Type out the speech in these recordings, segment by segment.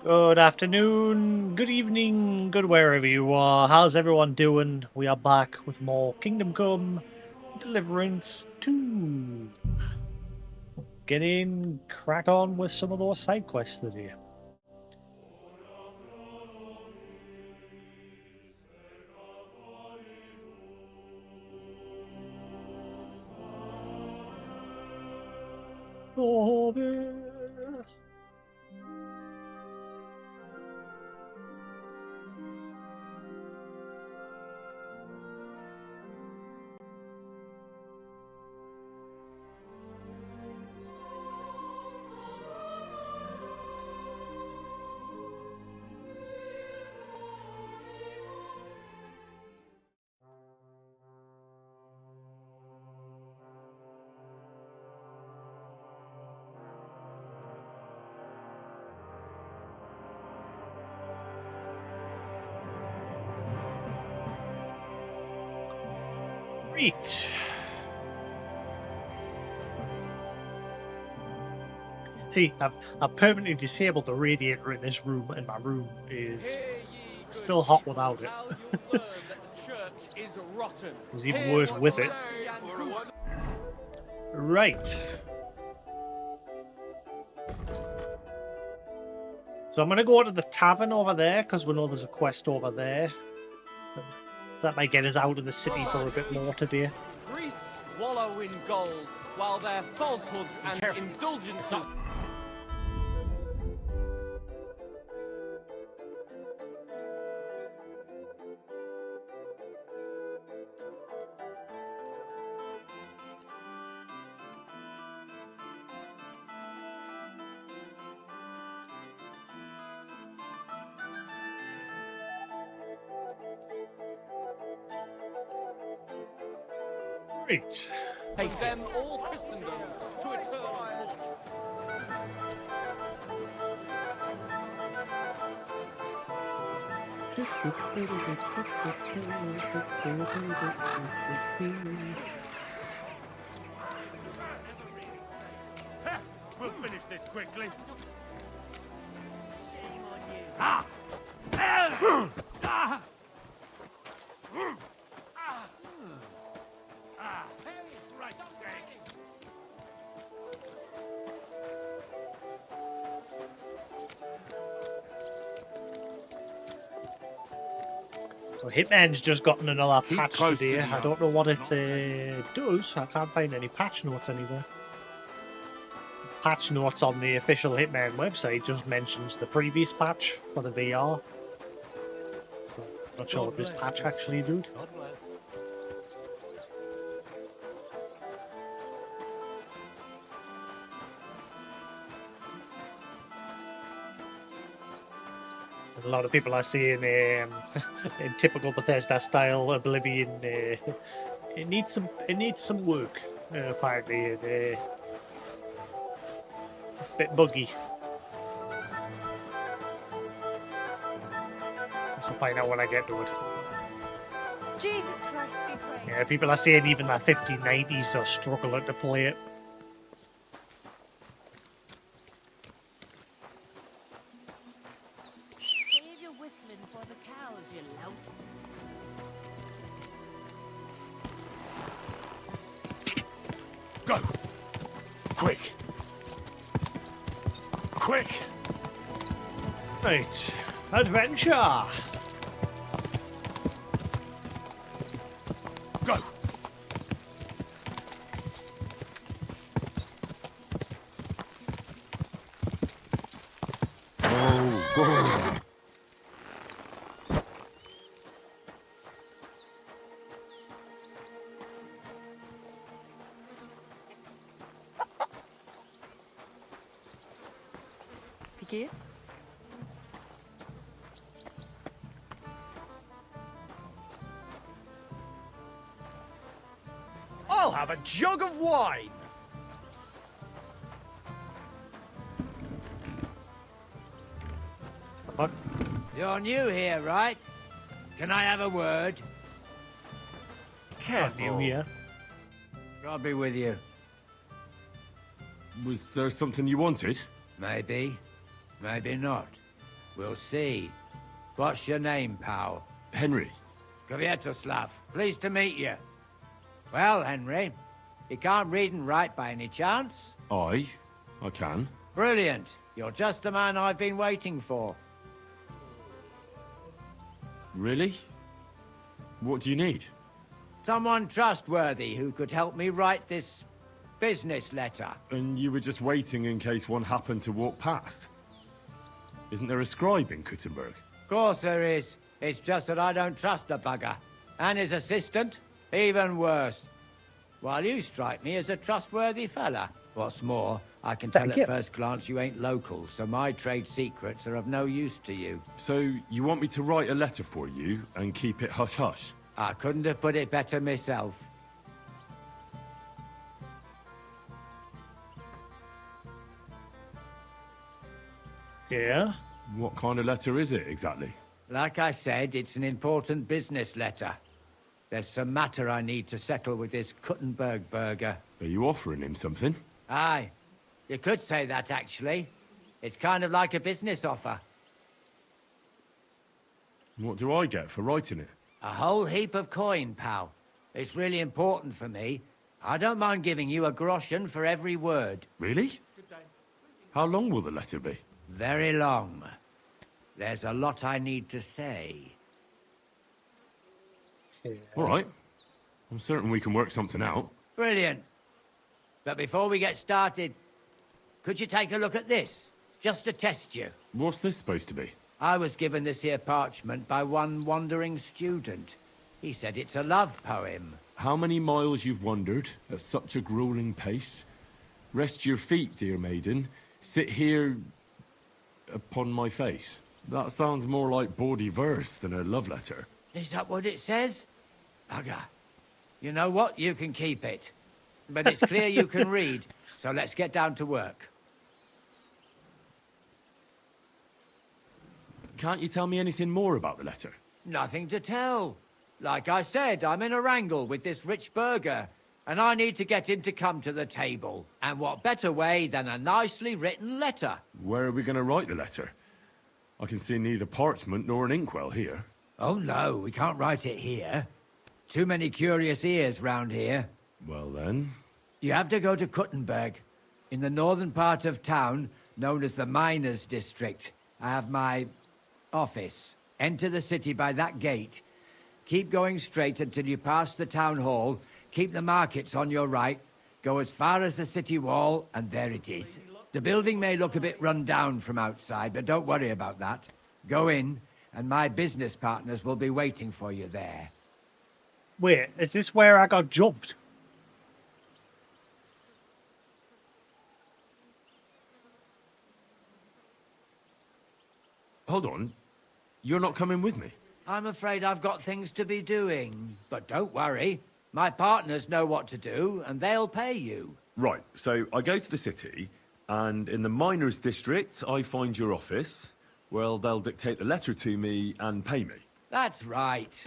Good afternoon, good evening, good wherever you are. How's everyone doing? We are back with more Kingdom Come Deliverance 2. Get in, crack on with some of those side quests today. Oh, man. Great. See, I've permanently disabled the radiator in this room, and my room is still hot without it. It was even worse with it. Right. So I'm going to go to the tavern over there, because we know there's a quest over there. So that might get us out of the city for a bit more today. Priests wallow in gold, while their falsehoods and indulgences... Great. Take them all Christendom to eternal war. We'll finish this quickly. Shame on you. Ah! Right, So Hitman's just gotten another patch today. I don't know what it does. I can't find any patch notes anywhere. Patch notes on the official Hitman website just mentions the previous patch for the VR. So, not sure what this patch actually did. A lot of people are saying, in typical Bethesda style, Oblivion, it needs some work. Apparently, it's a bit buggy. I'll find out when I get to it. Jesus Christ be praised. Yeah, people are saying even that 1590s are struggling to play it. Save your whistling for the cows, you lout. Go! Quick! Quick! Right, adventure! Go! Oh, Piquet? I'll have a jug of wine. What? You're new here, right? Can I have a word? Careful here. I'll be with you. Was there something you wanted? Maybe. Maybe not. We'll see. What's your name, pal? Henry. Kvietoslav. Pleased to meet you. Well, Henry, you can't read and write by any chance? I can. Brilliant. You're just the man I've been waiting for. Really? What do you need? Someone trustworthy who could help me write this business letter. And you were just waiting in case one happened to walk past? Isn't there a scribe in Kuttenberg? Of course there is. It's just that I don't trust the bugger. And his assistant, even worse. While you strike me as a trustworthy fella. What's more, I can tell Thank at you. first glance you ain't local, so my trade secrets are of no use to you. So, you want me to write a letter for you and keep it hush-hush? I couldn't have put it better myself. Yeah? What kind of letter is it, exactly? Like I said, it's an important business letter. There's some matter I need to settle with this Kuttenberg burger. Are you offering him something? Aye. You could say that, actually. It's kind of like a business offer. What do I get for writing it? A whole heap of coin, pal. It's really important for me. I don't mind giving you a groschen for every word. Really? How long will the letter be? Very long. There's a lot I need to say. All right. I'm certain we can work something out. Brilliant. But before we get started, could you take a look at this? Just to test you. What's this supposed to be? I was given this here parchment by one wandering student. He said it's a love poem. How many miles you've wandered at such a grueling pace? Rest your feet, dear maiden. Sit here upon my face. That sounds more like bawdy verse than a love letter. Is that what it says? Bugger. You know what? You can keep it. But it's clear you can read, so let's get down to work. Can't you tell me anything more about the letter? Nothing to tell. Like I said, I'm in a wrangle with this rich burger, and I need to get him to come to the table. And what better way than a nicely written letter? Where are we going to write the letter? I can see neither parchment nor an inkwell here. Oh no, we can't write it here. Too many curious ears round here. Well then... You have to go to Kuttenberg, in the northern part of town, known as the Miners' District. I have my office. Enter the city by that gate. Keep going straight until you pass the town hall. Keep the markets on your right. Go as far as the city wall, and there it is. The building may look a bit run down from outside, but don't worry about that. Go in, and my business partners will be waiting for you there. Wait, is this where I got jumped? Hold on. You're not coming with me? I'm afraid I've got things to be doing. But don't worry. My partners know what to do, and they'll pay you. Right, so I go to the city, and in the miners' district, I find your office. Well, they'll dictate the letter to me and pay me. That's right.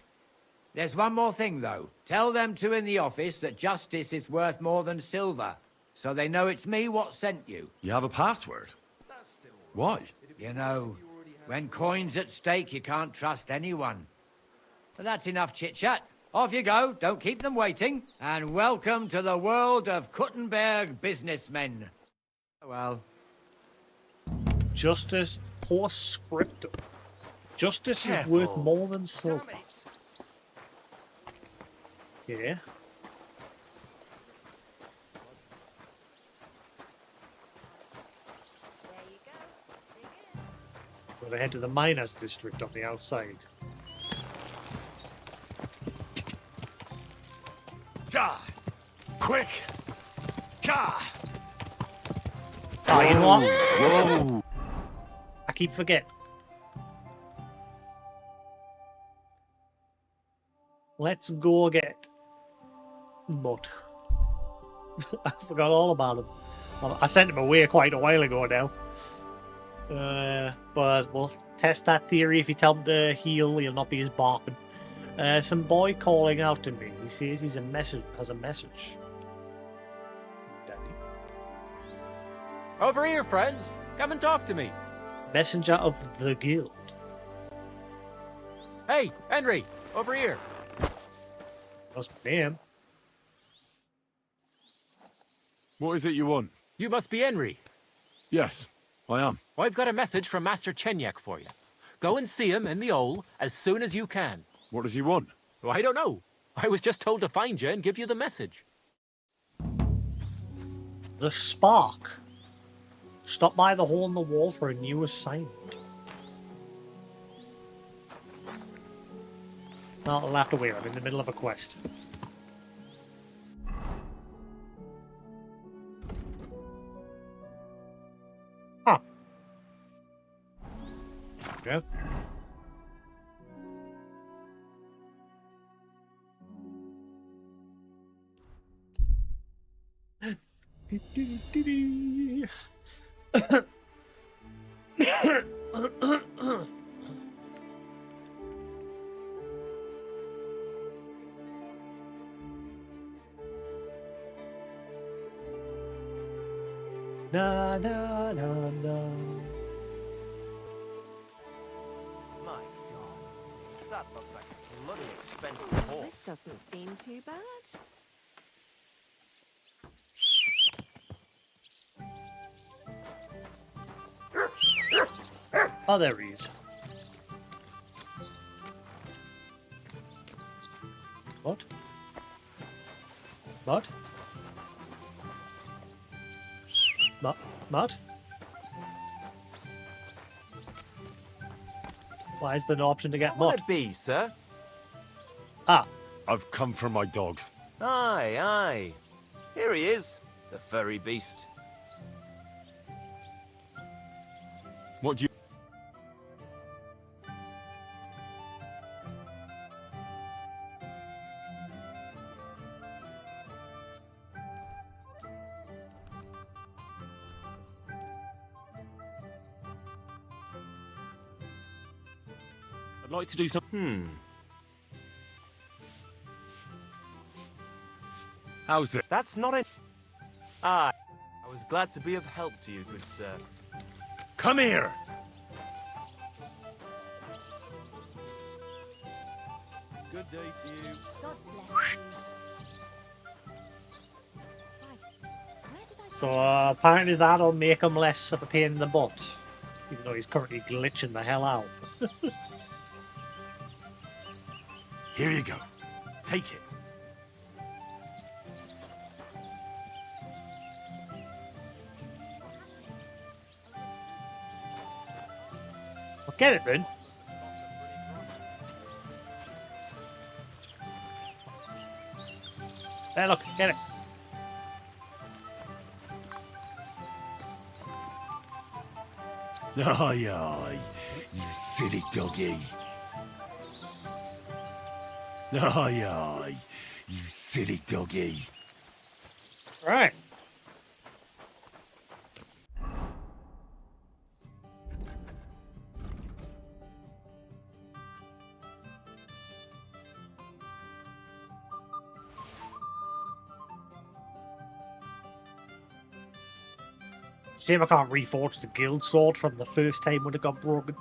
There's one more thing, though. Tell them two in the office that justice is worth more than silver, so they know it's me what sent you. You have a password? Why? You know, when coin's at stake, you can't trust anyone. But that's enough chit-chat. Off you go, don't keep them waiting. And welcome to the world of Kuttenberg businessmen. Well, Justice postscriptum. Justice is Careful. worth more than silver. Yeah. We'll head to the miners' district on the outside. Gah! Quick! Gah! Oh, you know what? Whoa! I keep forgetting. Let's go get Mud. I forgot all about him. I sent him away quite a while ago now. But we'll test that theory. If you tell him to heal, he'll not be as barking. Some boy calling out to me. He says he's has a message. Daddy. Over here, friend. Come and talk to me. Messenger of the guild. Hey, Henry, over here. That's my name. What is it you want? You must be Henry. Yes, I am. I've got a message from Master Chenyek for you. Go and see him in the Ole as soon as you can. What does he want? Well, I don't know. I was just told to find you and give you the message. The Spark. Stop by the hole in the wall for a new assignment. Well, I'll have to wait. I'm in the middle of a quest. Huh. Okay. Na na na na. My God, that looks like a bloody expensive horse. This doesn't seem too bad. Oh, there he is. What? What? Mud? Why is there no option to get What mud? would it be, sir? Ah, I've come for my dog. Aye, aye. Here he is, the furry beast. What do you... I'd like to do some... How's this? That's not it. Aye. I was glad to be of help to you, good sir. Come here! Good day to you. God bless you. Christ, where did I so apparently that'll make him less of a pain in the butt. Even though he's currently glitching the hell out. Here you go. Take it. Well, get it then. There, look, get it. Aye, aye, you silly doggy. Aye, aye, you silly doggy. Right. Shame I can't reforge the guild sword from the first time when it got broken.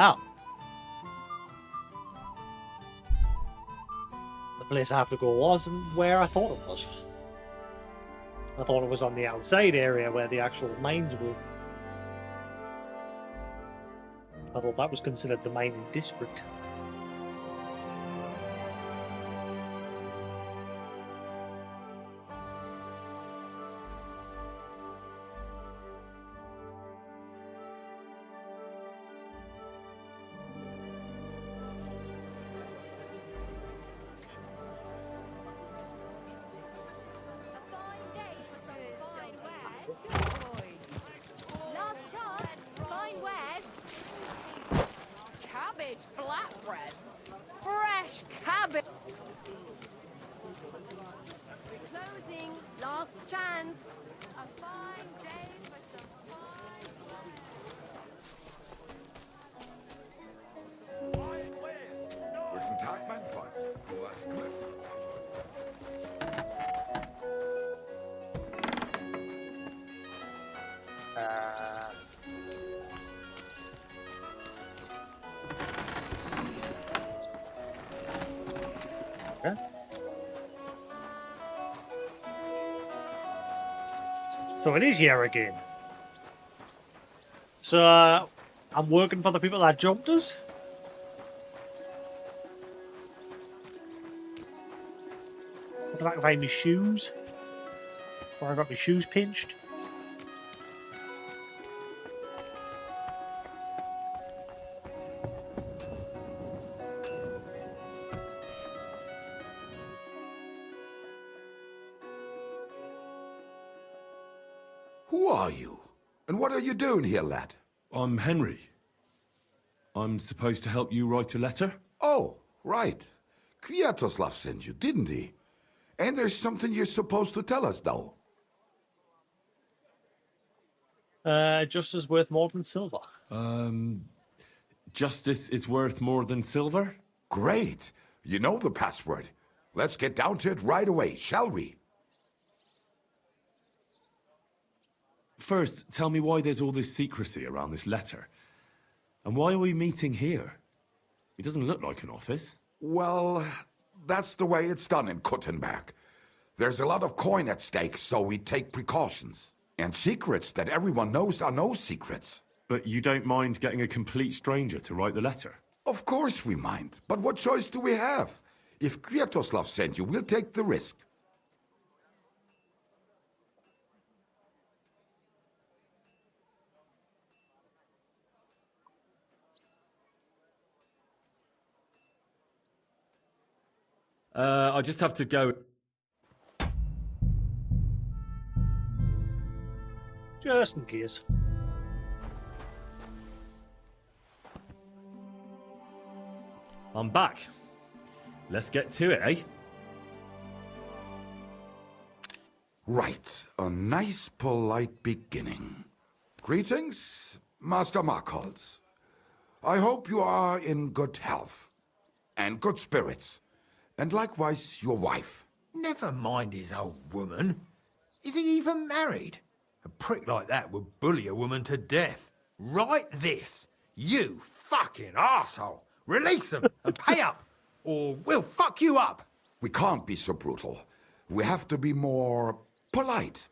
Oh. The place I have to go wasn't where I thought it was. I thought it was on the outside area where the actual mines were. I thought that was considered the mining district. A fine day for some fine wares. Good boy. Last chance. Fine wares. Cap. cabbage flatbread. Fresh cabbage. Closing. Last chance. A fine day for some fine Guten Tag, mein Freund. Du hast Glück. Okay. So it is here again. So I'm working for the people that jumped us. If I can find my shoes. Where I got my shoes pinched. Who are you? And what are you doing here, lad? I'm Henry. I'm supposed to help you write a letter? Oh, right. Kwiatoslav sent you, didn't he? And there's something you're supposed to tell us, though. Justice worth more than silver. Justice is worth more than silver? Great. You know the password. Let's get down to it right away, shall we? First, tell me why there's all this secrecy around this letter. And why are we meeting here? It doesn't look like an office. Well, that's the way it's done in Kuttenberg. There's a lot of coin at stake, so we take precautions. And secrets that everyone knows are no secrets. But you don't mind getting a complete stranger to write the letter? Of course we mind. But what choice do we have? If Kwiatoslav sent you, we'll take the risk. I just have to go. Just in case. I'm back. Let's get to it, eh? Right, a nice polite beginning. Greetings, Master Markhold. I hope you are in good health and good spirits, and likewise your wife. Never mind his old woman. Is he even married? A prick like that would bully a woman to death. Write this. You fucking arsehole. Release him and pay up, or we'll fuck you up. We can't be so brutal. We have to be more polite.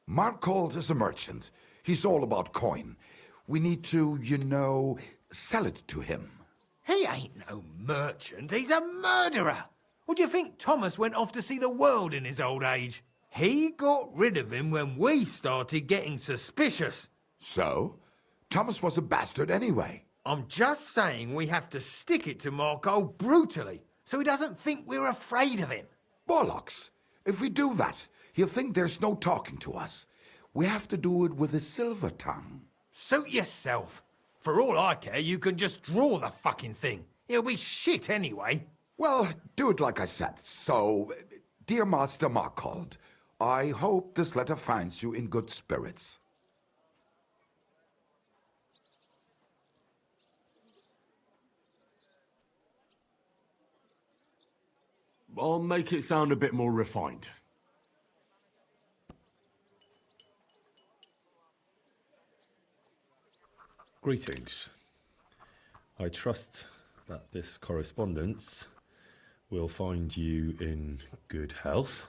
Markhold is a merchant. He's all about coin. We need to, you know, sell it to him. He ain't no merchant. He's a murderer. Or do you think Thomas went off to see the world in his old age? He got rid of him when we started getting suspicious. So? Thomas was a bastard anyway. I'm just saying we have to stick it to Marco brutally, so he doesn't think we're afraid of him. Bollocks. If we do that, he'll think there's no talking to us. We have to do it with a silver tongue. Suit yourself. For all I care, you can just draw the fucking thing. It'll be shit anyway. Well, do it like I said. So, dear Master Markhold, I hope this letter finds you in good spirits. I'll make it sound a bit more refined. Greetings. I trust that this correspondence will find you in good health.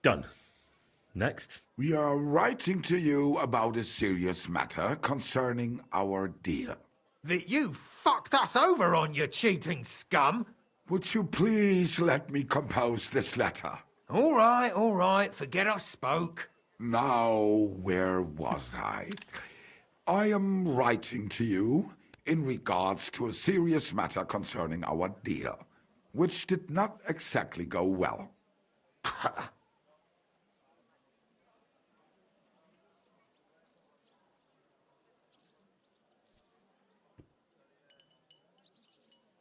Done. Next. We are writing to you about a serious matter concerning our deal. That you fucked us over on, you cheating scum. Would you please let me compose this letter? All right, forget I spoke. Now, where was I? I am writing to you in regards to a serious matter concerning our deal, which did not exactly go well.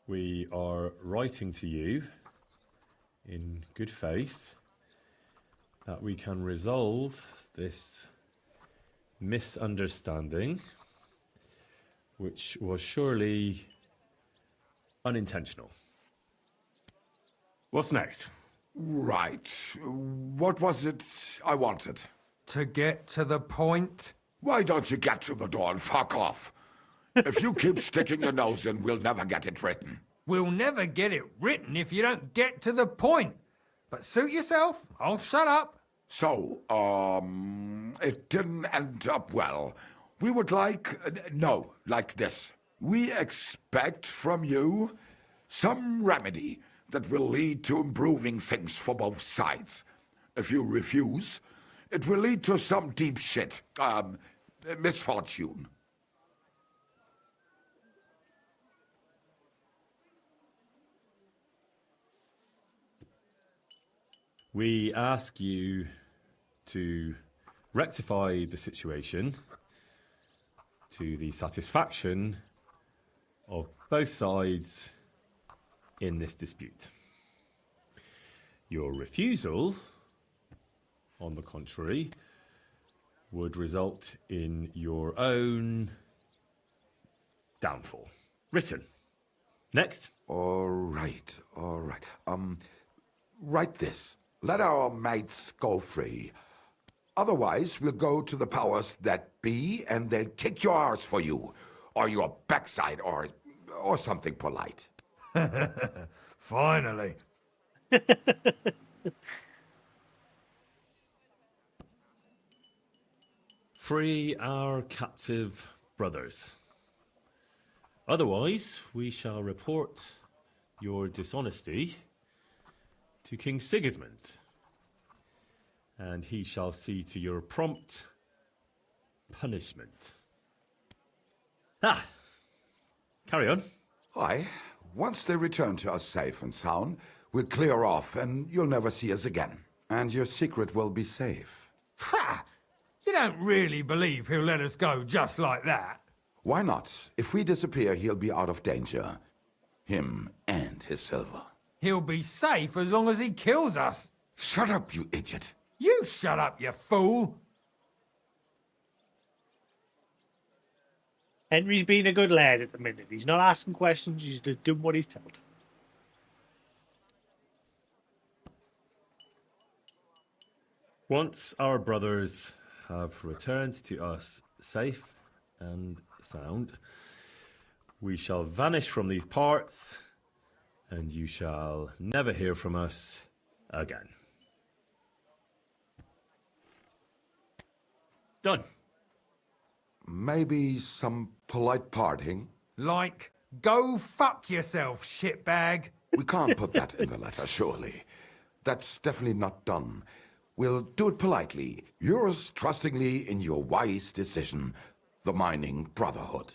We are writing to you in good faith that we can resolve this misunderstanding, which was surely unintentional. What's next? Right. What was it I wanted? To get to the point? Why don't you get to the door and fuck off? If you keep sticking your nose in, we'll never get it written. We'll never get it written if you don't get to the point. But suit yourself, I'll shut up. So, it didn't end up well. We would like this. We expect from you some remedy that will lead to improving things for both sides. If you refuse, it will lead to some deep shit, misfortune. We ask you to rectify the situation to the satisfaction of both sides in this dispute. Your refusal, on the contrary, would result in your own downfall. Written. Next. All right. Write this. Let our mates go free. Otherwise, we'll go to the powers that be and they'll kick your arse for you. Or your backside, or something polite. Finally. Free our captive brothers. Otherwise, we shall report your dishonesty to King Sigismund, and he shall see to your prompt punishment. Ah! Carry on. Aye. Once they return to us safe and sound, we'll clear off and you'll never see us again. And your secret will be safe. Ha! You don't really believe he'll let us go just like that? Why not? If we disappear, he'll be out of danger. Him and his silver. He'll be safe as long as he kills us. Shut up, you idiot. You shut up, you fool. Henry's being a good lad at the minute. He's not asking questions, he's just doing what he's told. Once our brothers have returned to us safe and sound, we shall vanish from these parts, and you shall never hear from us again. Done. Maybe some polite parting? Like, go fuck yourself, shitbag. We can't put that in the letter, surely. That's definitely not done. We'll do it politely. Yours trustingly in your wise decision, the Mining Brotherhood.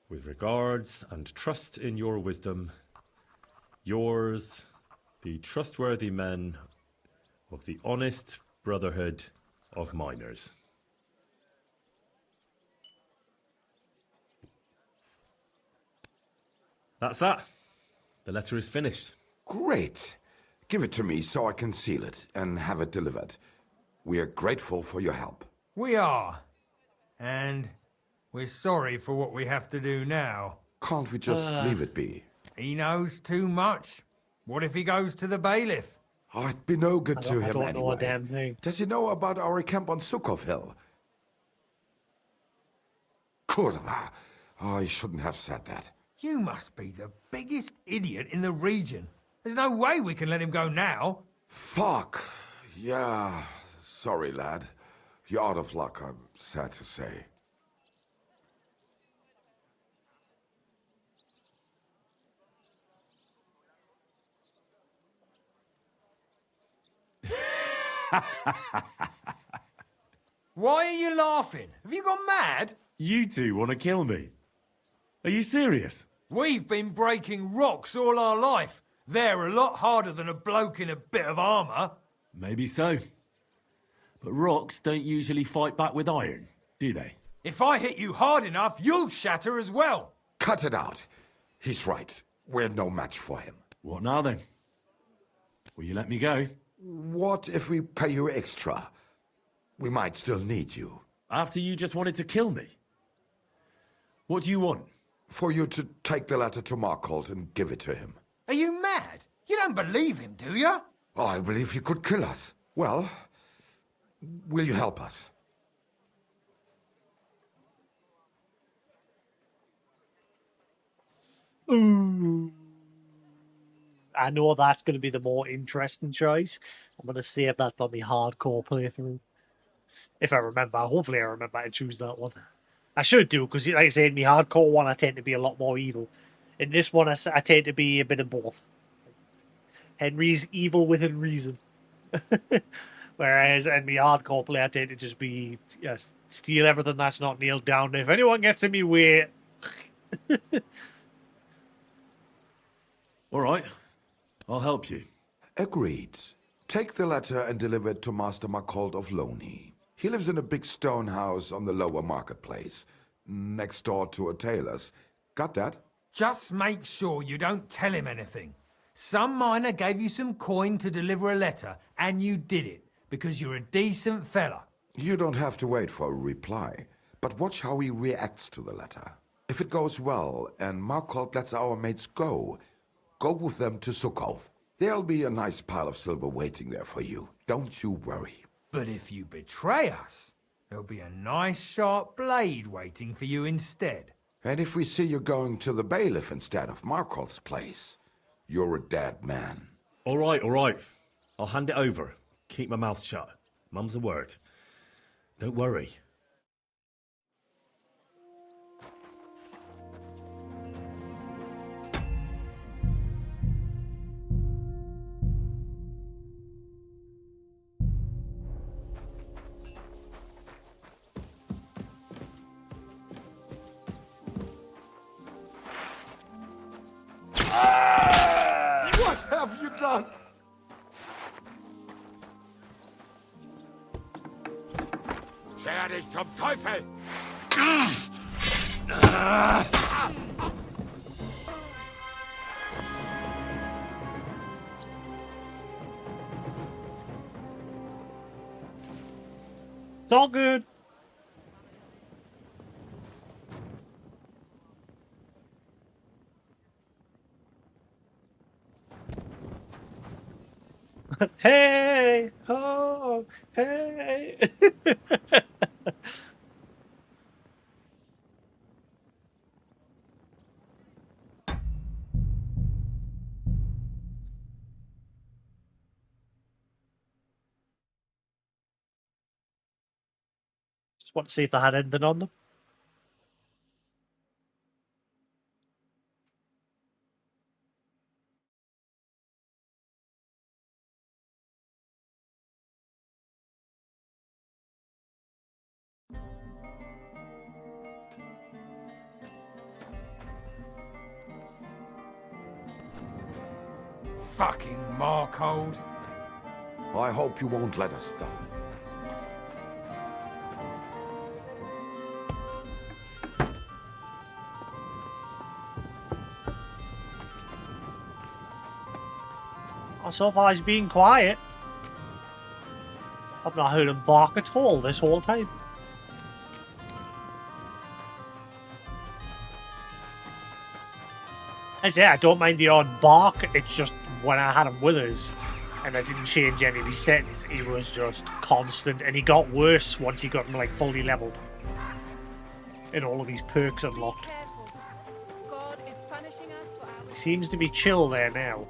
With regards and trust in your wisdom, yours, the trustworthy men of the honest Brotherhood of Miners. That's that. The letter is finished. Great. Give it to me so I can seal it and have it delivered. We are grateful for your help. We are. And we're sorry for what we have to do now. Can't we just leave it be? He knows too much. What if he goes to the bailiff? Oh, it'd be no good to I him don't anyway. know a damn thing. Does he know about our camp on Sukov Hill? Kurva. Oh, I shouldn't have said that. You must be the biggest idiot in the region. There's no way we can let him go now. Fuck. Yeah. Sorry, lad. You're out of luck, I'm sad to say. Why are you laughing? Have you gone mad? You two want to kill me? Are you serious? We've been breaking rocks all our life. They're a lot harder than a bloke in a bit of armour. Maybe so. But rocks don't usually fight back with iron, do they? If I hit you hard enough, you'll shatter as well. Cut it out. He's right. We're no match for him. What now then? Will you let me go? What if we pay you extra? We might still need you. After you just wanted to kill me? What do you want? For you to take the letter to Markholt and give it to him. Are you mad? You don't believe him, do you? Oh, I believe he could kill us. Well, will you help us? Ooh. I know that's going to be the more interesting choice. I'm going to save that for my hardcore playthrough. If I remember. Hopefully I remember to choose that one. I should do, because like I said, in my hardcore one I tend to be a lot more evil. In this one I tend to be a bit of both. Henry's evil within reason. Whereas in my hardcore play I tend to just be steal everything that's not nailed down. If anyone gets in me way... All right. I'll help you. Agreed. Take the letter and deliver it to Master Markholt of Loney. He lives in a big stone house on the lower marketplace, next door to a tailor's. Got that? Just make sure you don't tell him anything. Some miner gave you some coin to deliver a letter, and you did it, because you're a decent fella. You don't have to wait for a reply, but watch how he reacts to the letter. If it goes well, and Markholt lets our mates go with them to Sukhov. There'll be a nice pile of silver waiting there for you. Don't you worry. But if you betray us, there'll be a nice sharp blade waiting for you instead. And if we see you going to the bailiff instead of Markholt's place, you're a dead man. All right, all right. I'll hand it over. Keep my mouth shut. Mum's a word. Don't worry. What have you done? Scher dich zum Teufel! It's all good. Hey! Oh! Hey! Just want to see if they had anything on them. Fucking Markhold. I hope you won't let us down. Oh, so far he's being quiet. I've not heard him bark at all this whole time. I say I don't mind the odd bark, it's just when I had him with us and I didn't change any of his settings, he was just constant, and he got worse once he got him like fully leveled and all of his perks unlocked. Careful. God is punishing us for our... He seems to be chill there now.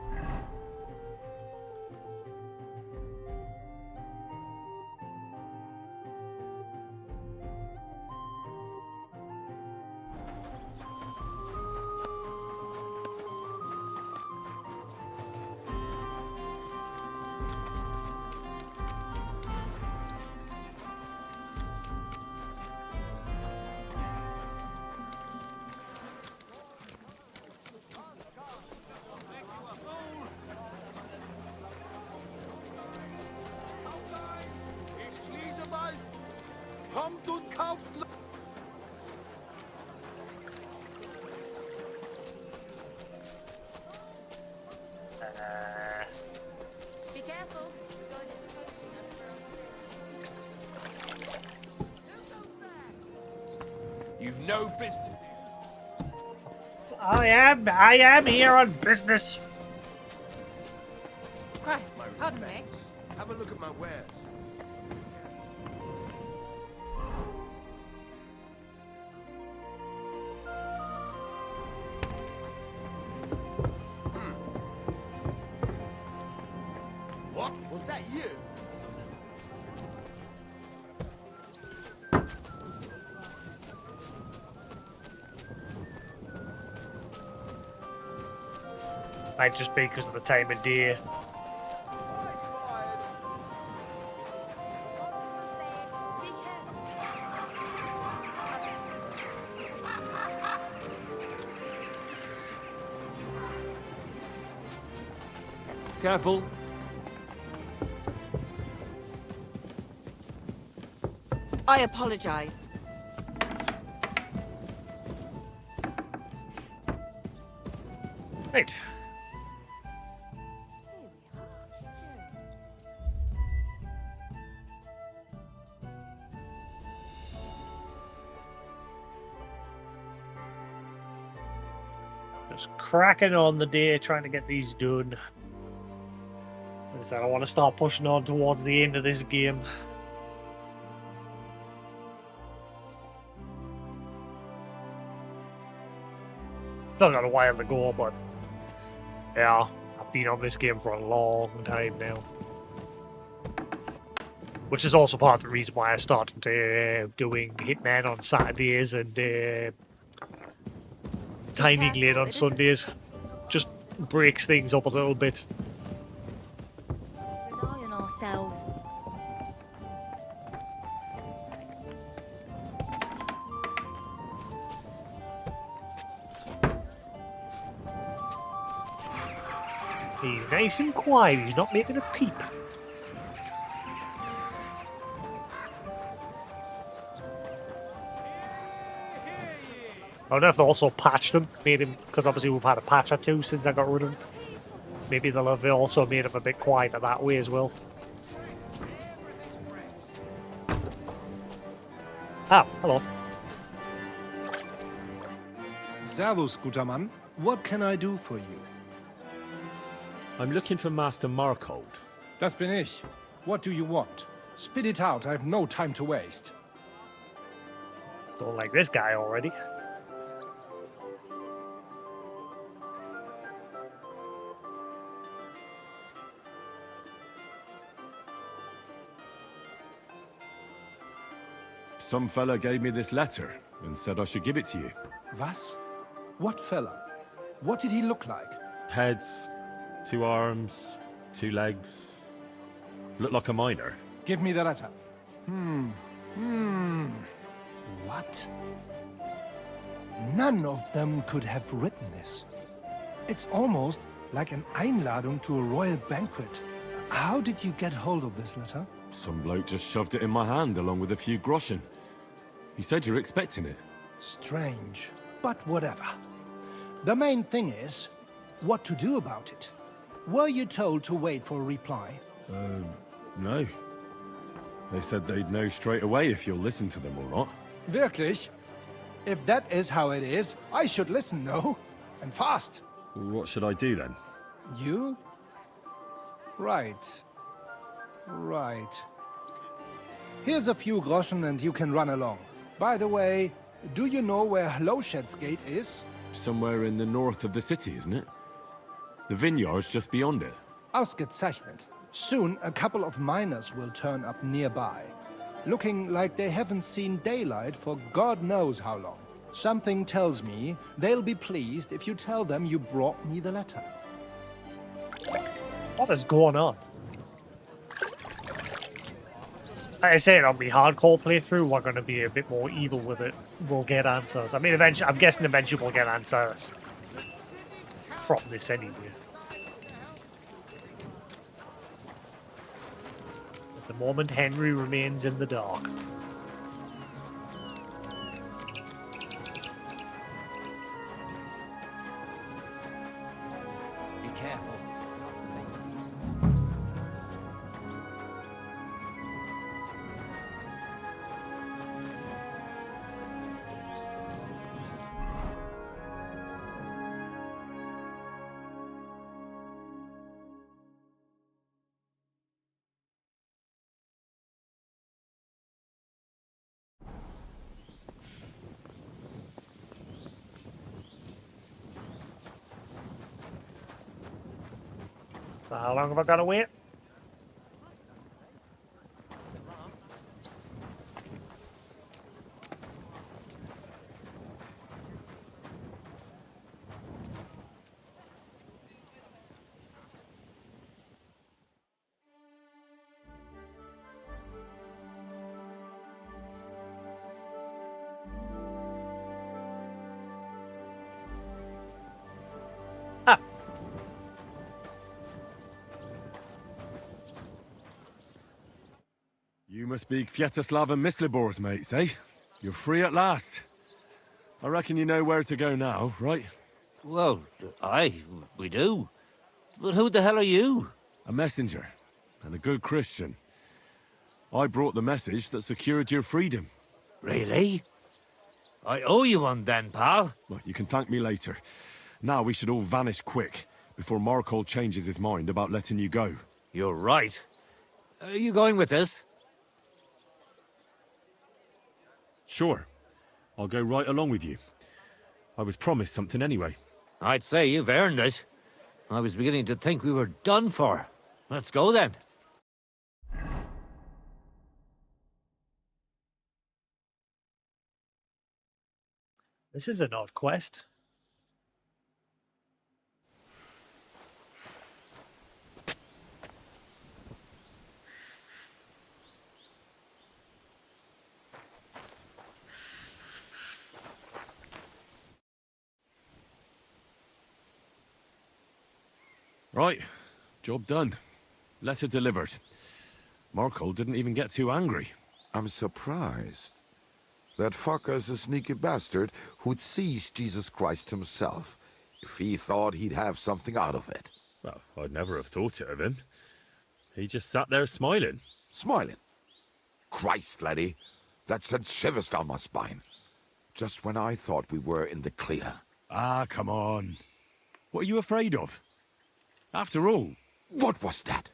no business. I am here on business. Christ, pardon me. Have a look at my wares. What? Was that you? Might just be because of the time of day. Be careful. Careful. I apologize. Right. Just cracking on the day, trying to get these done. Like I said, I want to start pushing on towards the end of this game. Still got a while to go, but yeah, I've been on this game for a long time now. Which is also part of the reason why I started doing Hitman on Saturdays and Tiny Glade on Sundays. Just breaks things up a little bit. Rely on ourselves. He's nice and quiet, he's not making a peep. I wonder if they also patched him, made him, because obviously we've had a patch or two since I got rid of him. Maybe they'll have also made him a bit quieter that way as well. Ah, hello. Servus, guter Mann. What can I do for you? I'm looking for Master Markold. Das bin ich. What do you want? Spit it out, I have no time to waste. Don't like this guy already. Some fella gave me this letter and said I should give it to you. Was? What fella? What did he look like? Heads, 2 arms, 2 legs. Looked like a miner. Give me the letter. What? None of them could have written this. It's almost like an Einladung to a royal banquet. How did you get hold of this letter? Some bloke just shoved it in my hand along with a few groschen. He said you're expecting it. Strange, but whatever. The main thing is, what to do about it. Were you told to wait for a reply? No. They said they'd know straight away if you'll listen to them or not. Wirklich? If that is how it is, I should listen, no? And fast. What should I do then? You? Right. Right. Here's a few groschen and you can run along. By the way, do you know where Lowshed's Gate is? Somewhere in the north of the city, isn't it? The vineyard's just beyond it. Ausgezeichnet. Soon, a couple of miners will turn up nearby, looking like they haven't seen daylight for God knows how long. Something tells me they'll be pleased if you tell them you brought me the letter. What is going on? Like I said, on the hardcore playthrough, we're going to be a bit more evil with it. We'll get answers. I mean, eventually, I'm guessing eventually we'll get answers from this anyway. At the moment, Henry remains in the dark. Be careful. So how long have I got to wait? Ah, You must be Kviatoslav and Myslibor's mates, eh? You're free at last. I reckon you know where to go now, right? Well, we do. But who the hell are you? A messenger, and a good Christian. I brought the message that secured your freedom. Really? I owe you one then, pal. Well, you can thank me later. Now we should all vanish quick, before Markol changes his mind about letting you go. You're right. Are you going with us? Sure. I'll go right along with you. I was promised something anyway. I'd say you've earned it. I was beginning to think we were done for. Let's go then. this is an odd quest. Right. Job done. Letter delivered. Markol didn't even get too angry. I'm surprised. That fucker's a sneaky bastard who'd seize Jesus Christ himself, if he thought he'd have something out of it. Well, I'd never have thought it of him. He just sat there smiling. Smiling. Christ, laddie, that sent shivers down my spine. Just when I thought we were in the clear. Ah, come on. What are you afraid of? After all... What was that?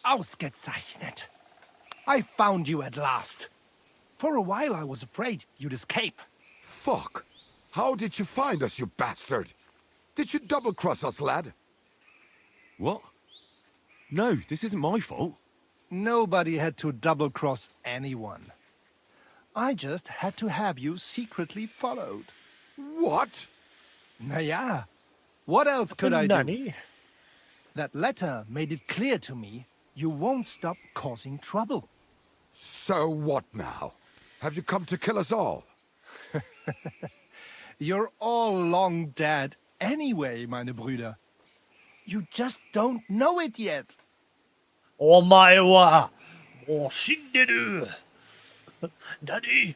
Ausgezeichnet. I found you at last. For a while I was afraid you'd escape. Fuck. How did you find us, you bastard? Did you double-cross us, lad? What? No, this isn't my fault. Nobody had to double-cross anyone. I just had to have you secretly followed. What? Naja, what else could I do? Nanny. That letter made it clear to me you won't stop causing trouble. So what now? Have you come to kill us all? You're all long dead anyway, meine Brüder. You just don't know it yet. Omae wa mou shinderu. Nanny.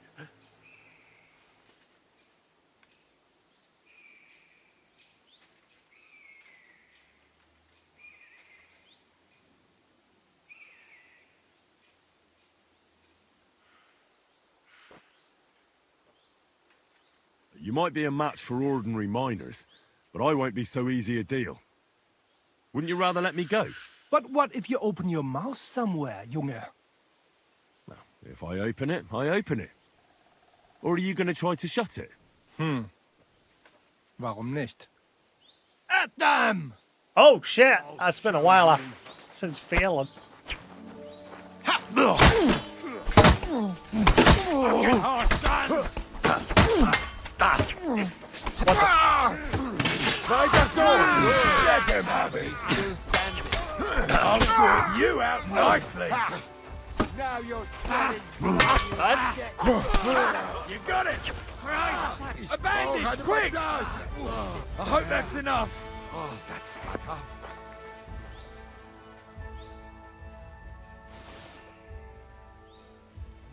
You might be a match for ordinary miners, but I won't be so easy a deal. Wouldn't you rather let me go? But what if you open your mouth somewhere, Junge? Well, if I open it, I open it. Or are you going to try to shut it? Warum nicht? At them! Oh shit! It's been a while since failing. I'll sort you out nicely. Now you're standing. You got it. A bandage, quick! I hope that's enough. Oh, that's better.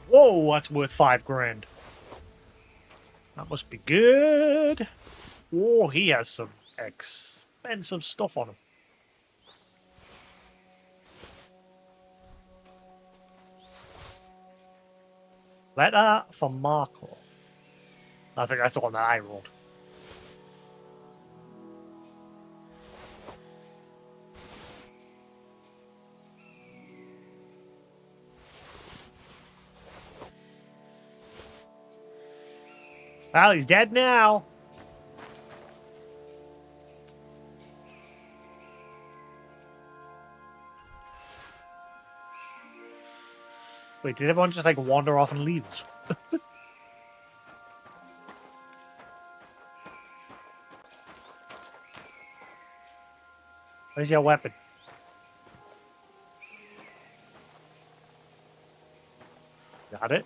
Whoa, that's worth 5 grand. That must be good. Oh, he has some expensive stuff on him. Letter from Marco. I think that's the one that I rolled. Well, he's dead now. Wait, did everyone just like wander off and leave us? Where's your weapon? Got it.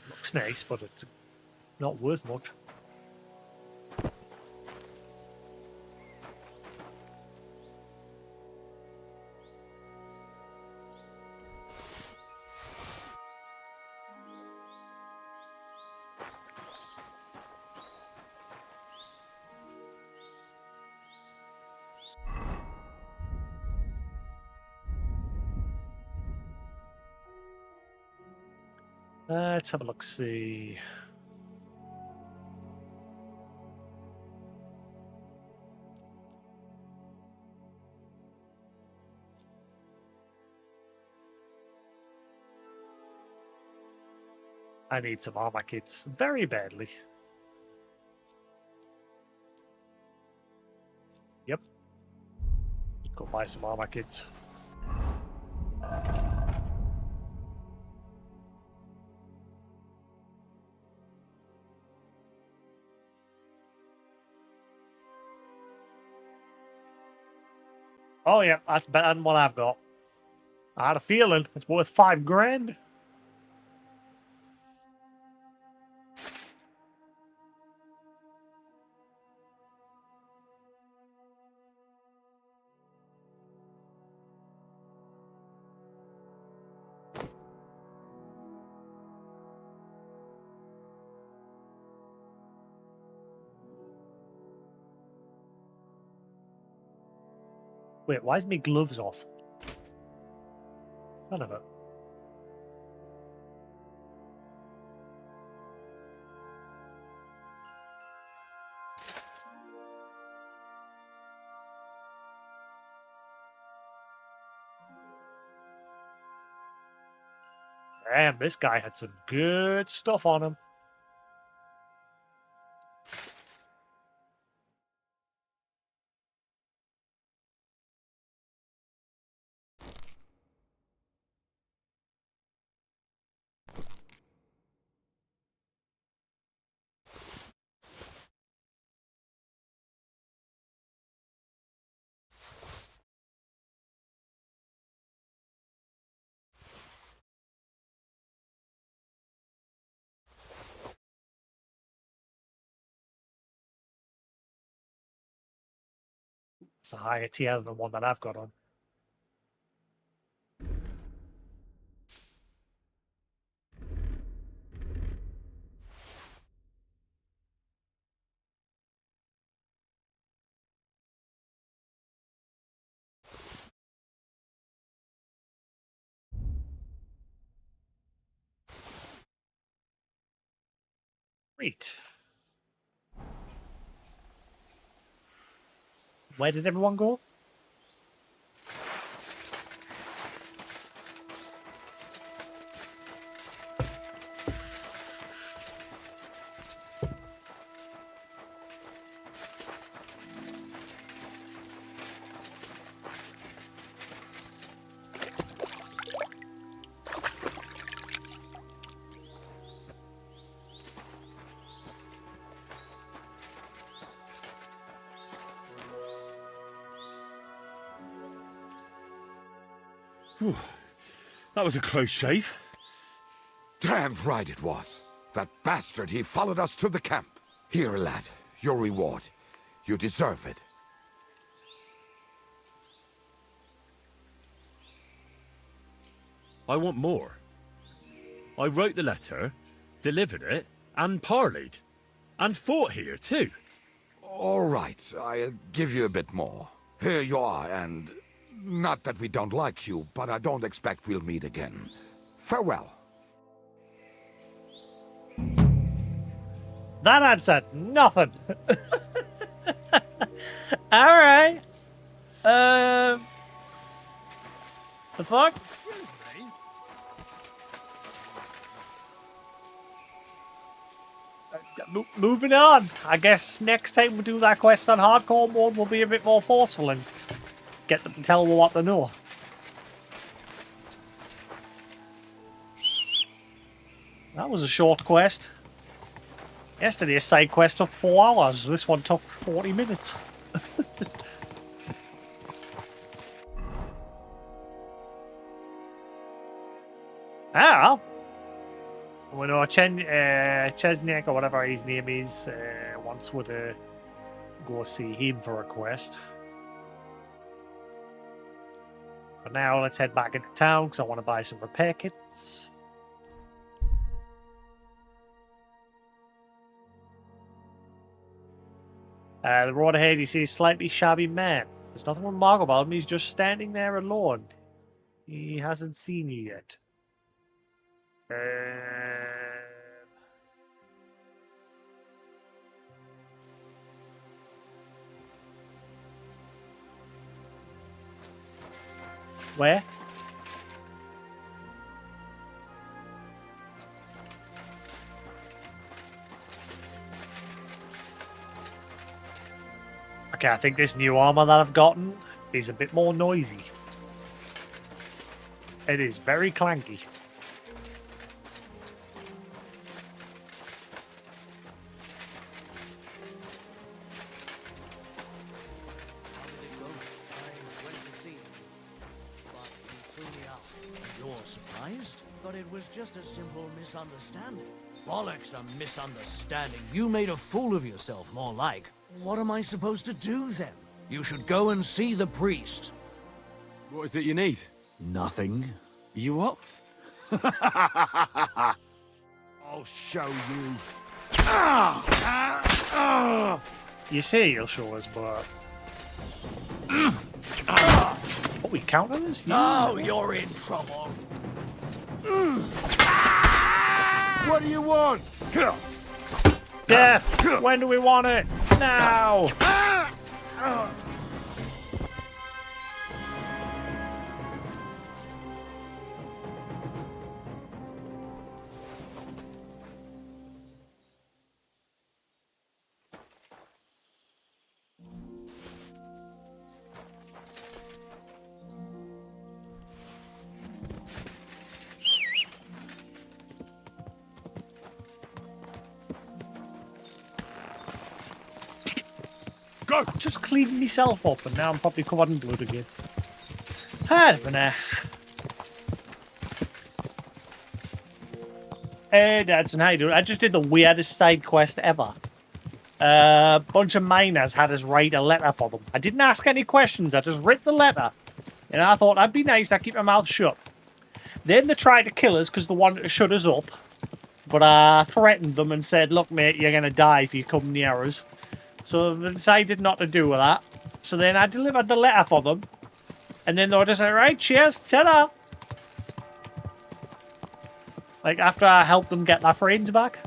Looks nice, but it's not worth much. Let's have a look. See. I need some armor kits very badly. Yep. Go buy some armor kits. Oh yeah, that's better than what I've got. I had a feeling it's worth 5 grand. Wait, why is my gloves off? Son of a... Damn, this guy had some good stuff on him. It's a higher tier than the one that I've got on. Wait. Where did everyone go? Whew. That was a close shave. Damned right it was. That bastard, he followed us to the camp. Here, lad, your reward. You deserve it. I want more. I wrote the letter, delivered it, and parleyed. And fought here, too. All right, I'll give you a bit more. Here you are, and not that we don't like you, but I don't expect we'll meet again. Farewell. That answered nothing. All right. The fuck? Moving on. I guess next time we do that quest on hardcore mode, we'll be a bit more forceful and get them to tell me what they know. That was a short quest. Yesterday's side quest took 4 hours. This one took 40 minutes. Ah, we know Chesniak or whatever his name is wants would go see him for a quest. For now, let's head back into town because I want to buy some repair kits. The road ahead, you see a slightly shabby man. There's nothing remarkable about him. He's just standing there alone. He hasn't seen you yet. Where? Okay, I think this new armor that I've gotten is a bit more noisy. It is very clanky. You're surprised? But it was just a simple misunderstanding. Bollocks, a misunderstanding. You made a fool of yourself, more like. What am I supposed to do then? You should go and see the priest. What is it you need? Nothing. You what? I'll show you. You say you'll show us, but... Oh, we counter this? Oh, you're in trouble. What do you want? Death! When do we want it? Now! Go! Just cleaned myself up and now I'm probably covered in blood again. I don't know. Hey Dadson, how you doing? I just did the weirdest side quest ever. A bunch of miners had us write a letter for them. I didn't ask any questions, I just read the letter. And I thought, that'd be nice, I'd keep my mouth shut. Then they tried to kill us because they wanted to shut us up. But I threatened them and said, look mate, you're going to die if you come near us. So they decided not to do that. So then I delivered the letter for them. And then they were just like, right, cheers, ta-da. Like, after I helped them get their friends back.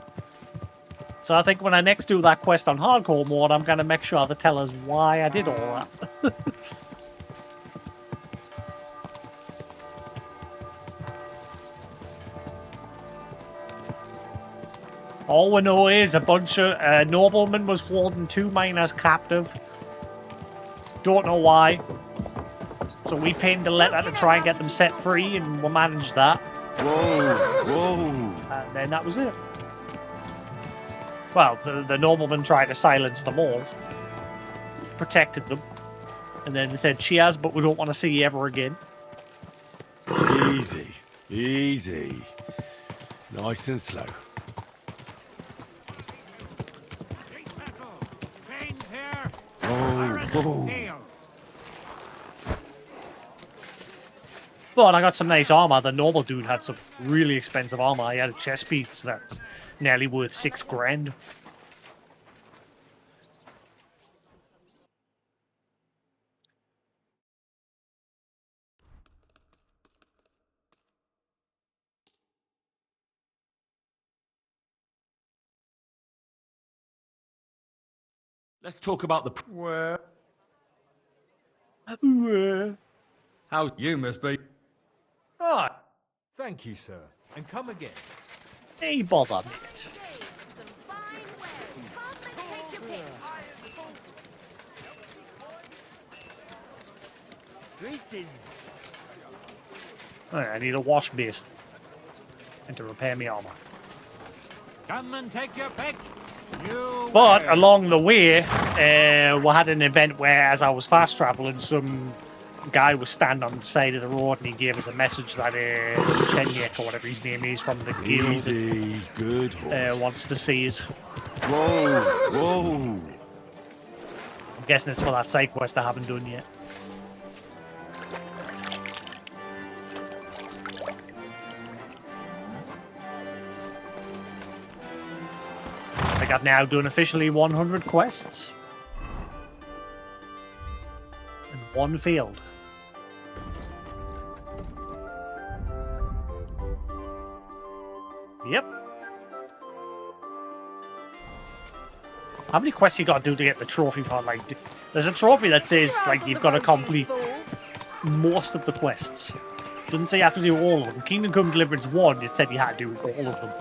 So I think when I next do that quest on hardcore mode, I'm going to make sure they tell us why I did all that. All we know is a bunch of noblemen was holding 2 miners captive. Don't know why. So we penned a letter to try and get them set free, and we managed that. Whoa, whoa. And then that was it. Well, the nobleman tried to silence them all. Protected them. And then they said, cheers, but we don't want to see you ever again. Easy, easy. Nice and slow. Oh, whoa. But I got some nice armor. The normal dude had some really expensive armor. He had a chest piece that's nearly worth 6 grand. Let's talk about the... Well, Uh, how's you must be? Aye. Thank you, sir. And come again. Hey, bother, mate. Greetings. Alright, I need a wash basin. And to repair my armor. Come and take your pick. But along the way, we had an event where, as I was fast traveling, some guy was standing on the side of the road and he gave us a message that Chenyek, or whatever his name is, from the guild, Easy, good horse. wants to see us. Whoa, whoa. I'm guessing it's for that side quest I haven't done yet. I think I've now done officially 100 quests. And one failed. Yep. How many quests you gotta do to get the trophy for? Like, there's a trophy that says like you've got to complete most of the quests. Doesn't say you have to do all of them. Kingdom Come Deliverance 1, it said you had to do all of them.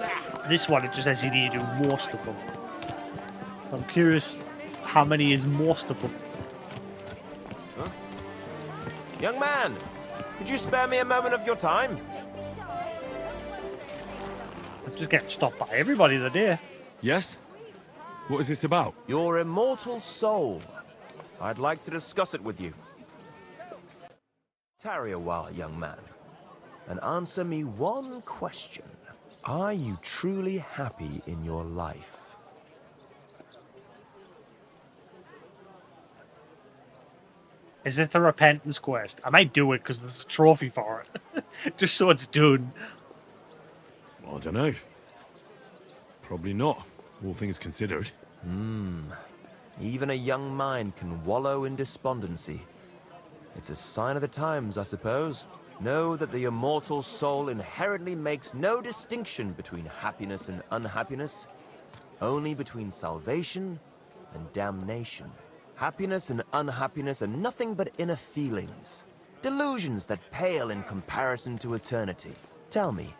This one, it just says you need to do most of them. I'm curious how many is most of them. Huh? Young man, could you spare me a moment of your time? I'm just getting stopped by everybody today. Yes? What is this about? Your immortal soul. I'd like to discuss it with you. Tarry a while, young man, and answer me one question. Are you truly happy in your life? Is this the repentance quest? I might do it because there's a trophy for it. Just so it's done. I don't know. Probably not, all things considered. Even a young mind can wallow in despondency. It's a sign of the times, I suppose. Know that the immortal soul inherently makes no distinction between happiness and unhappiness, only between salvation and damnation. Happiness and unhappiness are nothing but inner feelings, delusions that pale in comparison to eternity. Tell me,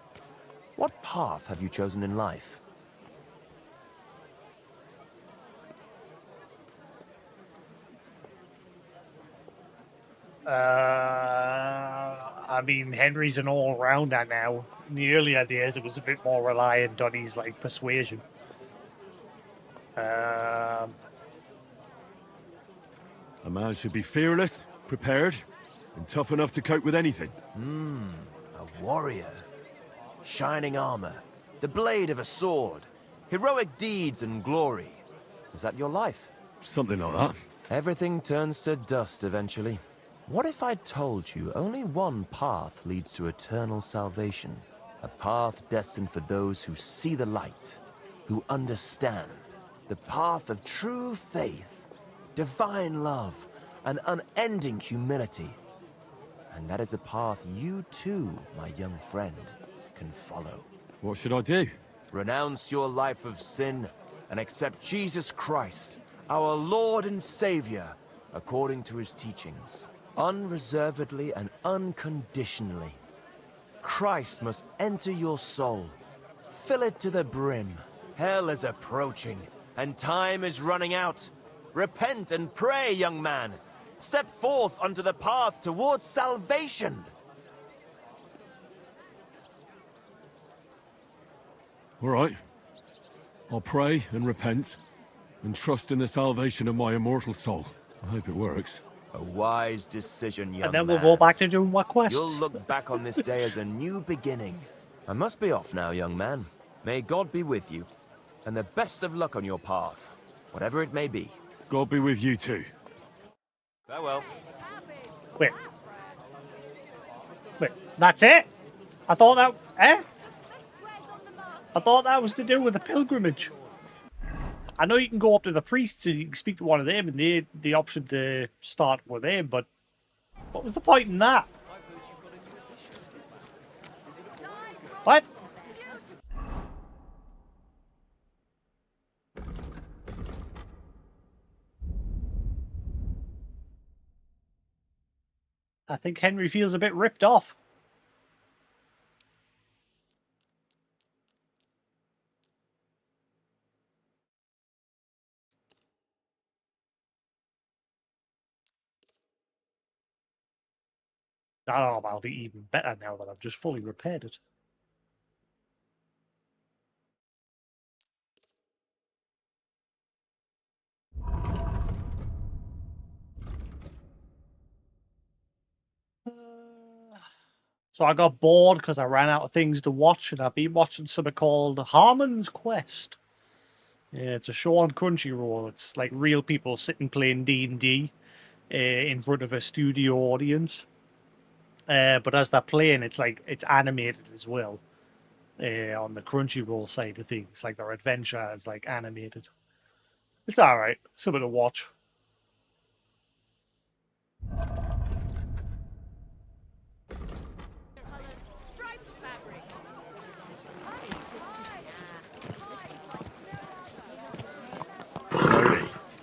what path have you chosen in life? I mean, Henry's an all-rounder now. In the earlier days, it was a bit more reliant on his, like, persuasion. A man should be fearless, prepared, and tough enough to cope with anything. A warrior. Shining armor. The blade of a sword. Heroic deeds and glory. Is that your life? Something like that. Everything turns to dust eventually. What if I told you only one path leads to eternal salvation? A path destined for those who see the light, who understand. The path of true faith, divine love, and unending humility. And that is a path you too, my young friend, can follow. What should I do? Renounce your life of sin and accept Jesus Christ, our Lord and Savior, according to his teachings. Unreservedly and unconditionally. Christ must enter your soul. Fill it to the brim. Hell is approaching, and time is running out. Repent and pray, young man. Step forth onto the path towards salvation. All right. I'll pray and repent, and trust in the salvation of my immortal soul. I hope it works. A wise decision, young man. And then we'll go back to doing what quests. You'll look back on this day as a new beginning. I must be off now, young man. May God be with you, and the best of luck on your path, whatever it may be. God be with you too. Farewell. Wait, that's it? I thought that... I thought that was to do with the pilgrimage. I know you can go up to the priests and you can speak to one of them and they the option to start with them, but what was the point in that? What? I think Henry feels a bit ripped off. Oh, I'll be even better now that I've just fully repaired it. So I got bored because I ran out of things to watch, and I've been watching something called Harmon's Quest. Yeah, it's a show on Crunchyroll. It's like real people sitting playing D&D in front of a studio audience. But as they're playing, it's animated as well on the Crunchyroll side of things. Like their adventure is like animated. It's all right. Something to watch.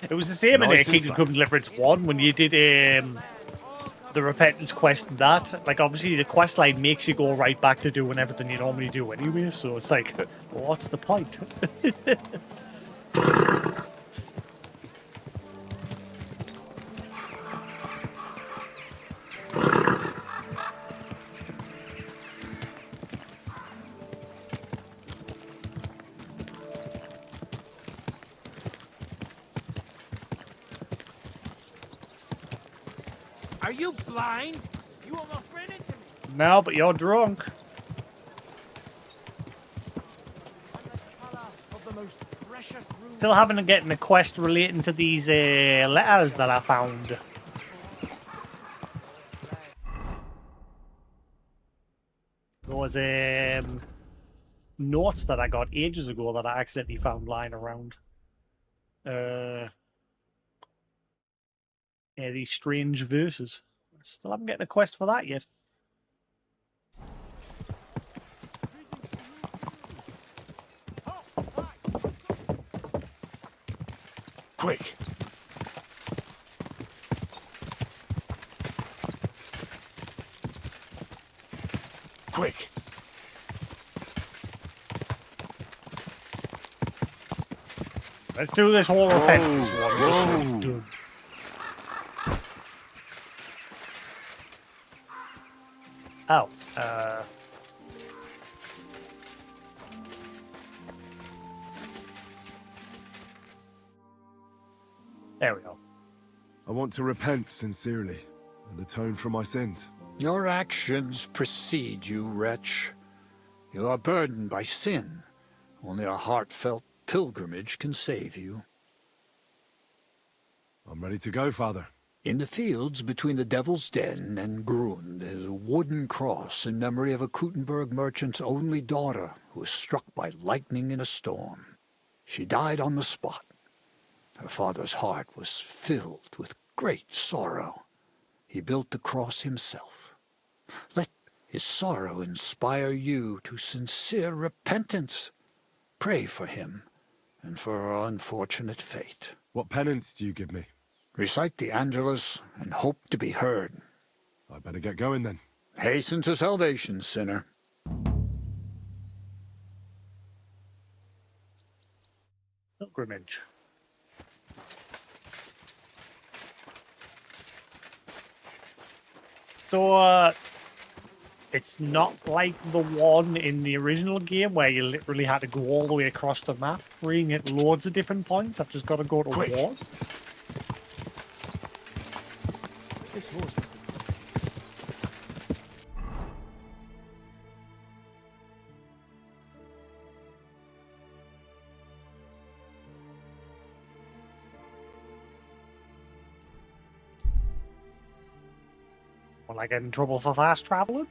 It was the same in Nice Kingdom Come Deliverance 1 when you did the Repentance quest and that. Like, obviously, the quest line makes you go right back to doing everything you normally do anyway, so it's like, well, what's the point? Are you blind? You almost ran into me. No, but you're drunk. Still haven't gotten a quest relating to these letters that I found. Those notes that I got ages ago that I accidentally found lying around. Yeah, these strange verses. Still haven't gotten a quest for that yet. Quick. Quick. Let's do this whole repentance one. Just so it's done. Oh, there we go. I want to repent sincerely and atone for my sins. Your actions precede you, wretch. You are burdened by sin. Only a heartfelt pilgrimage can save you. I'm ready to go, Father. In the fields between the Devil's Den and Grund is a wooden cross in memory of a Kuttenberg merchant's only daughter who was struck by lightning in a storm. She died on the spot. Her father's heart was filled with great sorrow. He built the cross himself. Let his sorrow inspire you to sincere repentance. Pray for him and for her unfortunate fate. What penance do you give me? Recite the Angelus and hope to be heard. I better get going then. Hasten to salvation, sinner. Pilgrimage. So, it's not like the one in the original game where you literally had to go all the way across the map, bring it loads of different points. I've just got to go to one. This horse was Will I get in trouble for fast traveling?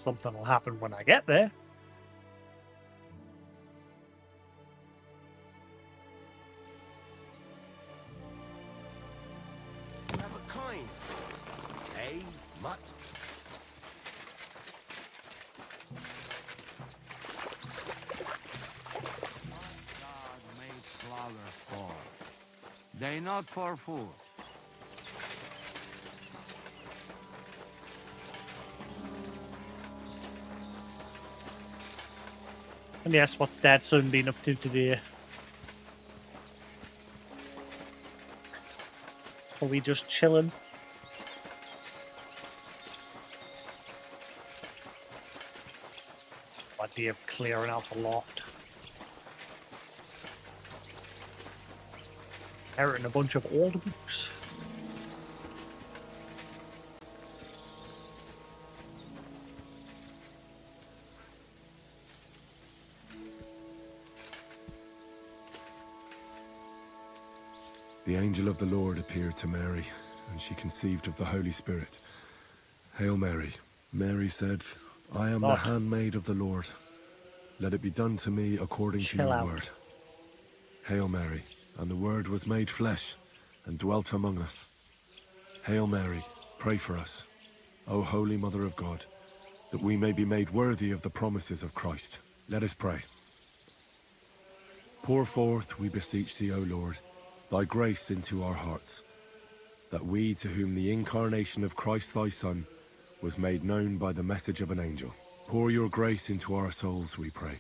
Something will happen when I get there. You have a kind. Eh, mutt? God made flowers for. They not for food. And yes, what's Dad's son been up to today? Are we just chilling? Idea of clearing out the loft. Inheriting a bunch of old books. The angel of the Lord appeared to Mary, and she conceived of the Holy Spirit. Hail Mary. Mary said, I am the handmaid of the Lord. Let it be done to me according to your word. Hail Mary. And the Word was made flesh and dwelt among us. Hail Mary, pray for us, O Holy Mother of God, that we may be made worthy of the promises of Christ. Let us pray. Pour forth, we beseech thee, O Lord, thy grace into our hearts, that we, to whom the incarnation of Christ thy Son was made known by the message of an angel, pour your grace into our souls, we pray,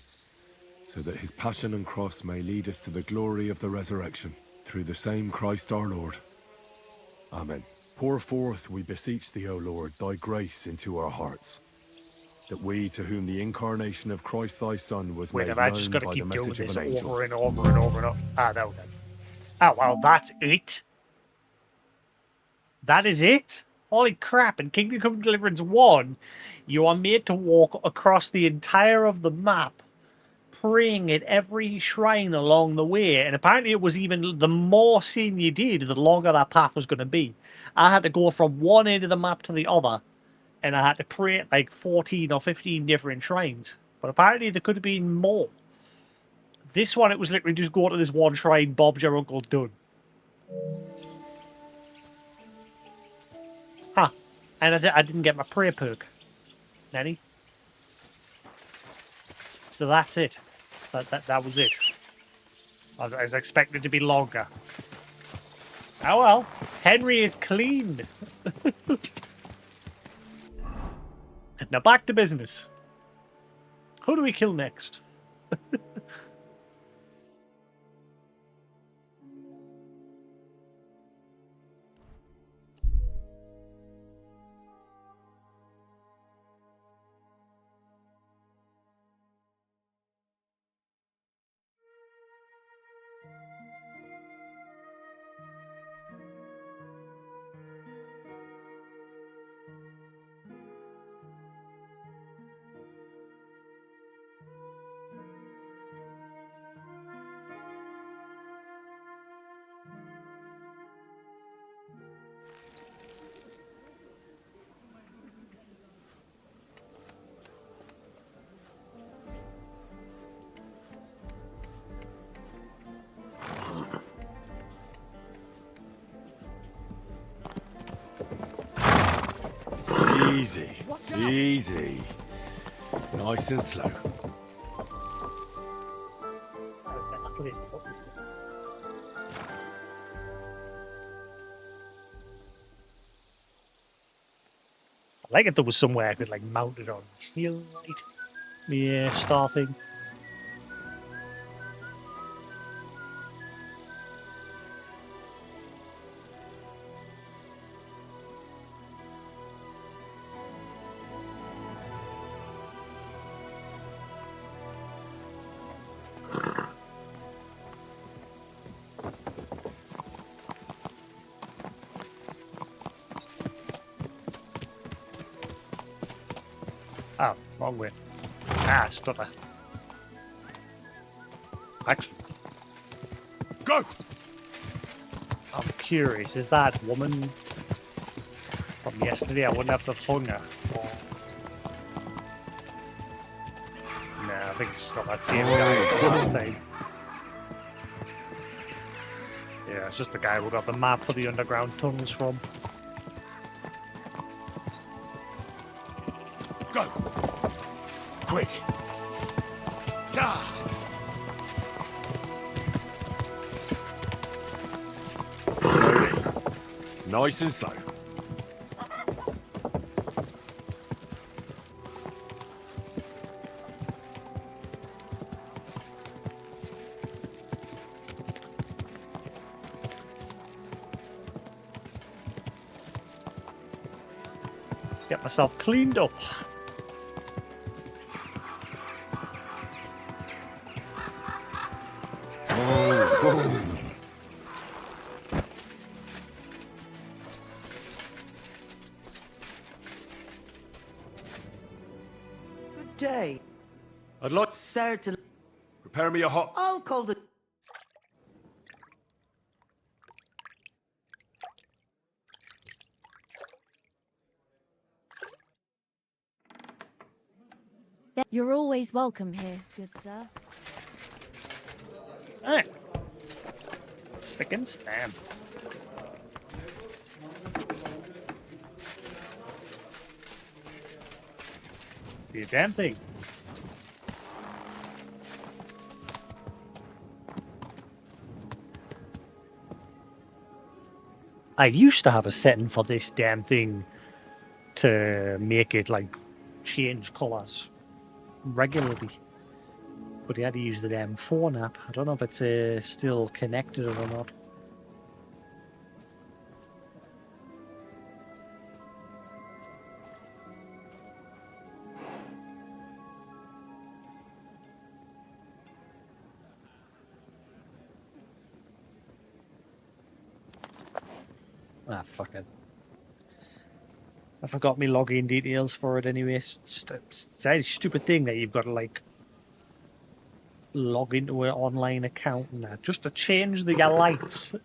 so that his passion and cross may lead us to the glory of the resurrection, through the same Christ our Lord. Amen. Pour forth, we beseech thee, O Lord, thy grace into our hearts, that we, to whom the incarnation of Christ thy Son was made known by the message of an angel. Over and over and over and over. Ah, no. Ah, well, that's it. That is it? Holy crap, in Kingdom Come Deliverance 1, you are made to walk across the entire of the map, praying at every shrine along the way, and apparently it was even the more seeing you did, the longer that path was going to be. I had to go from one end of the map to the other, and I had to pray at like 14 or 15 different shrines. But apparently there could have been more. This one, it was literally just go to this one shrine, Bob's your uncle, done. Huh. And I didn't get my prayer perk. Nanny? So that's it. That was it. I was expecting it to be longer. Oh well. Henry is cleaned. Now back to business. Who do we kill next? Easy, easy. Nice and slow. I like it there was somewhere I could like mount it on. Steel light. Yeah, star thing. Oh, wrong way. Ah, stutter. Actually. Go! I'm curious, is that woman from yesterday? I wouldn't have to have hung her. Nah, I think it's just got that same guy as the last time. Yeah, it's just the guy who got the map for the underground tunnels from. Go! Quick! Ah. Slowly. Nice and slow. Get myself cleaned up. Good day. I'd like... Certainly. Prepare me a hot... I'll call the... You're always welcome here, good sir. Alright. Spick and spam. See a damn thing. I used to have a setting for this damn thing to make it like change colours regularly, but you had to use the damn phone app. I don't know if it's still connected or not. Ah, fuck it. I forgot me login details for it anyway. It's a stupid thing that you've got to like log into an online account and that just to change the lights.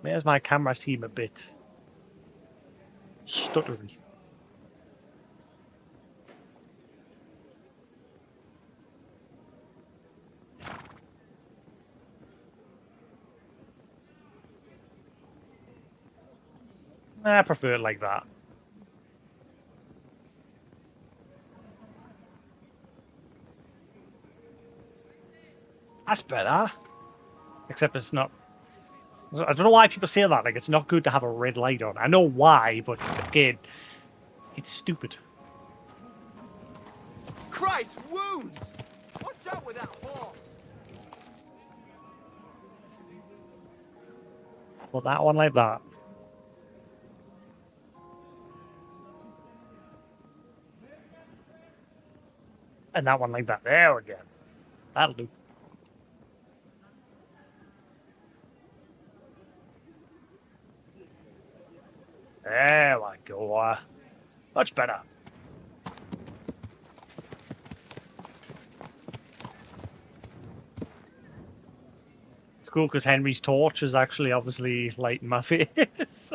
There's my camera team a bit stuttery. I prefer it like that. That's better. Except it's not. I don't know why people say that. Like, it's not good to have a red light on. I know why, but again, it's stupid. Christ, wounds! Watch out with that horse! Put that one like that. And that one like that. There we go. That'll do. There we go. Much better. It's cool because Henry's torch is actually obviously lighting my face. If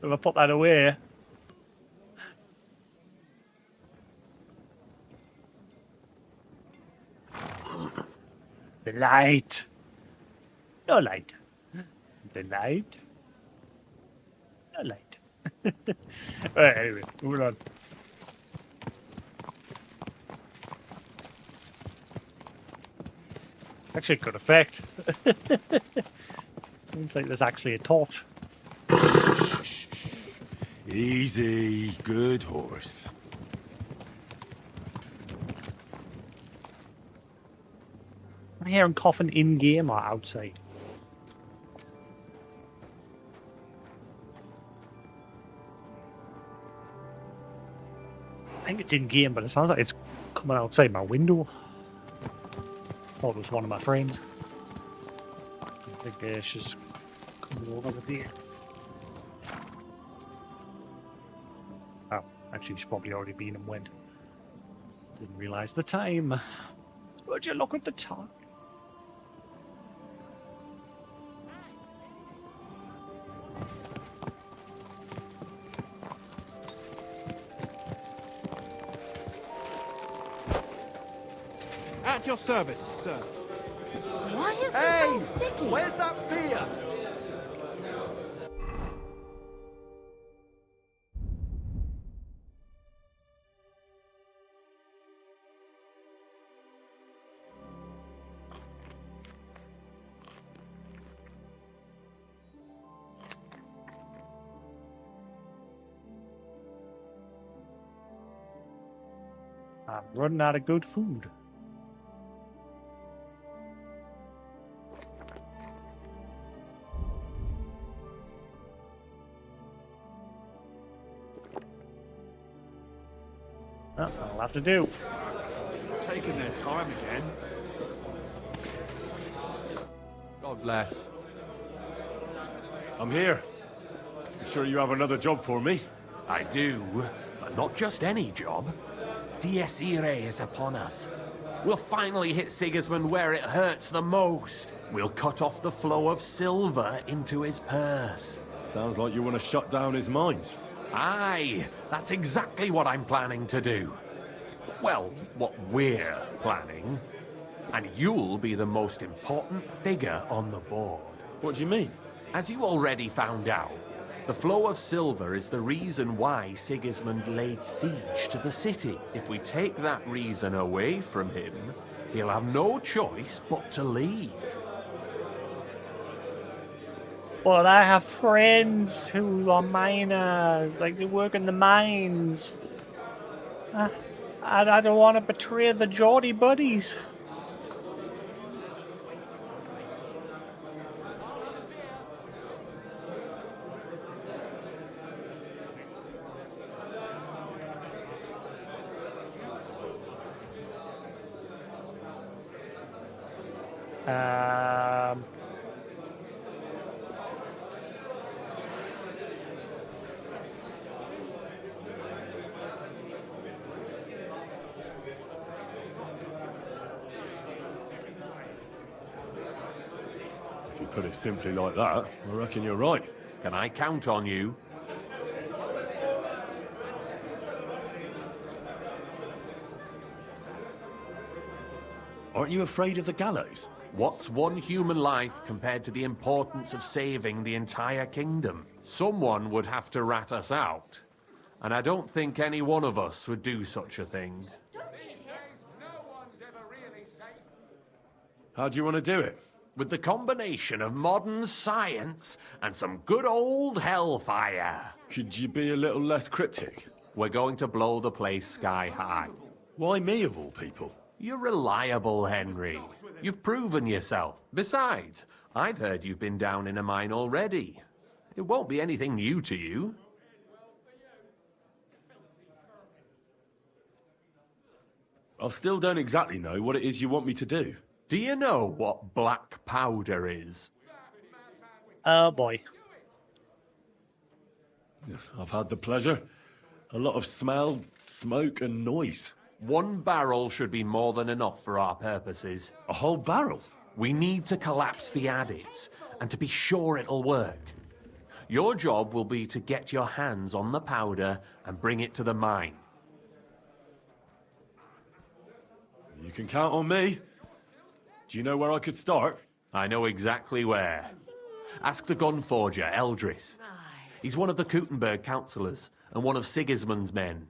I put that away. The light. No light. The light. No light. Right, anyway, moving on. Actually, good effect. Looks like there's actually a torch. Easy, good horse. I'm hearing coughing in-game or outside. I think it's in-game, but it sounds like it's coming outside my window. Thought it was one of my friends. I think she's coming over with here. Oh, actually, she's probably already been and went. Didn't realise the time. Would you look at the time? At your service, sir. Why is Hey, this so sticky? where's that beer? I'm running out of good food. Oh, I'll have to do. Taking their time again. God bless. I'm here. You sure you have another job for me? I do, but not just any job. Dies Irae is upon us. We'll finally hit Sigismund where it hurts the most. We'll cut off the flow of silver into his purse. Sounds like you want to shut down his mines. Aye, that's exactly what I'm planning to do. Well, what we're planning. And you'll be the most important figure on the board. What do you mean? As you already found out, the flow of silver is the reason why Sigismund laid siege to the city. If we take that reason away from him, he'll have no choice but to leave. But I have friends who are miners, like they work in the mines. I don't want to betray the Geordie buddies. If you put it simply like that, I reckon you're right. Can I count on you? Aren't you afraid of the gallows? What's one human life compared to the importance of saving the entire kingdom? Someone would have to rat us out. And I don't think any one of us would do such a thing. How do you want to do it? With the combination of modern science and some good old hellfire. Could you be a little less cryptic? We're going to blow the place sky high. Why me of all people? You're reliable, Henry. You've proven yourself. Besides, I've heard you've been down in a mine already. It won't be anything new to you. I still don't exactly know what it is you want me to do. Do you know what black powder is? Oh boy. I've had the pleasure. A lot of smell, smoke and noise. 1 barrel should be more than enough for our purposes. A whole barrel? We need to collapse the adits, and to be sure it'll work. Your job will be to get your hands on the powder and bring it to the mine. You can count on me. Do you know where I could start? I know exactly where. Ask the gun forger, Eldris. He's one of the Kuttenberg councillors, and one of Sigismund's men.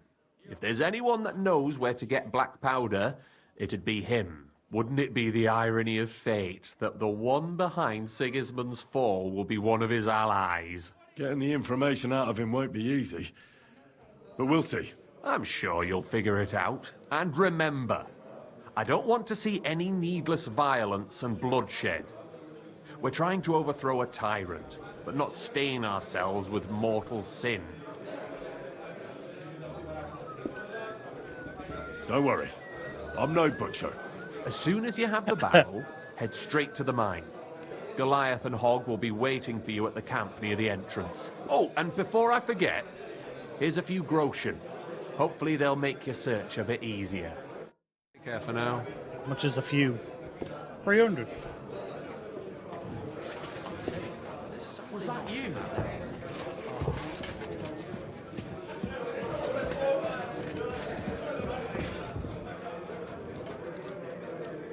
If there's anyone that knows where to get black powder, it'd be him. Wouldn't it be the irony of fate that the one behind Sigismund's fall will be one of his allies? Getting the information out of him won't be easy. But we'll see. I'm sure you'll figure it out. And remember, I don't want to see any needless violence and bloodshed. We're trying to overthrow a tyrant, but not stain ourselves with mortal sin. Don't worry. I'm no butcher. As soon as you have the barrel, head straight to the mine. Goliath and Hogg will be waiting for you at the camp near the entrance. Oh, and before I forget, here's a few groschen. Hopefully they'll make your search a bit easier. Take care for now. How much is a few? 300. Was that you?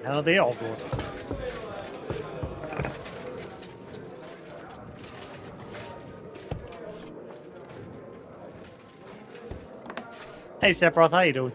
How are they all going? Hey Sephiroth, how you doing?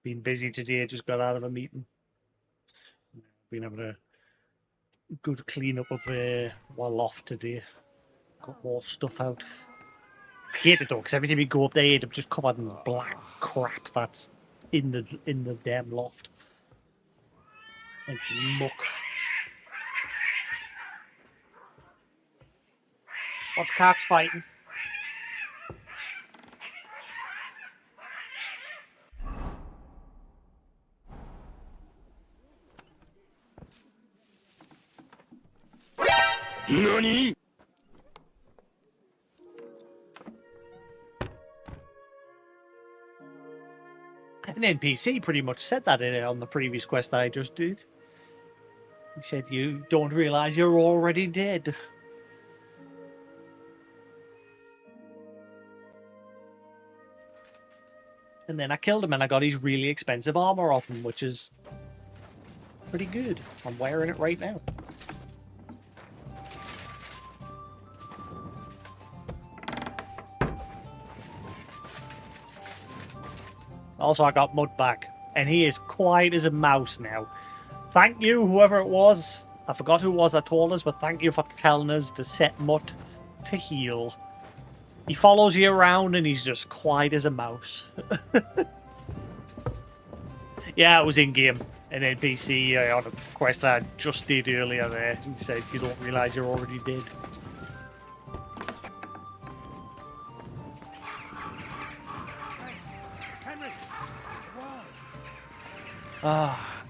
Been busy today, just got out of a meeting. Been having a good clean up of my loft today. Got more stuff out. I hate it though, because every time you go up there, it's just covered in black crap that's in the damn loft. Like muck. What's cats fighting? NANI?! An NPC pretty much said that on the previous quest that I just did. He said, "You don't realise you're already dead." And then I killed him and I got his really expensive armor off him, which is pretty good. I'm wearing it right now. Also, I got Mud back, and he is quiet as a mouse now. Thank you, whoever it was. I forgot who it was that told us, but thank you for telling us to set Mutt to heal. He follows you around, and he's just quiet as a mouse. Yeah, it was in-game. An NPC on a quest that I just did earlier there. He said, "You don't realise you're already dead."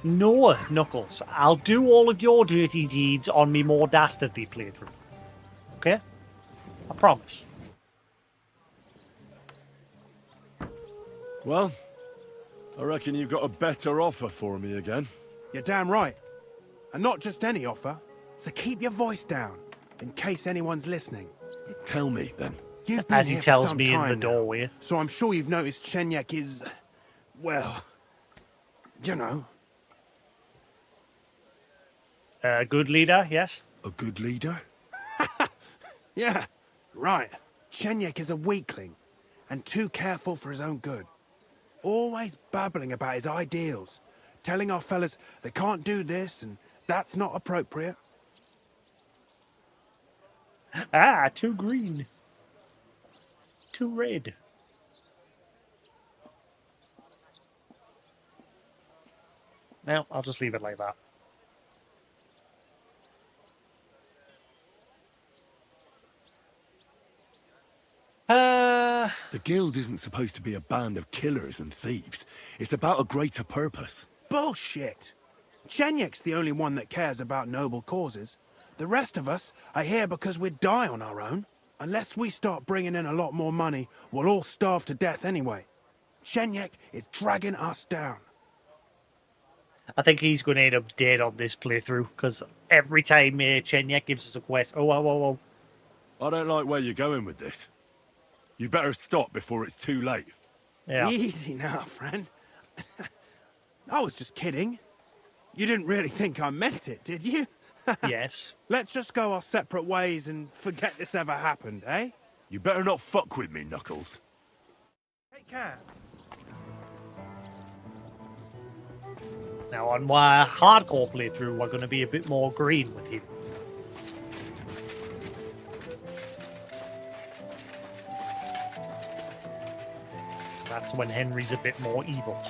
No, Knuckles. I'll do all of your dirty deeds on me more dastardly playthrough. Okay? I promise. Well, I reckon you got a better offer for me again. You're damn right. And not just any offer. So keep your voice down, in case anyone's listening. Tell me, then. You've been As he here tells for some me in the time now, doorway. so I'm sure you've noticed Chenyek is... well... you know. A good leader, yes? A good leader? Yeah, right. Chenyek is a weakling, and too careful for his own good. Always babbling about his ideals, telling our fellas they can't do this and that's not appropriate. Ah, too green. Too red. No, I'll just leave it like that. The guild isn't supposed to be a band of killers and thieves. It's about a greater purpose. Bullshit! Chenyek's the only one that cares about noble causes. The rest of us are here because we'd die on our own. Unless we start bringing in a lot more money, we'll all starve to death anyway. Chenyek is dragging us down. I think he's going to end up dead on this playthrough, because every time Chenyek gives us a quest... Oh, whoa, whoa, whoa. I don't like where you're going with this. You better stop before it's too late. Yeah. Easy now, friend. I was just kidding. You didn't really think I meant it, did you? Yes. Let's just go our separate ways and forget this ever happened, eh? You better not fuck with me, Knuckles. Take care. Now, on my hardcore playthrough, we're going to be a bit more green with him. That's when Henry's a bit more evil.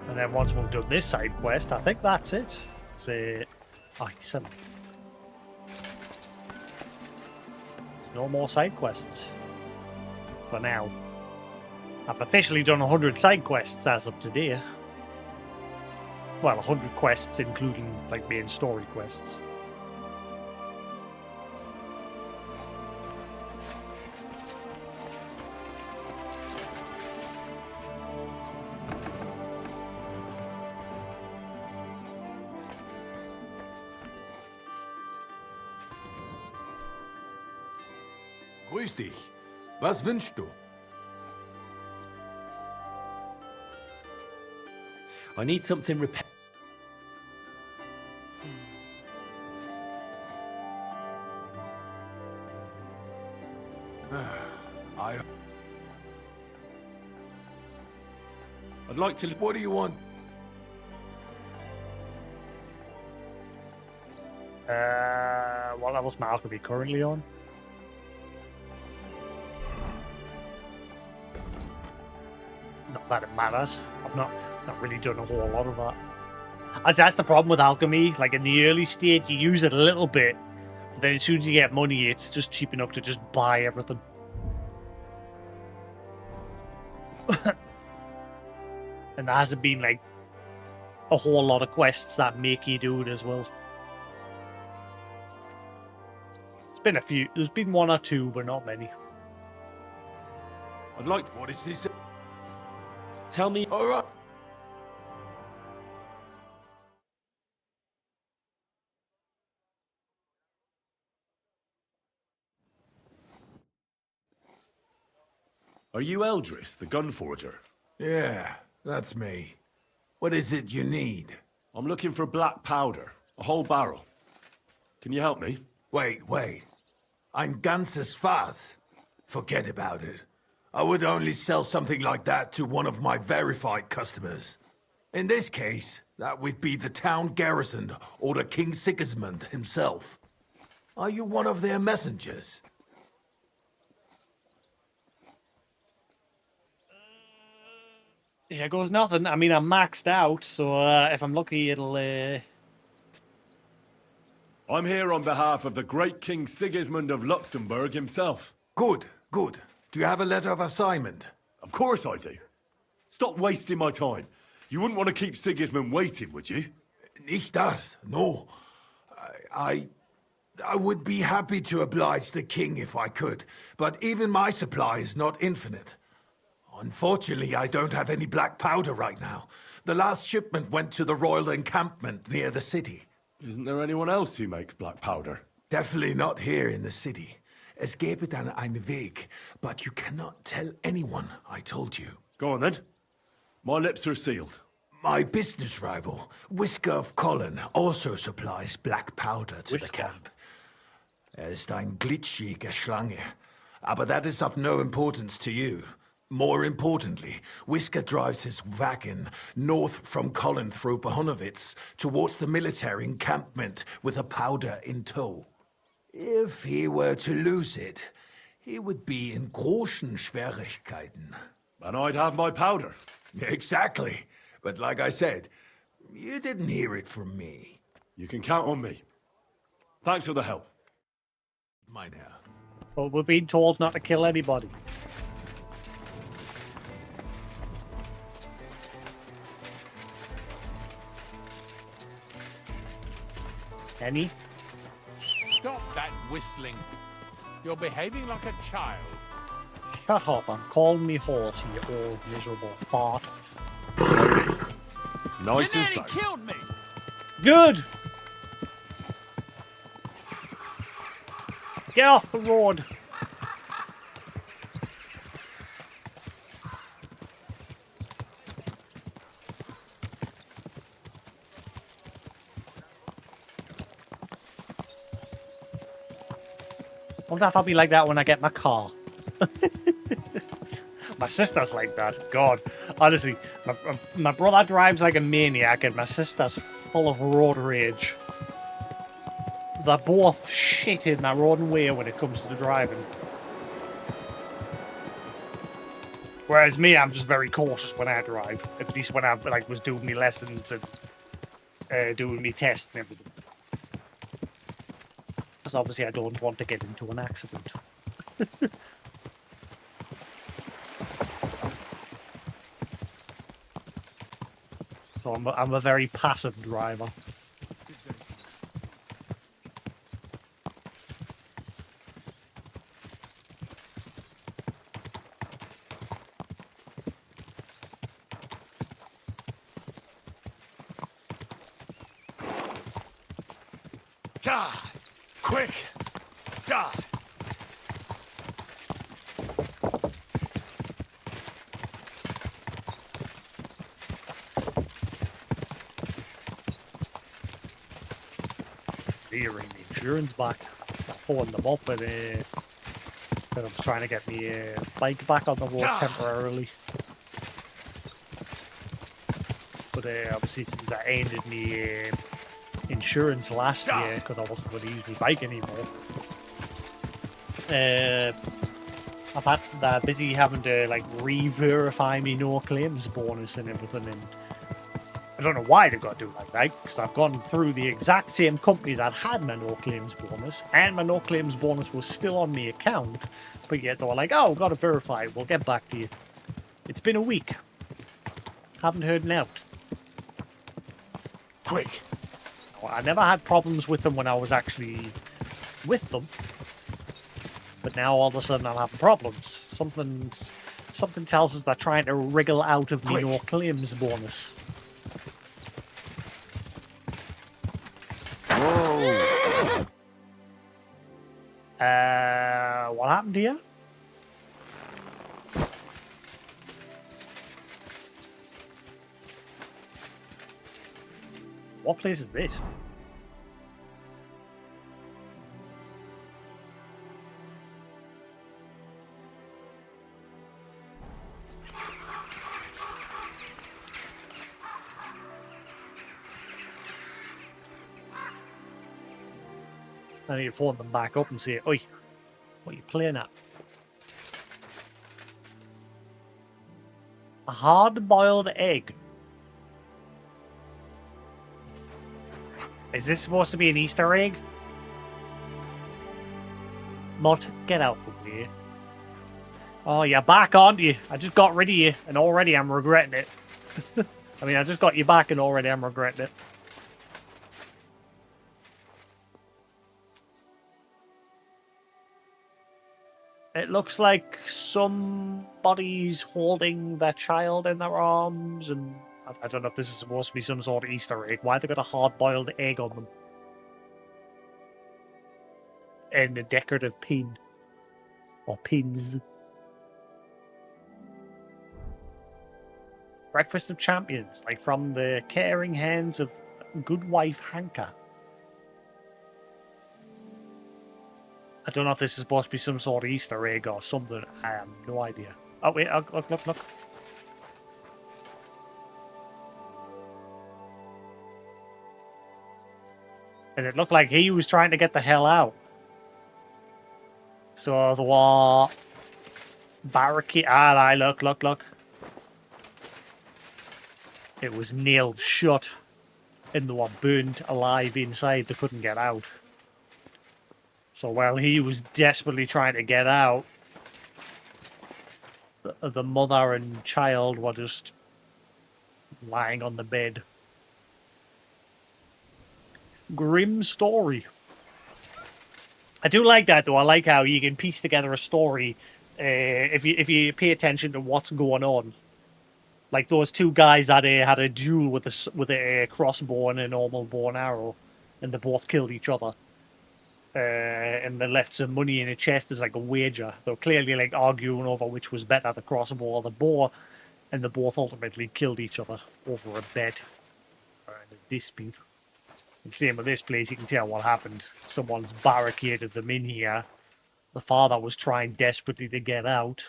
And then once we've done this side quest, I think that's it. It's item. No more side quests. For now. I've officially done 100 side quests as of today. Well, 100 quests including, like, main story quests. Grüß dich. Was wünschst du? I need something repaired. I'd like to... What do you want? What level's my alchemy currently on? Not that it matters. I've not really done a whole lot of that. As that's the problem with alchemy. Like in the early stage, you use it a little bit, but then as soon as you get money, it's just cheap enough to just buy everything. And there hasn't been like a whole lot of quests that make you do it as well. It's been a few. There's been one or two, but not many. I'd like to... What is this? Tell me... All right. Are you Eldris, the gun forger? Yeah, that's me. What is it you need? I'm looking for black powder, a whole barrel. Can you help me? Wait. Ein ganzes Fass. Forget about it. I would only sell something like that to one of my verified customers. In this case, that would be the town garrison or the King Sigismund himself. Are you one of their messengers? Here goes nothing. I mean, I'm maxed out, so if I'm lucky, it'll... I'm here on behalf of the great King Sigismund of Luxembourg himself. Good. Do you have a letter of assignment? Of course I do. Stop wasting my time. You wouldn't want to keep Sigismund waiting, would you? Nicht das, no. I would be happy to oblige the king if I could, but even my supply is not infinite. Unfortunately, I don't have any black powder right now. The last shipment went to the royal encampment near the city. Isn't there anyone else who makes black powder? Definitely not here in the city. Es gäbe dann einen Weg, but you cannot tell anyone I told you. Go on then. My lips are sealed. My business rival, Whisker of Colin, also supplies black powder to the camp. Ist ein glitschige Schlange, aber that is of no importance to you. More importantly, Whisker drives his wagon north from Colin through Bohunowitz towards the military encampment with a powder in tow. If he were to lose it, he would be in großen Schwierigkeiten. And I'd have my powder. Exactly. But like I said, you didn't hear it from me. You can count on me. Thanks for the help. Mine here. But we're being told not to kill anybody. Any? Stop that whistling. You're behaving like a child. Shut up and call me horse, you old miserable fart. Nice and safe. Killed me. Good! Get off the road! I wonder if I'll be like that when I get my car. My sister's like that. God, honestly, my brother drives like a maniac, and my sister's full of road rage. They're both shit in their own way when it comes to the driving. Whereas me, I'm just very cautious when I drive. At least when I was doing my lessons and doing my tests and everything. Because obviously I don't want to get into an accident. So I'm a very passive driver. God! Quick! God! They're ringing the insurance back. I phoned them up and I was trying to get my bike back on the road temporarily. But obviously since I ended my insurance last year because I wasn't going to use my bike anymore, I've had busy having to like re-verify me no claims bonus and everything, and I don't know why they've got to do it like that, because I've gone through the exact same company that had my no claims bonus, and my no claims bonus was still on my account, but yet they were like, oh, got to verify it, we'll get back to you. It's been a week. Haven't heard an out. Quick! I never had problems with them when I was actually with them, but now all of a sudden I'm having problems. Something tells us they're trying to wriggle out of the no claims bonus. Whoa! What happened to you? What place is this? I need to phone them back up and say, oi, what are you playing at? A hard-boiled egg. Is this supposed to be an Easter egg? Mutt, get out from here. Oh, you're back, aren't you? I just got rid of you, and already I'm regretting it. I mean, I just got you back, and already I'm regretting it. It looks like somebody's holding their child in their arms, and I don't know if this is supposed to be some sort of Easter egg. Why have they got a hard-boiled egg on them? And a decorative pin. Or pins. Breakfast of Champions, like from the caring hands of good wife Hanka. I don't know if this is supposed to be some sort of Easter egg or something. I have no idea. Oh, wait, look. And it looked like he was trying to get the hell out. So the wall barricade. Look. It was nailed shut. And they were burned alive inside. They couldn't get out. So while he was desperately trying to get out, the mother and child were just lying on the bed. Grim story. I do like that though. I like how you can piece together a story if you pay attention to what's going on. Like those two guys that had a duel with a crossbow and a normal bow and arrow, and they both killed each other. And they left some money in a chest as like a wager. They were clearly like arguing over which was better, the crossbow or the bow, and they both ultimately killed each other over a bet or a dispute. And same with this place, you can tell what happened. Someone's barricaded them in here. The father was trying desperately to get out.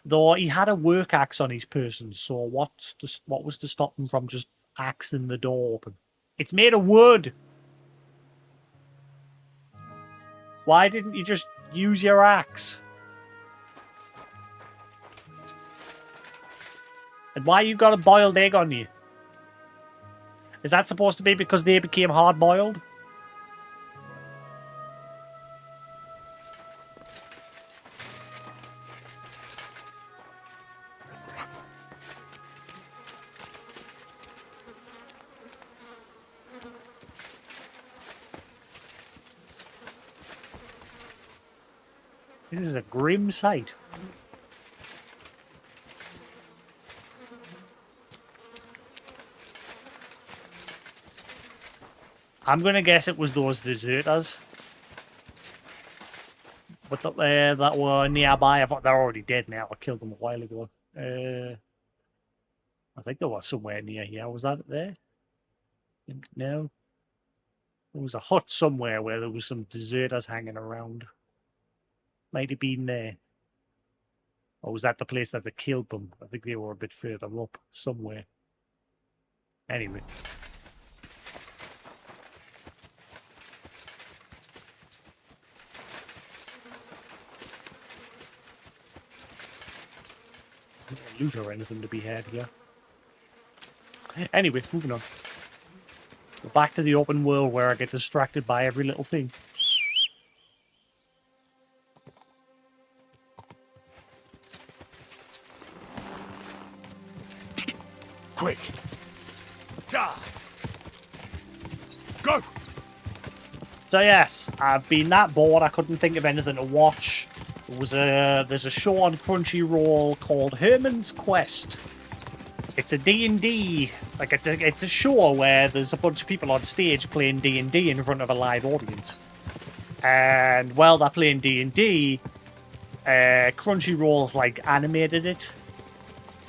Though he had a work axe on his person, so what was to stop him from just axing the door open? It's made of wood! Why didn't you just use your axe? And why you got a boiled egg on you? Is that supposed to be because they became hard-boiled? This is a grim sight. I'm going to guess it was those deserters. But that were nearby. I thought they're already dead now. I killed them a while ago. I think they were somewhere near here. Was that there? No. There was a hut somewhere where there was some deserters hanging around. Might have been there. Or was that the place that they killed them? I think they were a bit further up somewhere. Anyway. No loot or anything to be had here. Anyway, moving on. We're back to the open world where I get distracted by every little thing. Quick! Go! So yes, I've been that bored I couldn't think of anything to watch. There's a show on Crunchyroll called Herman's Quest. It's a D&D, like it's a show where there's a bunch of people on stage playing D&D in front of a live audience. And while they're playing D&D, Crunchyroll's like animated it.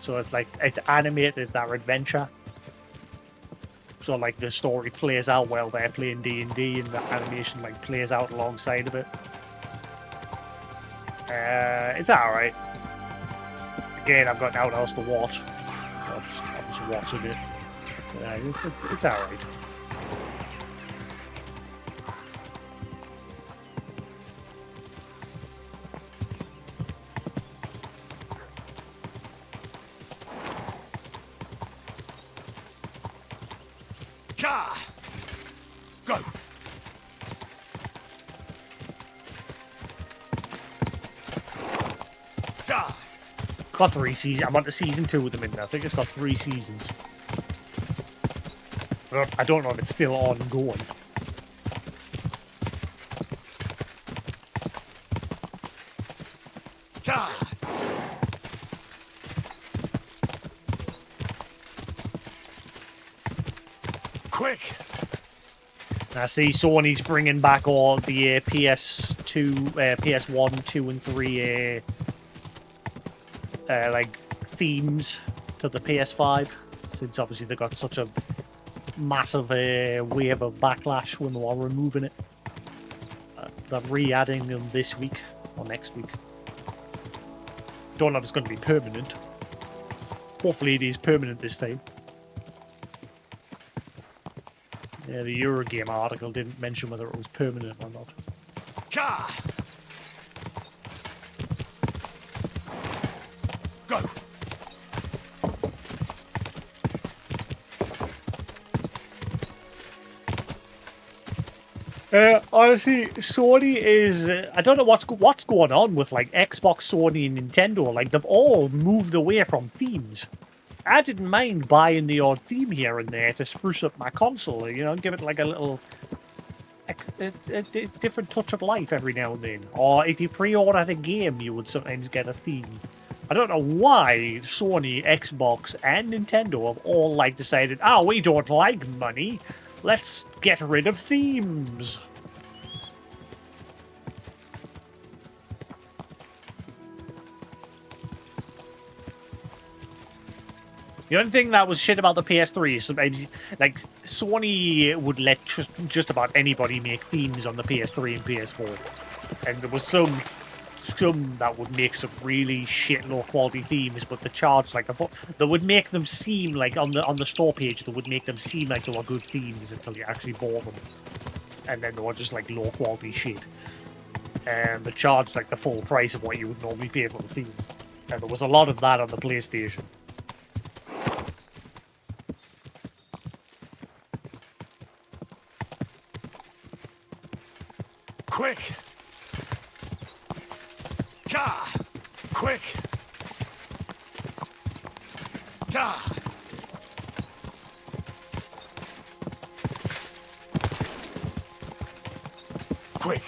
So it's animated their adventure. So like the story plays out while they're playing D&D and the animation like plays out alongside of it. It's alright. Again, I've got nothing else to watch. I'm just watching it. It's alright. Go! Got 3 seasons. I'm on to season 2 with them in there. I think it's got 3 seasons. I don't know if it's still ongoing. Quick! I see Sony's bringing back all the PS2, PS1, 2, and 3 like themes to the PS5, since obviously they got such a massive wave of backlash when they were removing it. They're re-adding them this week or next week. Don't know if it's going to be permanent. Hopefully it is permanent this time. Yeah, the Eurogame article didn't mention whether it was permanent or not. Go! Honestly, Sony is... I don't know what's going on with, like, Xbox, Sony, and Nintendo. Like, they've all moved away from themes. I didn't mind buying the odd theme here and there to spruce up my console, you know, give it, like, a little... a different touch of life every now and then. Or if you pre-order the game, you would sometimes get a theme. I don't know why Sony, Xbox, and Nintendo have all, like, decided, oh, we don't like money. Let's get rid of themes. The only thing that was shit about the PS3 is sometimes, like, Sony would let just about anybody make themes on the PS3 and PS4. And there was some that would make some really shit low quality themes, but they charged like they would make them seem like on the store page they would make them seem like they were good themes until you actually bought them, and then they were just like low quality shit, and they charged like the full price of what you would normally pay for the theme. And there was a lot of that on the PlayStation. Quick! Quick! Quick!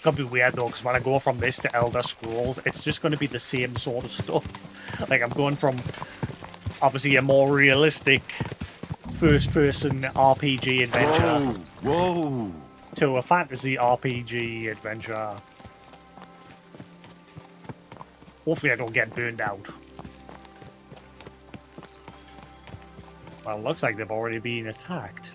Gonna be weird though, because when I go from this to Elder Scrolls, it's just going to be the same sort of stuff. Like, I'm going from obviously a more realistic first-person RPG adventure. Whoa! To a fantasy RPG adventure. Hopefully I don't get burned out. Well, it looks like they've already been attacked.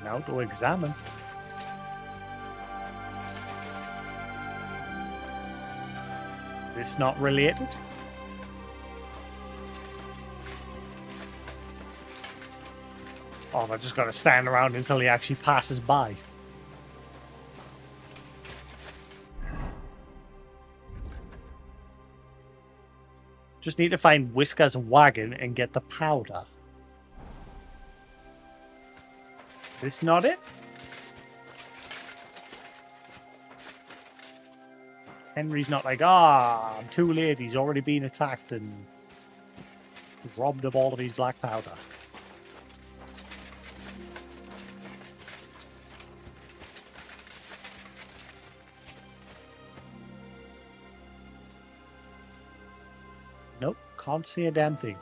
Now to examine. Is this not related? Oh, I just got to stand around until he actually passes by. Just need to find Whisker's wagon and get the powder. Is this not it? Henry's not like, I'm too late. He's already been attacked and robbed of all of his black powder. Nope, can't see a damn thing.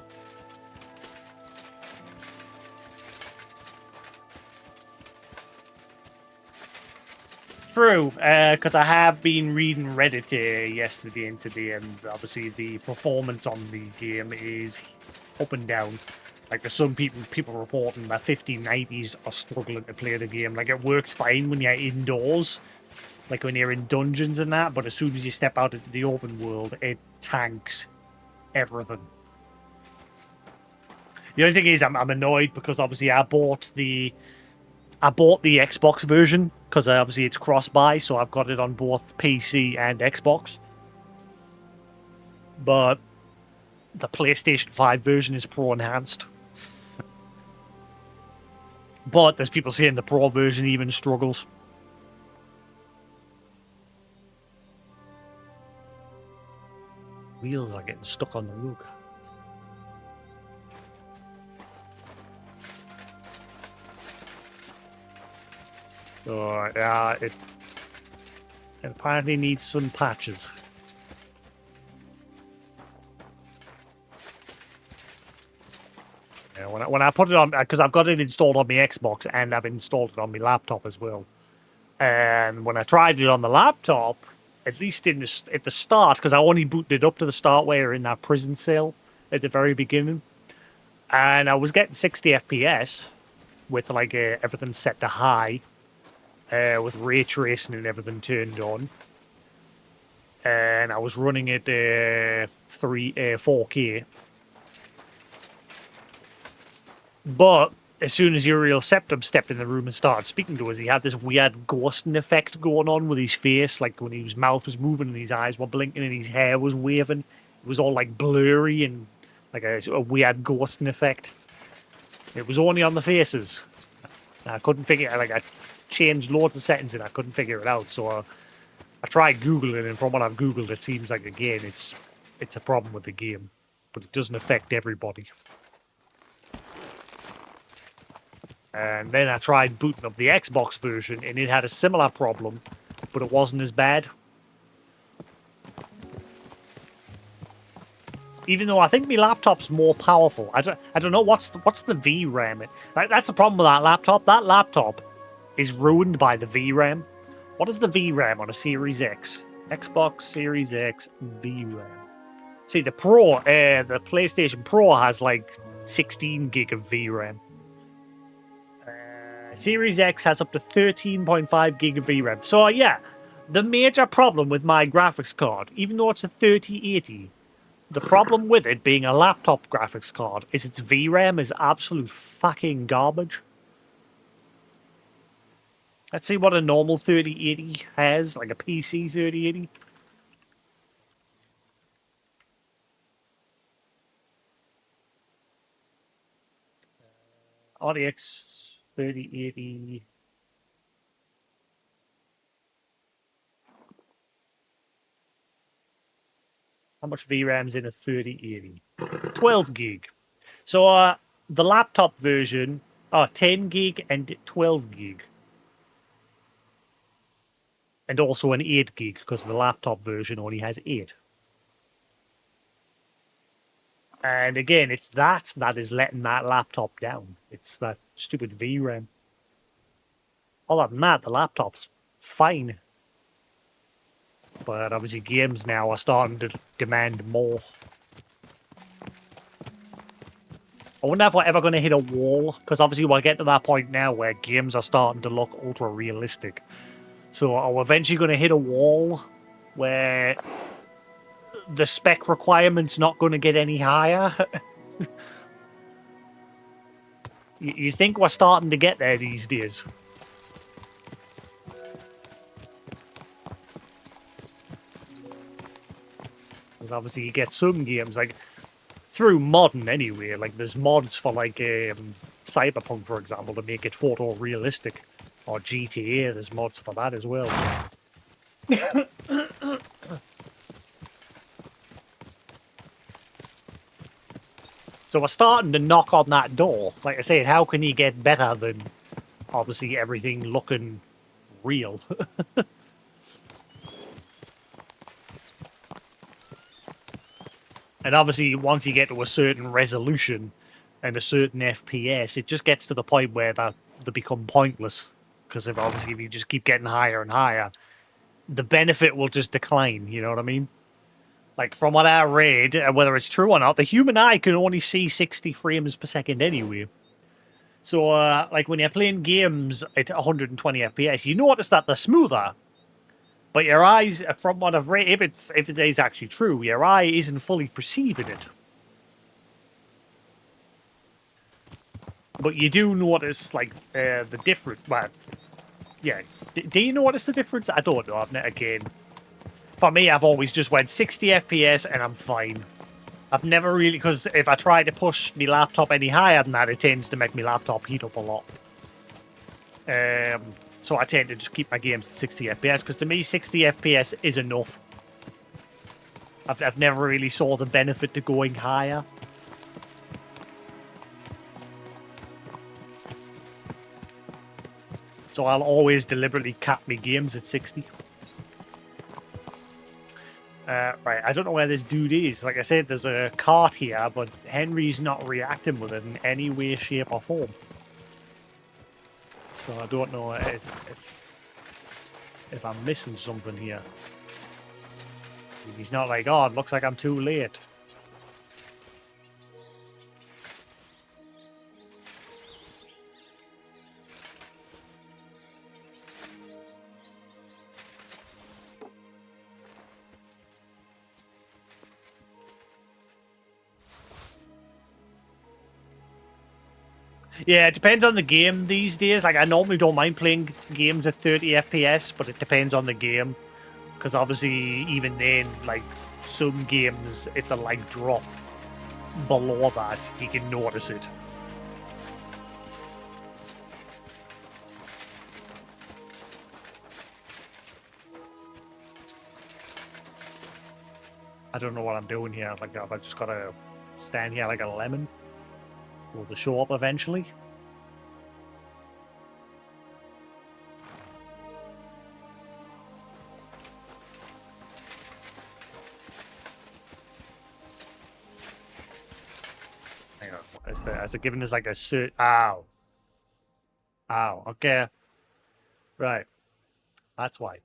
True, because I have been reading Reddit yesterday and today, and obviously the performance on the game is up and down. Like, there's some people reporting that 1590s are struggling to play the game. Like, it works fine when you're indoors, like when you're in dungeons and that, but as soon as you step out into the open world, it tanks everything. The only thing is, I'm annoyed because obviously I bought the Xbox version because obviously it's cross-buy, so I've got it on both PC and Xbox. But the PlayStation 5 version is Pro enhanced. But there's people saying the Pro version even struggles. Wheels are getting stuck on the rug. So, yeah, it apparently needs some patches. Yeah, when I put it on, because I've got it installed on my Xbox and I've installed it on my laptop as well. And when I tried it on the laptop, at least at the start, because I only booted it up to the start where you're in that prison cell at the very beginning, and I was getting 60 FPS with like everything set to high. With ray tracing and everything turned on, and I was running it 4K. But as soon as Uriel Septum stepped in the room and started speaking to us, he had this weird ghosting effect going on with his face, like when his mouth was moving and his eyes were blinking and his hair was waving. It was all like blurry and like a weird ghosting effect. It was only on the faces. I couldn't figure it out. Like, I changed loads of settings and I couldn't figure it out. So I tried Googling, and from what I've Googled, it seems like, again, it's a problem with the game. But it doesn't affect everybody. And then I tried booting up the Xbox version, and it had a similar problem, but it wasn't as bad. Even though I think my laptop's more powerful. I don't know what's the VRAM. That's the problem with that laptop. That laptop is ruined by the VRAM. What is the VRAM on a Series X? Xbox Series X VRAM. See, the Pro, the PlayStation Pro has like 16 gig of VRAM. Series X has up to 13.5 gig of VRAM. So yeah, the major problem with my graphics card, even though it's a 3080, the problem with it being a laptop graphics card is its VRAM is absolute fucking garbage. Let's see what a normal 3080 has, like a PC 3080. RTX 3080. How much VRAM's in a 3080? 12 gig. So the laptop version, 10 gig and 12 gig. And also an 8 gig, because the laptop version only has 8. And again, it's that is letting that laptop down. It's that stupid VRAM. Other than that, the laptop's fine. But obviously games now are starting to demand more. I wonder if we're ever going to hit a wall, because obviously we'll get to that point now where games are starting to look ultra-realistic. So are we eventually going to hit a wall where the spec requirement's not going to get any higher? You think we're starting to get there these days? Because obviously you get some games, like, through modding anyway, like there's mods for like Cyberpunk, for example, to make it photorealistic. Or GTA, there's mods for that as well. So we're starting to knock on that door. Like I said, how can you get better than obviously everything looking real? And obviously, once you get to a certain resolution and a certain FPS, it just gets to the point where they become pointless. Because if you just keep getting higher and higher, the benefit will just decline, you know what I mean? Like, from what I read, whether it's true or not, the human eye can only see 60 frames per second anyway. So, like, when you're playing games at 120 FPS, you notice that they're smoother. But your eyes, from what I've read, if it is actually true, your eye isn't fully perceiving it. But you do notice, like, the difference. Well, yeah. Do you notice the difference? I don't know. Again, for me, I've always just went 60 FPS and I'm fine. I've never really, because if I try to push my laptop any higher than that, it tends to make my laptop heat up a lot. So I tend to just keep my games at 60 FPS, because to me, 60 FPS is enough. I've never really saw the benefit to going higher. So I'll always deliberately cap my games at 60. Right, I don't know where this dude is. Like I said, there's a cart here, but Henry's not reacting with it in any way, shape, or form. So I don't know if I'm missing something here. He's not like, oh, it looks like I'm too late. Yeah, it depends on the game these days. Like, I normally don't mind playing games at 30 FPS, but it depends on the game. Because obviously, even then, like, some games, if they, like, drop below that, you can notice it. I don't know what I'm doing here. Like, I've just got to stand here like a lemon. Will they show up eventually? Hang on. Has it given us like a cert? Ow. Ow. Okay. Right. That's why.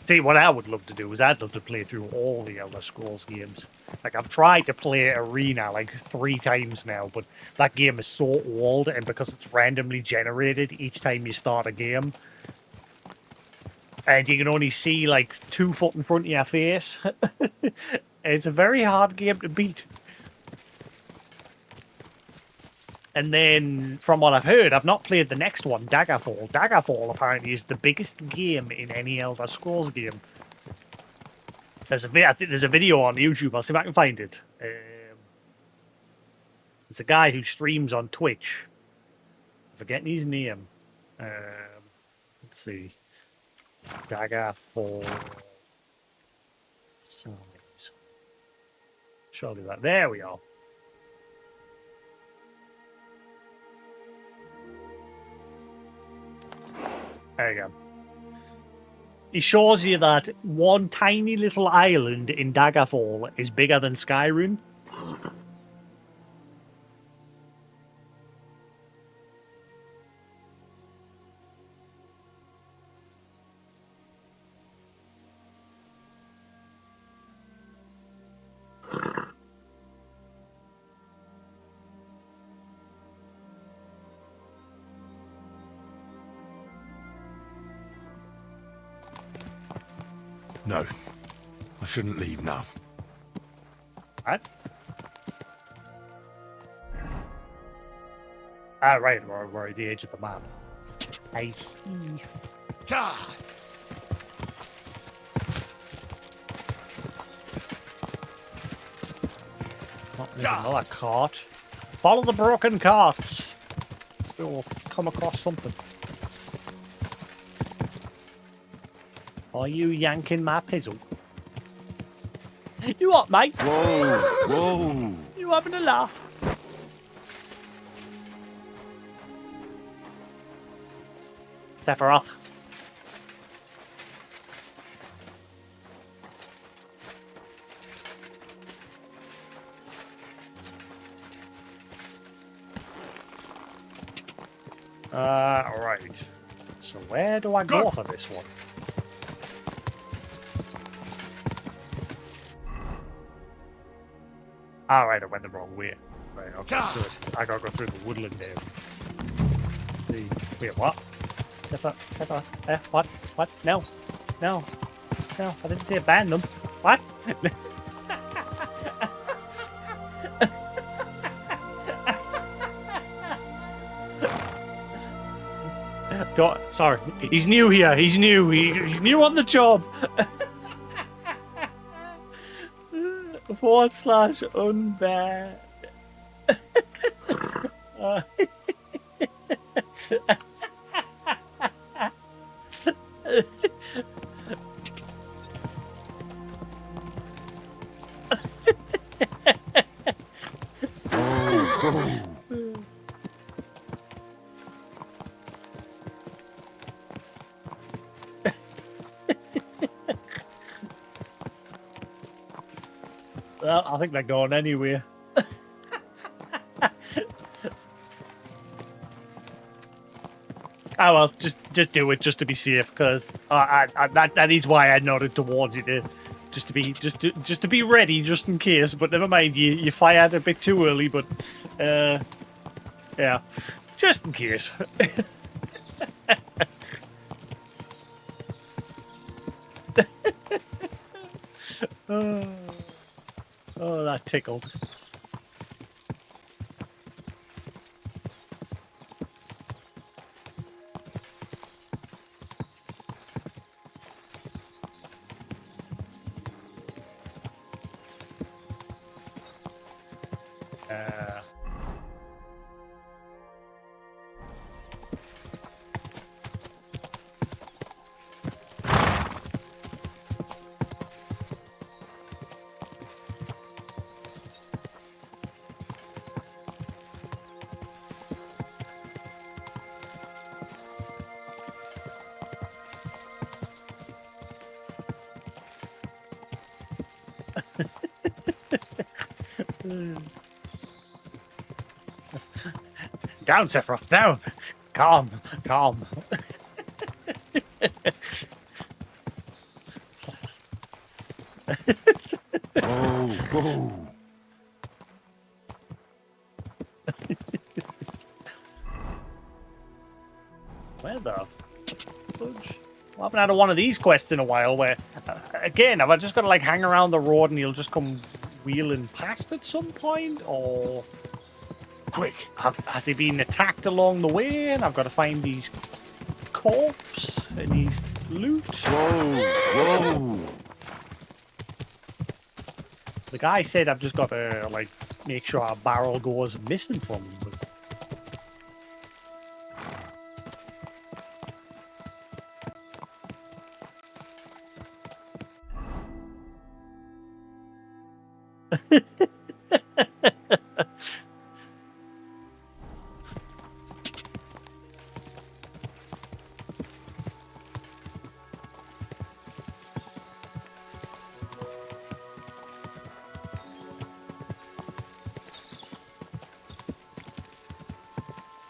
See, what I would love to do is I'd love to play through all the Elder Scrolls games. Like, I've tried to play Arena like 3 times now, but that game is so old, and because it's randomly generated each time you start a game, and you can only see like 2 foot in front of your face, it's a very hard game to beat. And then, from what I've heard, I've not played the next one, Daggerfall. Daggerfall apparently is the biggest game in any Elder Scrolls game. I think there's a video on YouTube. I'll see if I can find it. It's a guy who streams on Twitch. I'm forgetting his name. Let's see. Daggerfall. Surely that. There we are. There you go. He shows you that one tiny little island in Daggerfall is bigger than Skyrim. No. I shouldn't leave now. What? Ah, right, we're at the edge of the map. I see. God! Oh, there's another cart. Follow the broken carts. We'll come across something. Are you yanking my pizzle? You what, mate? Whoa! Whoa! You having a laugh? Sephiroth. Right. So where do I go for this one? All right, I went the wrong way. Right, okay, so I gotta go through the woodland there. Let's see. Wait, what? What? What? No. No. No, I didn't say abandon them. What? Sorry, he's new here. He's new. He's new on the job. /unbad. Well, I think they're going anywhere. Oh well, just do it just to be safe, because that is why I nodded towards you there, just to be ready, just in case. But never mind, you fired a bit too early, but yeah, just in case. Oh, that tickled. Down, Sephiroth, down! Calm, calm. Whoa, whoa. Where the fudge? Well, I haven't had one of these quests in a while where, again, have I just got to like hang around the road and he'll just come wheeling past at some point? Or quick, has he been attacked along the way and I've got to find these corpse and his loot? Whoa, whoa. The guy said I've just got to like make sure our barrel goes missing from him. But...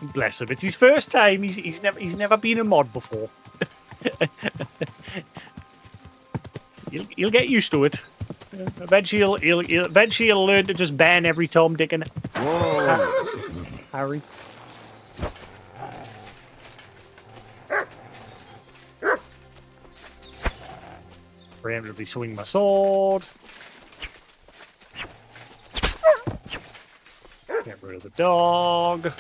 Bless him. It's his first time. He's never been a mod before. He'll get used to it. Eventually he'll learn to just ban every Tom, Dick, and Harry. Preemptively swing my sword. Get rid of the dog.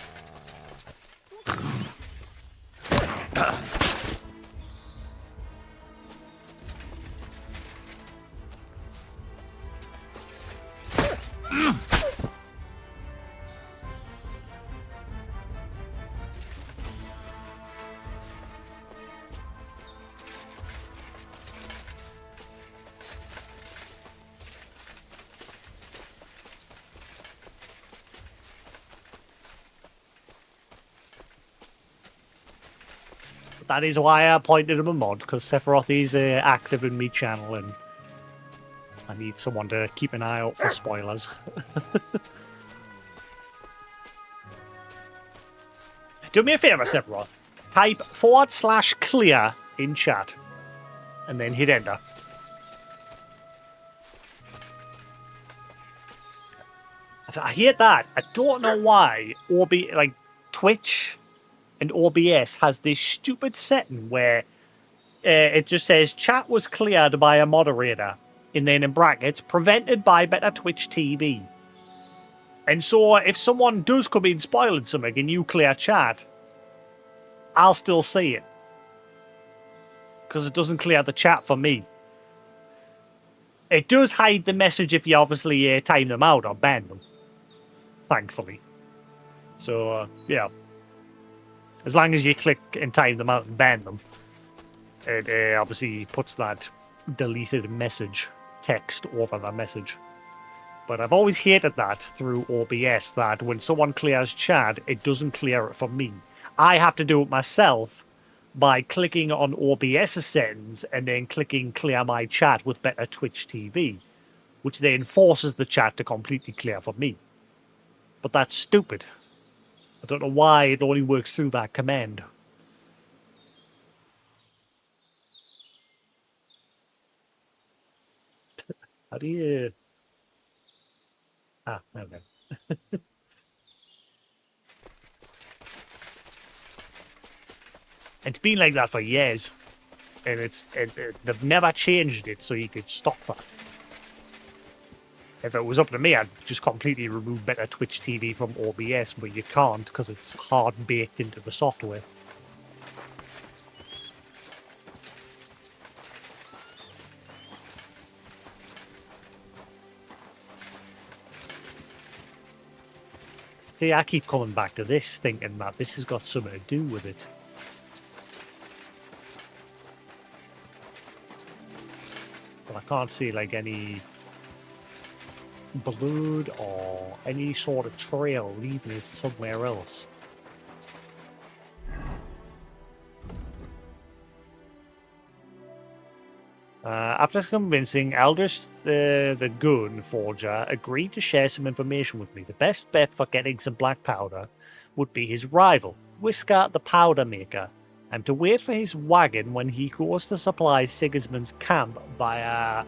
That is why I appointed him a mod, because Sephiroth is active in my channel and I need someone to keep an eye out for spoilers. Do me a favour, Sephiroth. Type /clear in chat and then hit enter. I hate that. I don't know why Twitch and OBS has this stupid setting where it just says chat was cleared by a moderator and then in brackets prevented by better Twitch TV. And so if someone does come in spoiling something and you clear chat, I'll still see it. Because it doesn't clear the chat for me. It does hide the message if you obviously time them out or ban them. Thankfully. So, yeah. As long as you click and time them out and ban them, it obviously puts that deleted message text over the message. But I've always hated that through OBS, that when someone clears chat, it doesn't clear it for me. I have to do it myself by clicking on OBS settings and then clicking clear my chat with better Twitch TV, which then forces the chat to completely clear for me. But that's stupid. I don't know why it only works through that command. How do you... Ah, okay. It's been like that for years. And they've never changed it so you could stop that. If it was up to me, I'd just completely remove better Twitch TV from OBS, but you can't because it's hard baked into the software. See, I keep coming back to this, thinking that this has got something to do with it. But I can't see, like, any blood or any sort of trail leading us somewhere else. After convincing Eldris the gun forger agreed to share some information with me, the best bet for getting some black powder would be his rival, Whisker the powder maker. I'm to wait for his wagon when he goes to supply Sigismund's camp via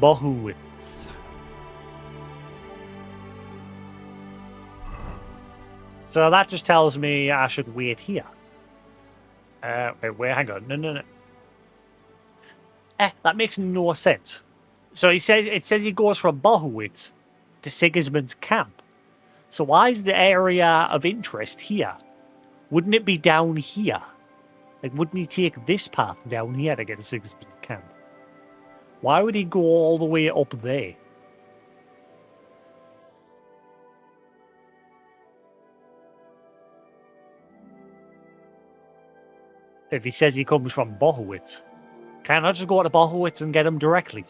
Bohowitz. So that just tells me I should wait here. Wait, hang on. No. That makes no sense. So it says he goes from Bohowitz to Sigismund's camp. So why is the area of interest here? Wouldn't it be down here? Like, wouldn't he take this path down here to get to Sigismund's camp? Why would he go all the way up there? If he says he comes from Bohowitz. Can't I just go to Bohowitz and get him directly?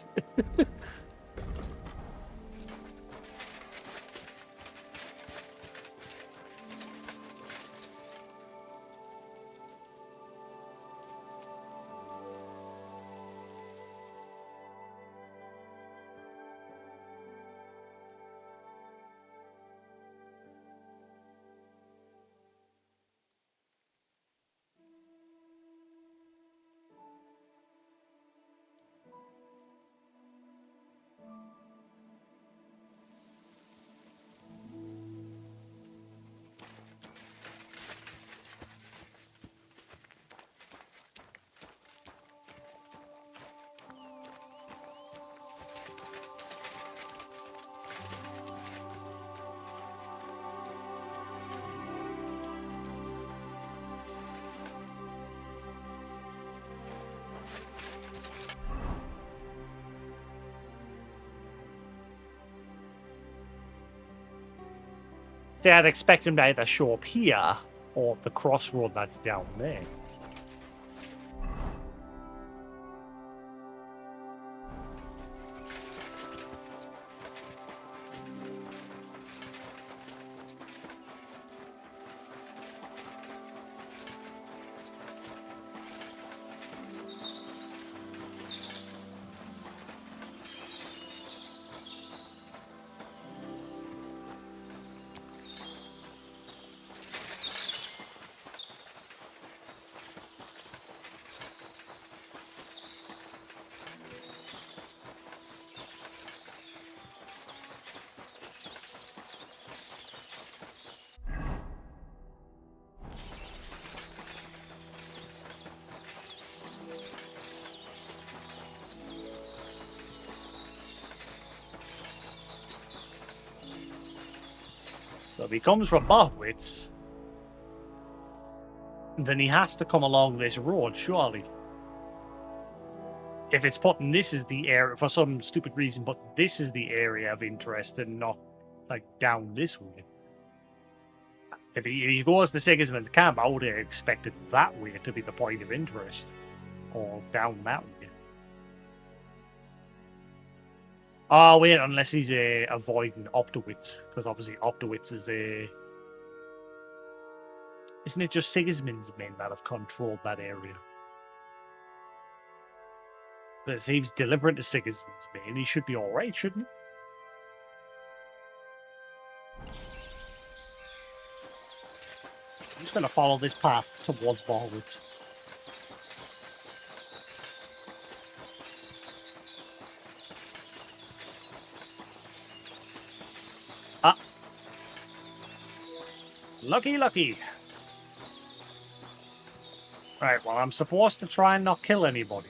See, I'd expect him to either show up here or the crossroad that's down there. So if he comes from Bohwitz, then he has to come along this road, surely. If it's putting this as the area, for some stupid reason, but this is the area of interest and not, like, down this way. If he goes to Sigismund's camp, I would have expected that way to be the point of interest. Or down that way. Oh, wait, unless he's avoiding Optowitz, because obviously Optowitz is a... Isn't it just Sigismund's men that have controlled that area? But if he's delivering to Sigismund's men, he should be alright, shouldn't he? I'm just going to follow this path towards Borwitz. Ah. Lucky, lucky. Right, well, I'm supposed to try and not kill anybody.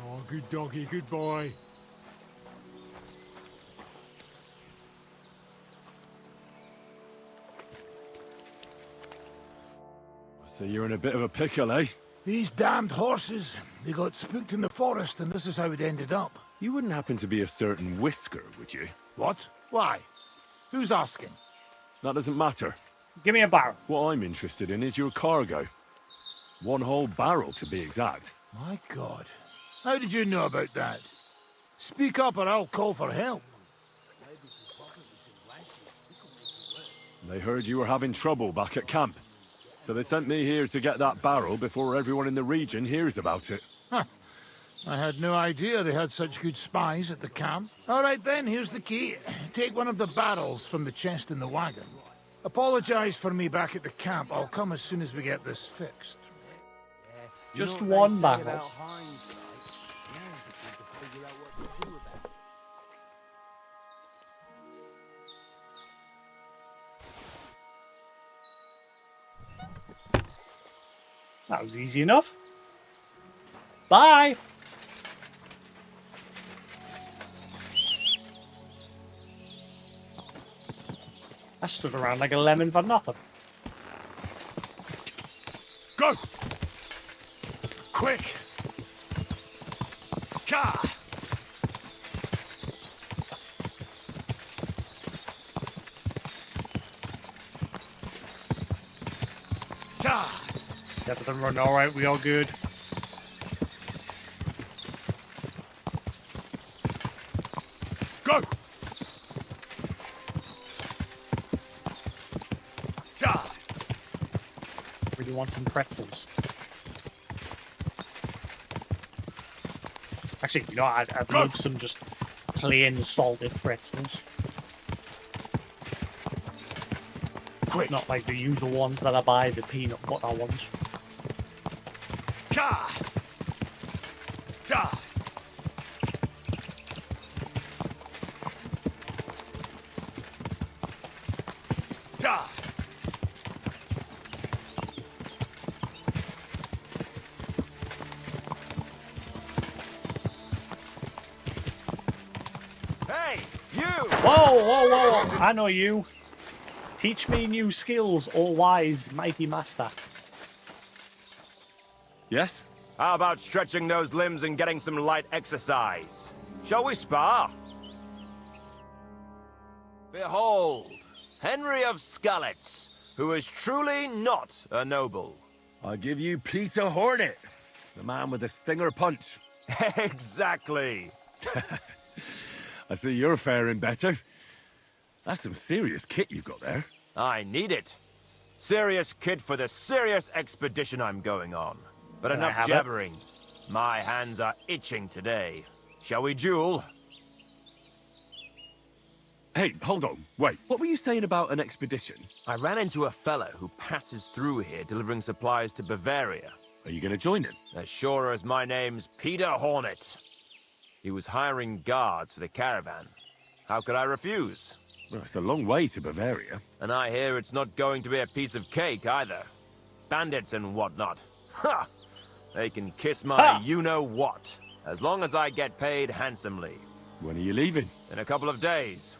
Oh, good doggy, good boy. So you're in a bit of a pickle, eh? These damned horses, they got spooked in the forest and this is how it ended up. You wouldn't happen to be a certain Whisker, would you? What? Why? Who's asking? That doesn't matter. Give me a barrel. What I'm interested in is your cargo. One whole barrel, to be exact. My God. How did you know about that? Speak up or I'll call for help. They heard you were having trouble back at camp. So they sent me here to get that barrel before everyone in the region hears about it. Huh. I had no idea they had such good spies at the camp. All right then, here's the key. Take one of the barrels from the chest in the wagon. Apologize for me back at the camp. I'll come as soon as we get this fixed. Just one barrel. That was easy enough. Bye! I stood around like a lemon for nothing. Go! Quick! Ka! Ka! Everything run alright, we all good. Go! Ka! Really want some pretzels. Actually, you know, I'd love some just plain salted pretzels. Quick. Not like the usual ones that I buy, the peanut butter ones. Ka! Ka! Ka! Whoa! I know you. Teach me new skills, all wise, mighty master. Yes? How about stretching those limbs and getting some light exercise? Shall we spar? Behold, Henry of Skalitz, who is truly not a noble. I give you Peter Hornet, the man with the stinger punch. Exactly. I see you're faring better. That's some serious kit you've got there. I need it. Serious kid for the serious expedition I'm going on. But Can I enough have it? jabbering. My hands are itching today. Shall we duel? Hey, hold on. Wait, what were you saying about an expedition? I ran into a fella who passes through here delivering supplies to Bavaria. Are you going to join him? As sure as my name's Peter Hornet. He was hiring guards for the caravan. How could I refuse? Well, it's a long way to Bavaria. And I hear it's not going to be a piece of cake either. Bandits and whatnot. Ha! They can kiss my you-know-what, as long as I get paid handsomely. When are you leaving? In a couple of days.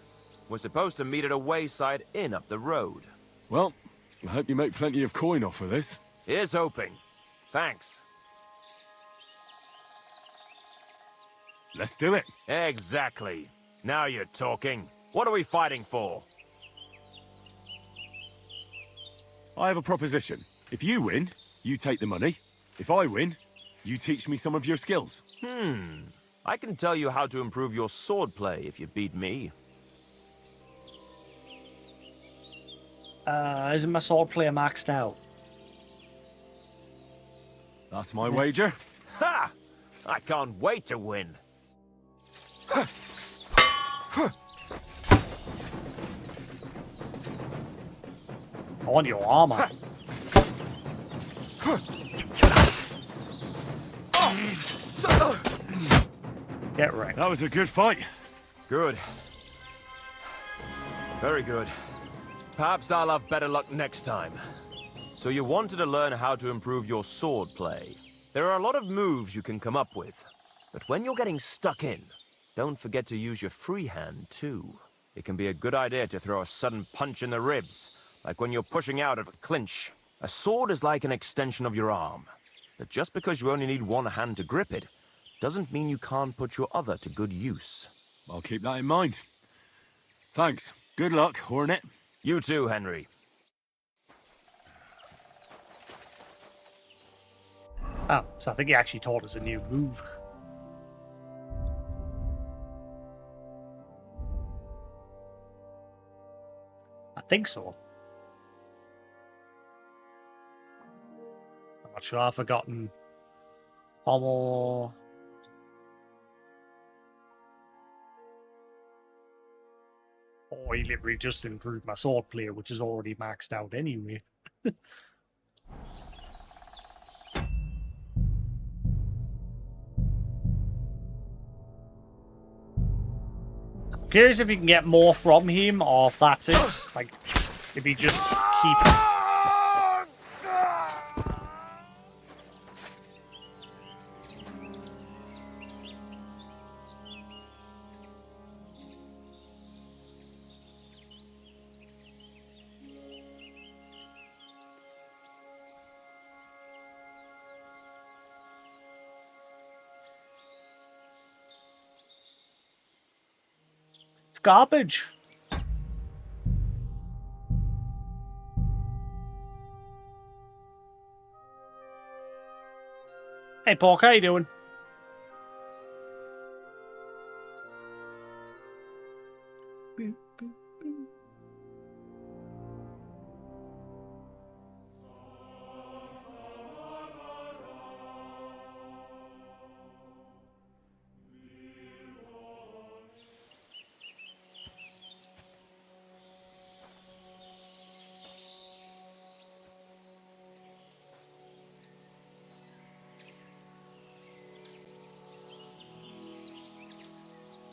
We're supposed to meet at a wayside inn up the road. Well, I hope you make plenty of coin off of this. Here's hoping. Thanks. Let's do it. Exactly. Now you're talking. What are we fighting for? I have a proposition. If you win, you take the money. If I win, you teach me some of your skills. I can tell you how to improve your swordplay if you beat me. Isn't my sword player maxed out? That's my wager. Ha! I can't wait to win. I want your armor. Get right. That was a good fight. Good. Very good. Perhaps I'll have better luck next time. So you wanted to learn how to improve your sword play. There are a lot of moves you can come up with. But when you're getting stuck in, don't forget to use your free hand too. It can be a good idea to throw a sudden punch in the ribs, like when you're pushing out of a clinch. A sword is like an extension of your arm. But just because you only need one hand to grip it, doesn't mean you can't put your other to good use. I'll keep that in mind. Thanks. Good luck, Hornet. You too, Henry. Oh, so I think he actually taught us a new move. I think so. I'm not sure. I've forgotten. Pommel. Or he literally just improved my sword play, which is already maxed out anyway. Curious if you can get more from him, or if that's it. Like, if he just keep. It's garbage. Hey, Pork, how you doing?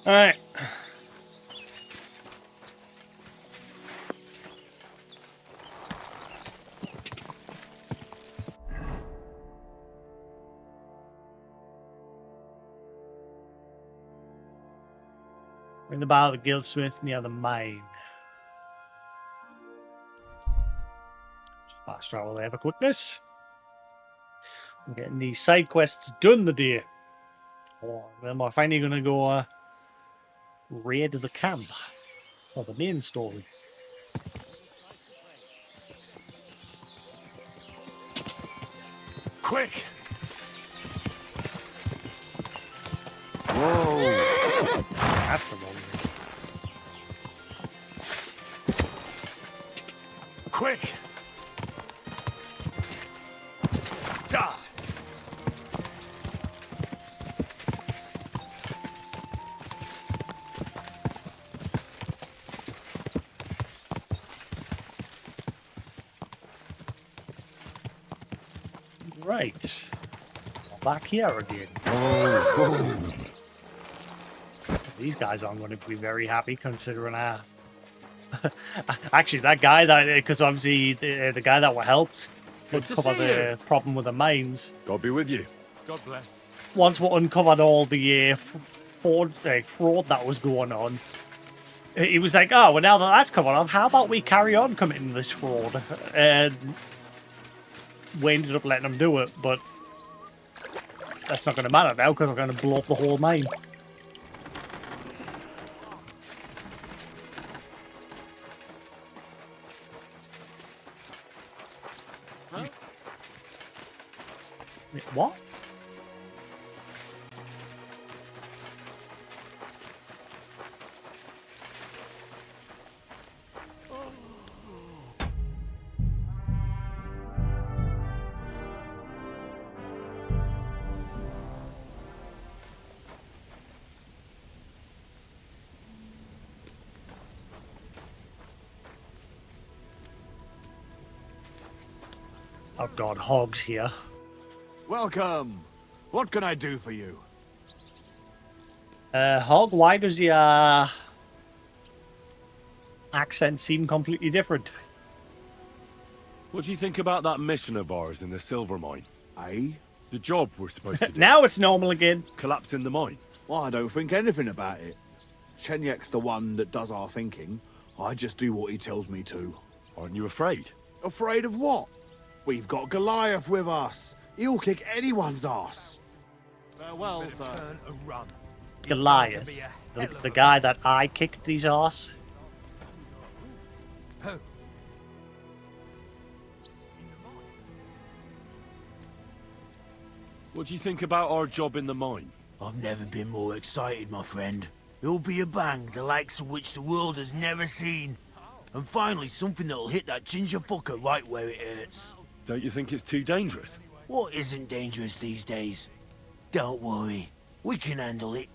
All right. In the bar of the guildsmith near the mine. Just fast travel there for quickness. I'm getting these side quests done today. Oh, then we're finally gonna go raid the camp for the main story. Quick! Whoa! That's the wrong thing. Quick! Die! Right. Back here again. These guys aren't going to be very happy considering actually, that guy because obviously the guy that were helped would cover the problem with the mines. God be with you. God bless. Once we uncovered all the fraud that was going on, he was like, "Oh, well, now that that's covered up, how about we carry on committing this fraud?" And we ended up letting him do it, but that's not going to matter now because we're going to blow up the whole mine. Huh? Wait, what? Oh god, Hog's here. Welcome. What can I do for you? Hog, why does your accent seem completely different? What do you think about that mission of ours in the silver mine? Eh? The job we're supposed to do. Now it's normal again. Collapsing the mine. Well, I don't think anything about it. Chenyek's the one that does our thinking. I just do what he tells me to. Aren't you afraid? Afraid of what? We've got Goliath with us. He'll kick anyone's ass. Farewell, sir. Turn and run. Goliath, the guy that I kicked his ass. What do you think about our job in the mine? I've never been more excited, my friend. It'll be a bang, the likes of which the world has never seen. And finally, something that'll hit that ginger fucker right where it hurts. Don't you think it's too dangerous? What isn't dangerous these days? Don't worry. We can handle it.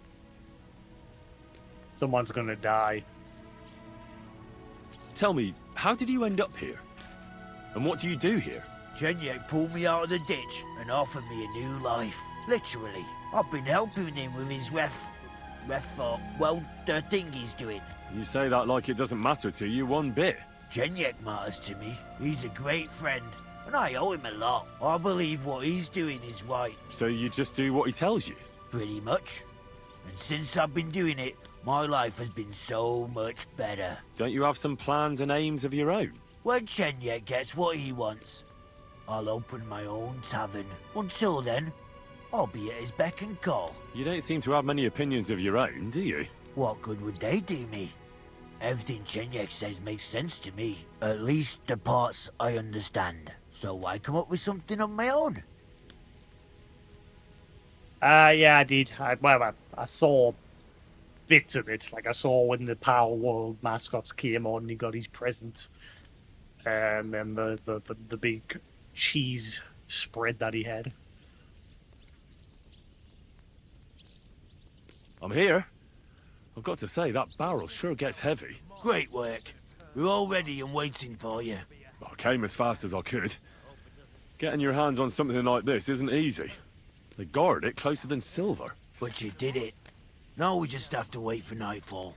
Someone's gonna die. Tell me, how did you end up here? And what do you do here? Chenyek pulled me out of the ditch and offered me a new life. Literally. I've been helping him with his the thing he's doing. You say that like it doesn't matter to you one bit. Chenyek matters to me. He's a great friend, and I owe him a lot. I believe what he's doing is right. So you just do what he tells you? Pretty much. And since I've been doing it, my life has been so much better. Don't you have some plans and aims of your own? When Chenyek gets what he wants, I'll open my own tavern. Until then, I'll be at his beck and call. You don't seem to have many opinions of your own, do you? What good would they do me? Everything Chenyek says makes sense to me. At least the parts I understand. So why come up with something on my own? Yeah, I did. I saw bits of it. Like I saw when the Power World mascots came on, he got his presents, and then the big cheese spread that he had. I'm here. I've got to say, that barrel sure gets heavy. Great work. We're all ready and waiting for you. I came as fast as I could. Getting your hands on something like this isn't easy. They guard it closer than silver. But you did it. Now we just have to wait for nightfall.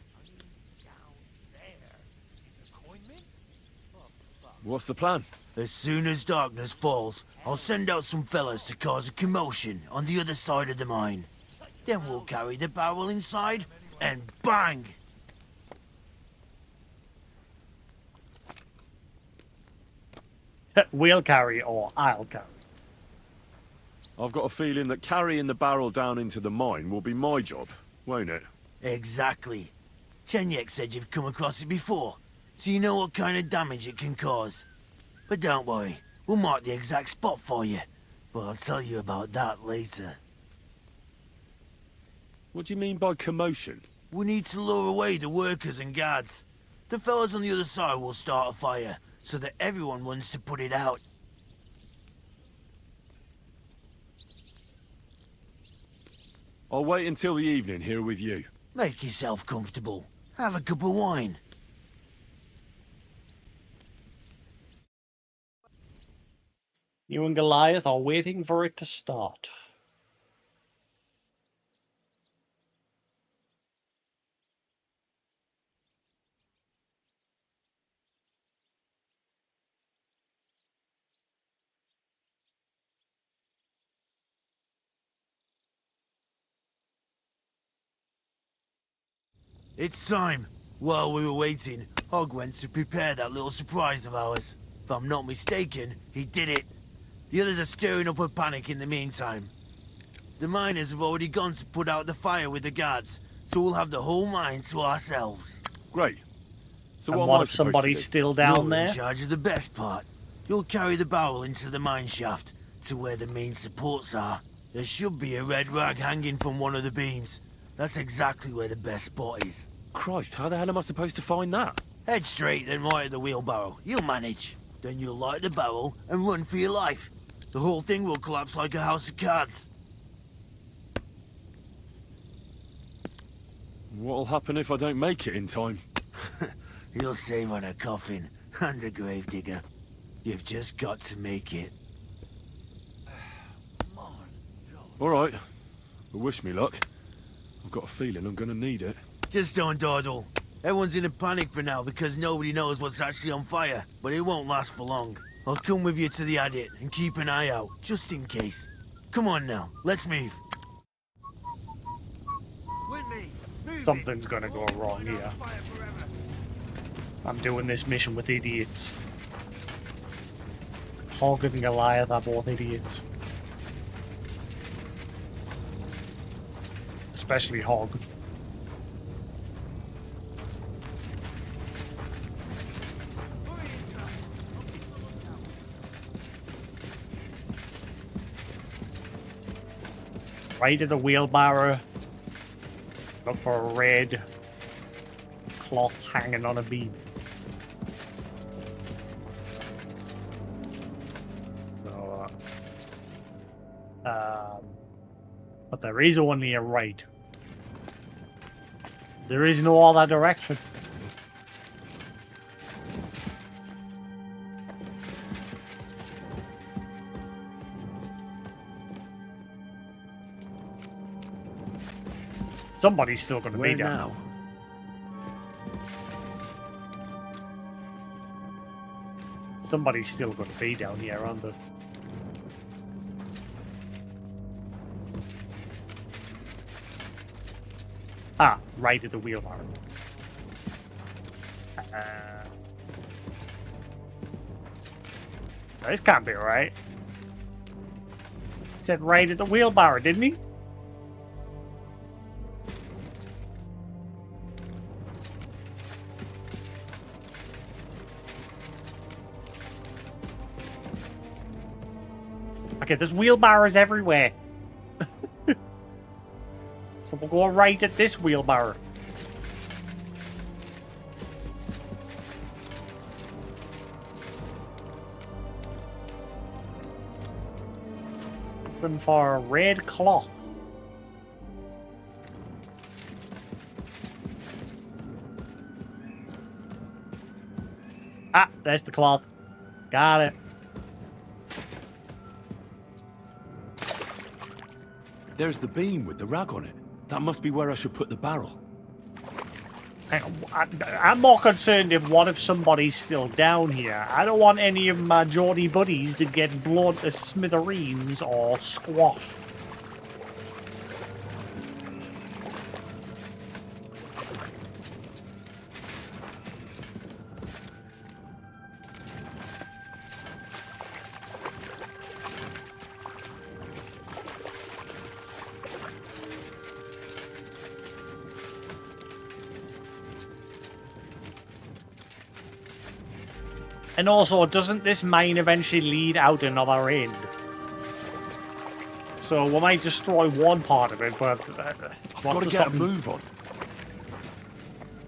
What's the plan? As soon as darkness falls, I'll send out some fellas to cause a commotion on the other side of the mine. Then we'll carry the barrel inside, and bang! We'll carry or I'll carry. I've got a feeling that carrying the barrel down into the mine will be my job, won't it? Exactly. Chenyek said you've come across it before, so you know what kind of damage it can cause. But don't worry, we'll mark the exact spot for you. But I'll tell you about that later. What do you mean by commotion? We need to lure away the workers and guards. The fellas on the other side will start a fire, so that everyone wants to put it out. I'll wait until the evening here with you. Make yourself comfortable. Have a cup of wine. You and Goliath are waiting for it to start. It's time. While we were waiting, Hog went to prepare that little surprise of ours. If I'm not mistaken, he did it. The others are stirring up a panic in the meantime. The miners have already gone to put out the fire with the guards, so we'll have the whole mine to ourselves. Great. So And what what am I if supposed somebody's to do? still down You're there? in charge of the best part. You'll carry the barrel into the mine shaft, to where the main supports are. There should be a red rag hanging from one of the beams. That's exactly where the best spot is. Christ, how the hell am I supposed to find that? Head straight, then right at the wheelbarrow. You'll manage. Then you'll light the barrel and run for your life. The whole thing will collapse like a house of cards. What'll happen if I don't make it in time? You'll save on a coffin and a gravedigger. You've just got to make it. All right. Well, wish me luck. I've got a feeling I'm gonna need it. Just don't dawdle. Everyone's in a panic for now because nobody knows what's actually on fire, but it won't last for long. I'll come with you to the adit and keep an eye out, just in case. Come on now, let's move. Something's gonna go wrong here. I'm doing this mission with idiots. Hog and Goliath are both idiots. Especially Hog. Right at the wheelbarrow. Look for a red cloth hanging on a beam. So, but there is only a right. There is no other direction. Somebody's still going to be Where down. now? Somebody's still going to be down here, aren't they? Ah, right at the wheelbarrow. This can't be right. He said right at the wheelbarrow, didn't he? Okay, there's wheelbarrows everywhere. So we'll go right at this wheelbarrow. Looking for a red cloth. Ah, there's the cloth. Got it. There's the beam with the rag on it. That must be where I should put the barrel. Hang on, I'm more concerned if somebody's still down here. I don't want any of my Geordie buddies to get blown to smithereens or squashed. And also, doesn't this mine eventually lead out another end? So we might destroy one part of it, but I've got to get a move on.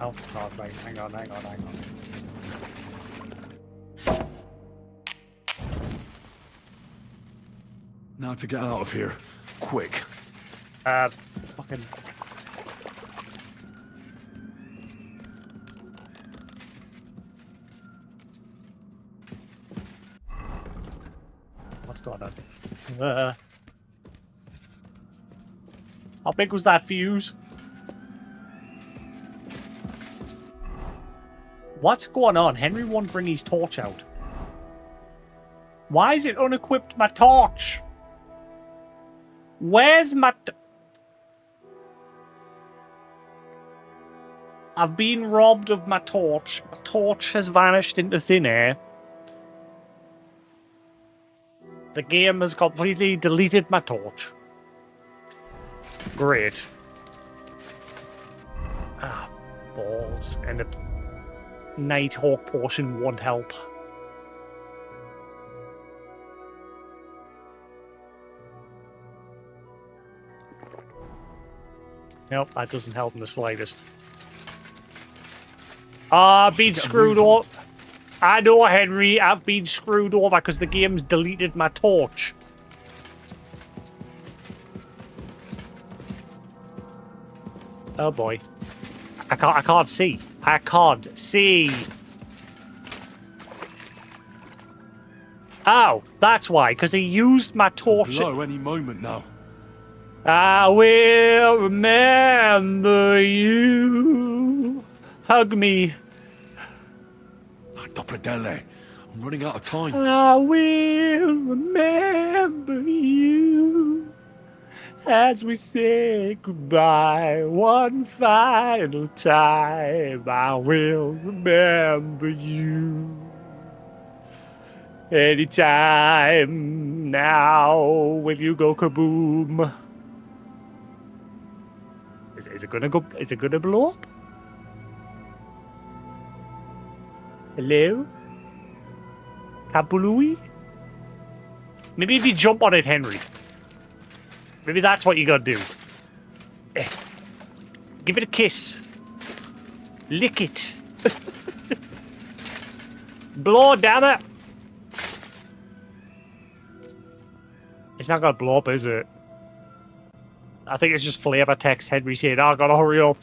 Oh, God, right. Hang on. Now to get out of here. Quick. Fucking... What's going on? How big was that fuse? What's going on? Henry won't bring his torch out. Why is it unequipped my torch? Where's my... I've been robbed of my torch. My torch has vanished into thin air. The game has completely deleted my torch. Great. Ah, balls. And a Nighthawk portion won't help. Nope, that doesn't help in the slightest. I've been screwed over. I know, Henry, I've been screwed over because the game's deleted my torch. Oh boy. I can't see. I can't see. Oh, that's why, because he used my torch. Blow any moment now. I will remember you. Hug me. Dopradelle. I'm running out of time. I will remember you as we say goodbye one final time. I will remember you anytime now. Will you go kaboom? Is it gonna go? Is it gonna blow up? Hello? Kabului? Maybe if you jump on it, Henry. Maybe that's what you gotta do. Give it a kiss. Lick it. Blow, damn it. It's not gonna blow up, is it? I think it's just flavor text Henry said, I gotta hurry up.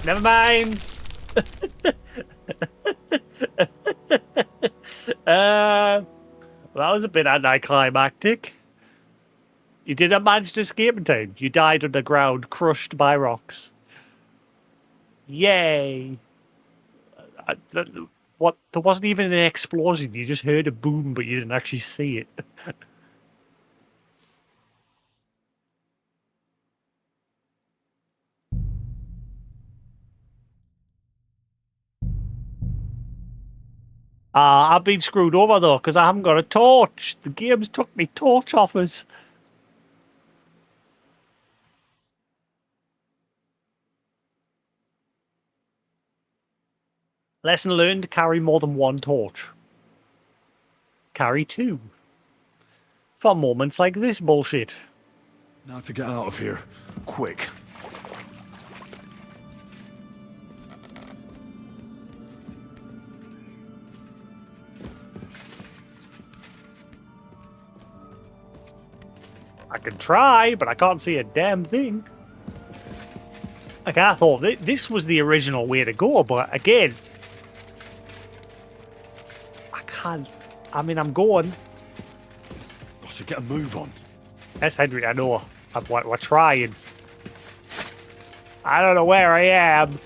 Never mind. That was a bit anticlimactic. You didn't manage to escape in time. You died underground, crushed by rocks. Yay. What? There wasn't even an explosion. You just heard a boom, but you didn't actually see it. I've been screwed over, though, because I haven't got a torch. The game's took me torch offers. Lesson learned, carry more than one torch. Carry two. For moments like this bullshit. Now to get out of here. Quick. I can try, but I can't see a damn thing. Like, I thought this was the original way to go, but again... I can't... I mean, I'm going. I should get a move on. Yes, Henry, I know. We're trying. I don't know where I am.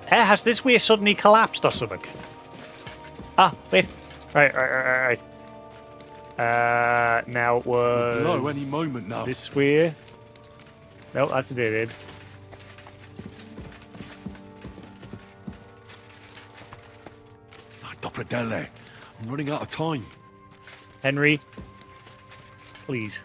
Has this way suddenly collapsed or something? Ah, wait. Right. Now it was... Blow any moment now. This way. Nope, that's a dead end. Dopradelle, I'm running out of time. Henry, please.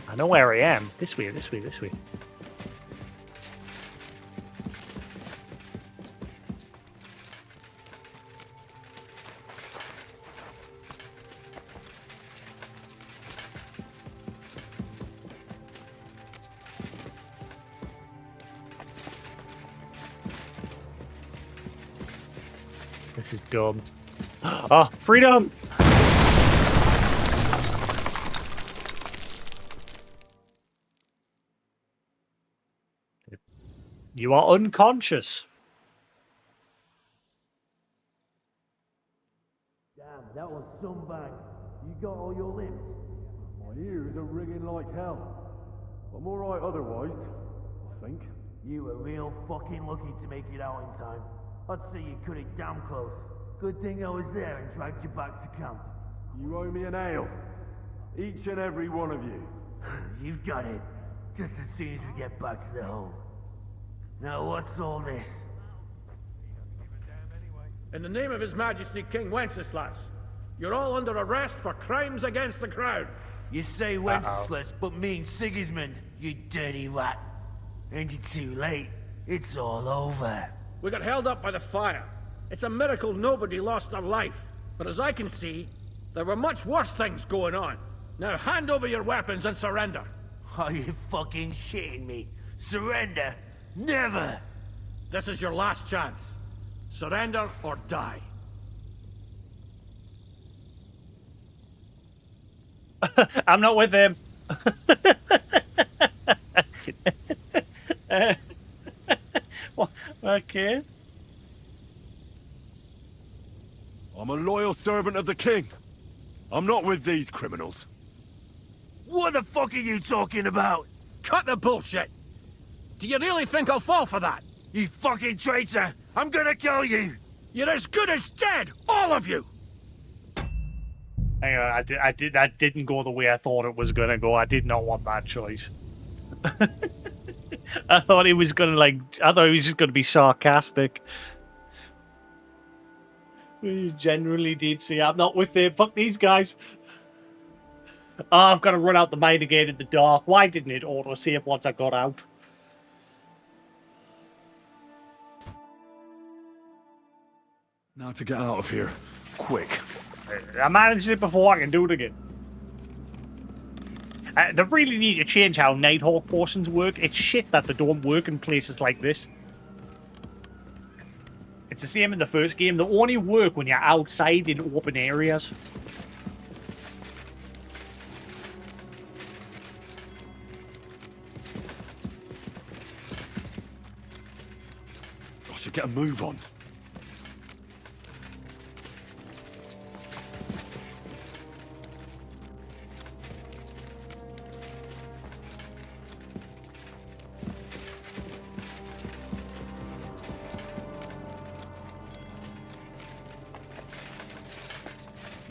I know where I am. This way, this way, this way. This is dumb. Oh, freedom! You are unconscious. Damn, that was some bang. You got all your limbs? My ears are ringing like hell. I'm alright otherwise, I think. You were real fucking lucky to make it out in time. I'd say you cut it damn close. Good thing I was there and dragged you back to camp. You owe me an ale. Each and every one of you. You've got it. Just as soon as we get back to the hole. Now what's all this? In the name of His Majesty King Wenceslas, you're all under arrest for crimes against the crown. You say Wenceslas, but mean Sigismund, you dirty rat. And you're too late. It's all over. We got held up by the fire. It's a miracle nobody lost their life. But as I can see, there were much worse things going on. Now hand over your weapons and surrender. Are you fucking shitting me? Surrender? Never! This is your last chance. Surrender or die. I'm not with him. Okay. I'm a loyal servant of the king. I'm not with these criminals. What the fuck are you talking about? Cut the bullshit! Do you really think I'll fall for that? You fucking traitor! I'm gonna kill you! You're as good as dead, all of you! Hang on, that didn't go the way I thought it was gonna go. I did not want that choice. I thought he was just gonna be sarcastic. We generally did see. I'm not with it. Fuck these guys. Oh, I've got to run out the mine again in the dark. Why didn't it auto-save once I got out? Now to get out of here. Quick. I managed it before, I can do it again. They really need to change how Nighthawk portions work. It's shit that they don't work in places like this. It's the same in the first game. They only work when you're outside in open areas. I should get a move on.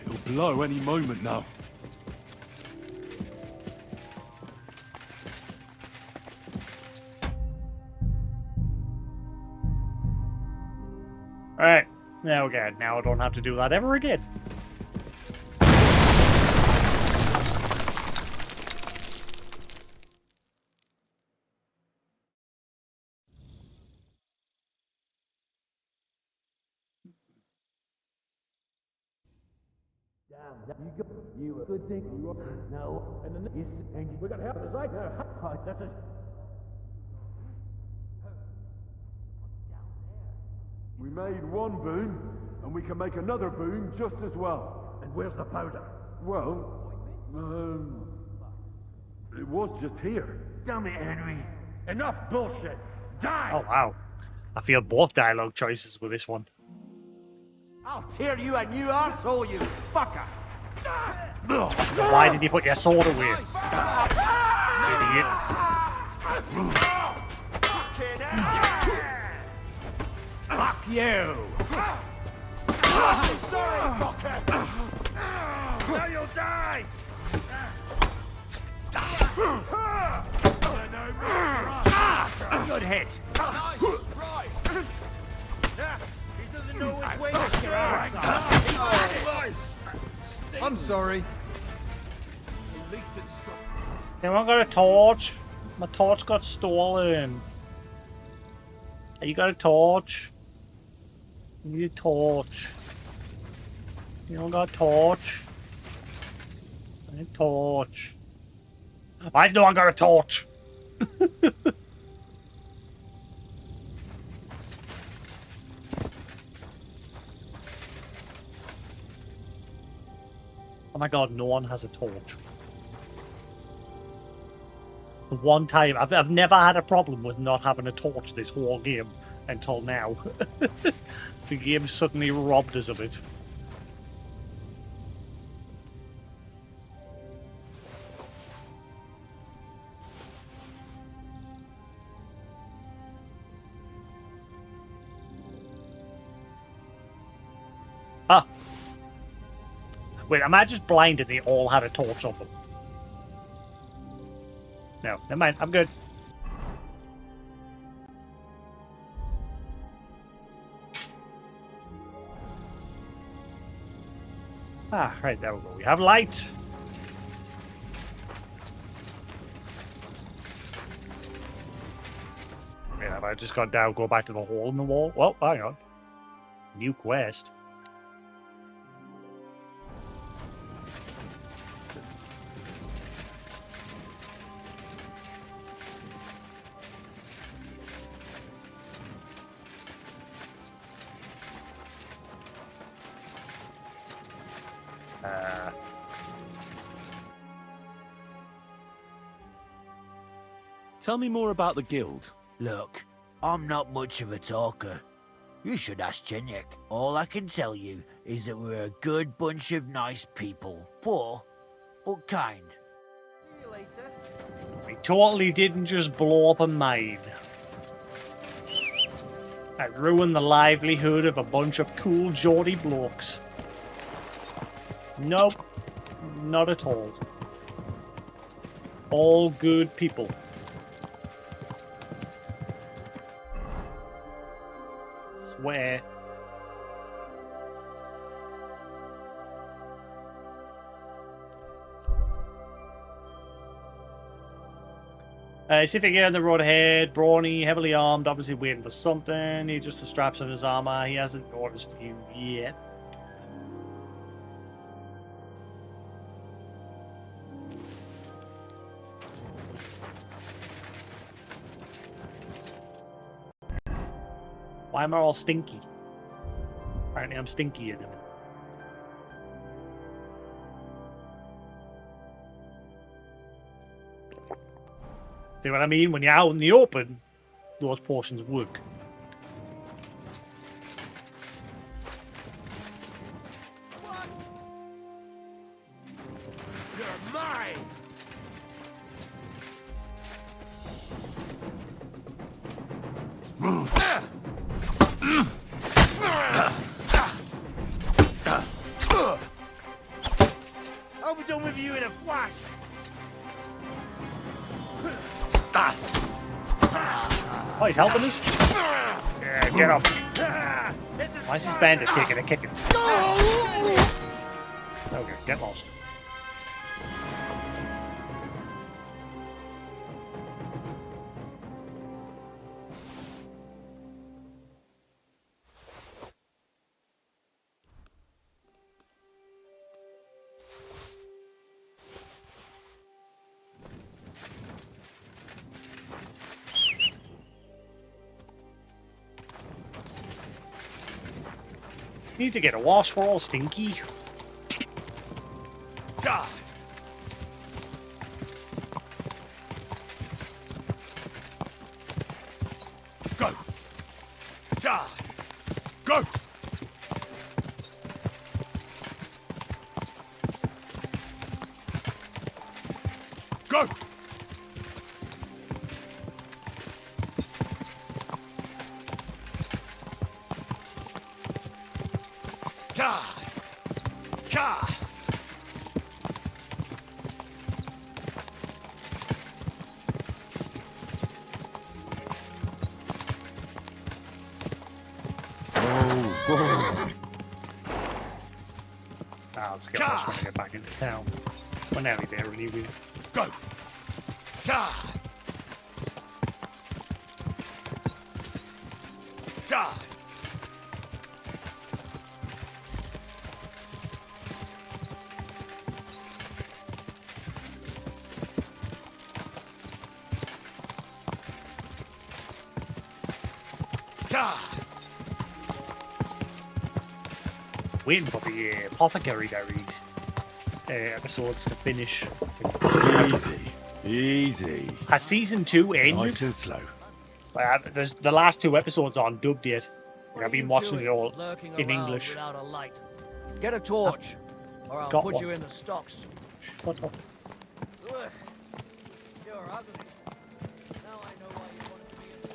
It'll blow any moment now. Alright, now we're good. Now I don't have to do that ever again. You a good thing. No. And We got help as I now. This is... We made one boon, and we can make another boon just as well. And where's the powder? Well, it was just here. Damn it, Henry. Enough bullshit. Die! Oh, wow. I feel both dialogue choices with this one. I'll tear you a new arsehole, you fucker! Why did you put your sword away? Idiot. Fuck you! Sorry, fucker! Now you'll die! Good hit! Nice! Right! He doesn't know which way to your arse. I'm sorry. Anyone got a torch? My torch got stolen. You got a torch? I need a torch. You don't got a torch? I need a torch. Why no one got a torch? Oh my god, no one has a torch. The one time I've never had a problem with not having a torch this whole game until now. The game suddenly robbed us of it. Ah. Wait, am I just blind and they all had a torch on them? No, never mind. I'm good. Ah, right, there we go. We have light. Wait, have I just gone down, go back to the hole in the wall? Well, hang on. New quest. Tell me more about the guild. Look, I'm not much of a talker. You should ask Chenyek. All I can tell you is that we're a good bunch of nice people. Poor, but kind. We totally didn't just blow up a mine. I ruined the livelihood of a bunch of cool Geordie blokes. Nope, not at all. All good people. Swear. See if you get on the road ahead. Brawny, heavily armed, obviously waiting for something. He adjusts the straps on his armor. He hasn't noticed you yet. Why am I all stinky? Apparently I'm stinky in him. See what I mean? When you're out in the open, those portions work. You're mine! I'll be done with you in a flash. Oh, he's helping us? Yeah, get up. Why is this bandit taking a kicking? Okay, get lost. Need to get a wash, we're all stinky. Die! Go! Die! Go! Go! I'll just get lost when I get back into town. We're nearly there, anyway. Go! Waiting for the Apothecary Diaries episodes to finish. Easy. Has season 2 ended? Nice and slow. There's the last 2 episodes aren't dubbed yet. I've been watching it all Lurking in around English. without a light. Get a torch, or I'll got put one. you in the stocks. Shut up. Ugh, you're ugly. Now I know why you wanted to be a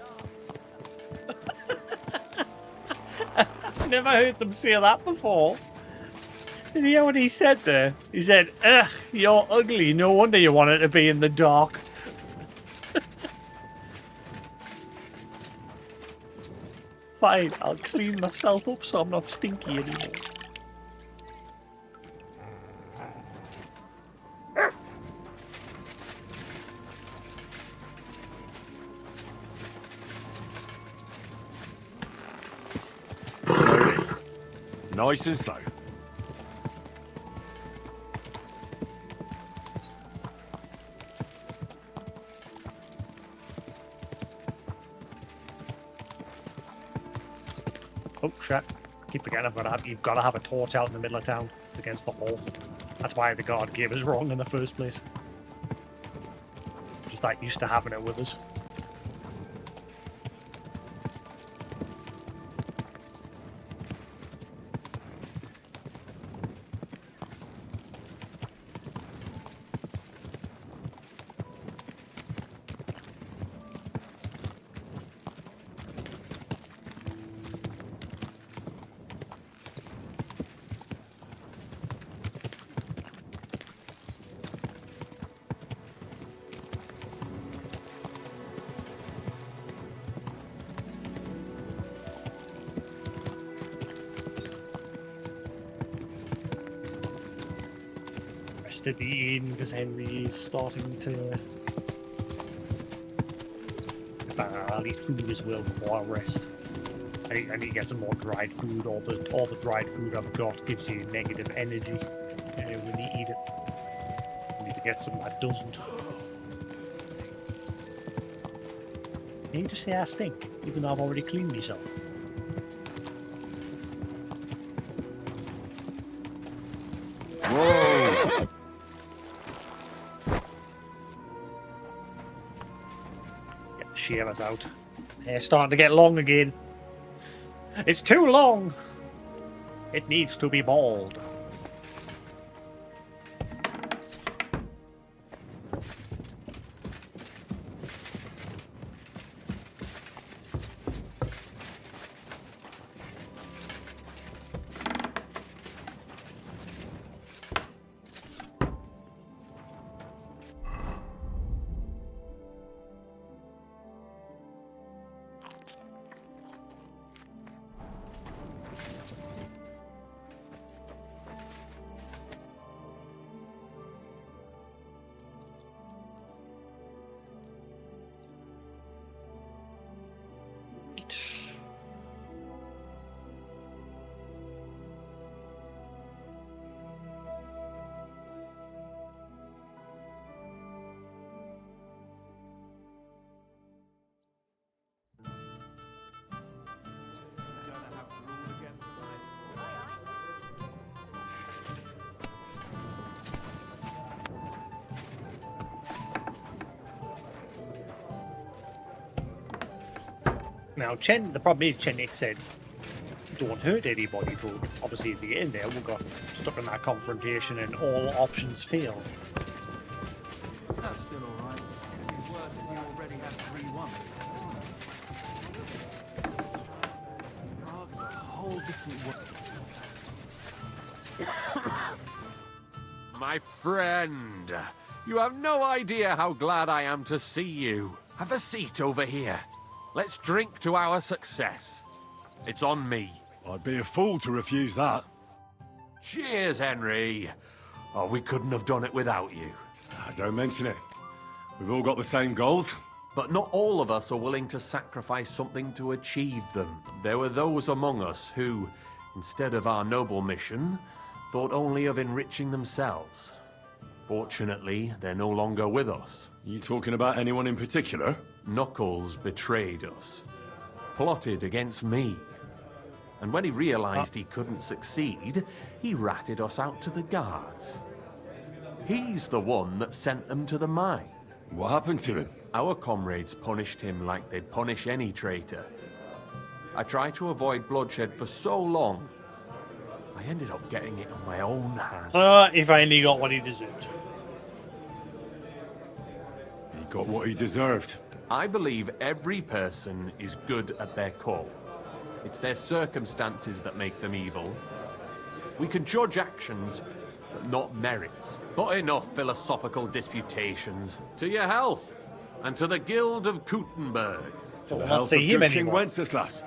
dog. Never heard them say that before. Did you hear what he said there? He said, ugh, you're ugly. No wonder you wanted to be in the dark. Fine, I'll clean myself up so I'm not stinky anymore. Slowly. Nice and slow. Oh shit! Keep forgetting you've got to have a torch out in the middle of town. It's against the law. That's why the guard gave us wrong in the first place. Just like used to having it with us. Rested the inn because Henry is starting to. I'll eat food as well before I rest. I need to get some more dried food. All the dried food I've got gives you negative energy when you eat it. I need to get some that doesn't. Can you just say I stink, even though I've already cleaned myself? Whoa! Get the shavers out. Hair's starting to get long again. It's too long! It needs to be bald. Now, the problem is, Chenik said, don't hurt anybody, but obviously at the end there, we got stuck in that confrontation and all options failed. That's still alright. It'd be worse if you already had 3 ones. Dogs are a whole different world. My friend, you have no idea how glad I am to see you. Have a seat over here. Let's drink to our success. It's on me. I'd be a fool to refuse that. Cheers, Henry. Oh, we couldn't have done it without you. Don't mention it. We've all got the same goals. But not all of us are willing to sacrifice something to achieve them. There were those among us who, instead of our noble mission, thought only of enriching themselves. Fortunately, they're no longer with us. You talking about anyone in particular? Knuckles betrayed us. Plotted against me. And when he realized he couldn't succeed, he ratted us out to the guards. He's the one that sent them to the mine. What happened to him? Our comrades punished him like they'd punish any traitor. I tried to avoid bloodshed for so long, I ended up getting it on my own hands. He finally got what he deserved. He got what he deserved. I believe every person is good at their core. It's their circumstances that make them evil. We can judge actions, but not merits. But enough philosophical disputations. To your health, and to the Guild of Kuttenberg. To the health of good King Wenceslas,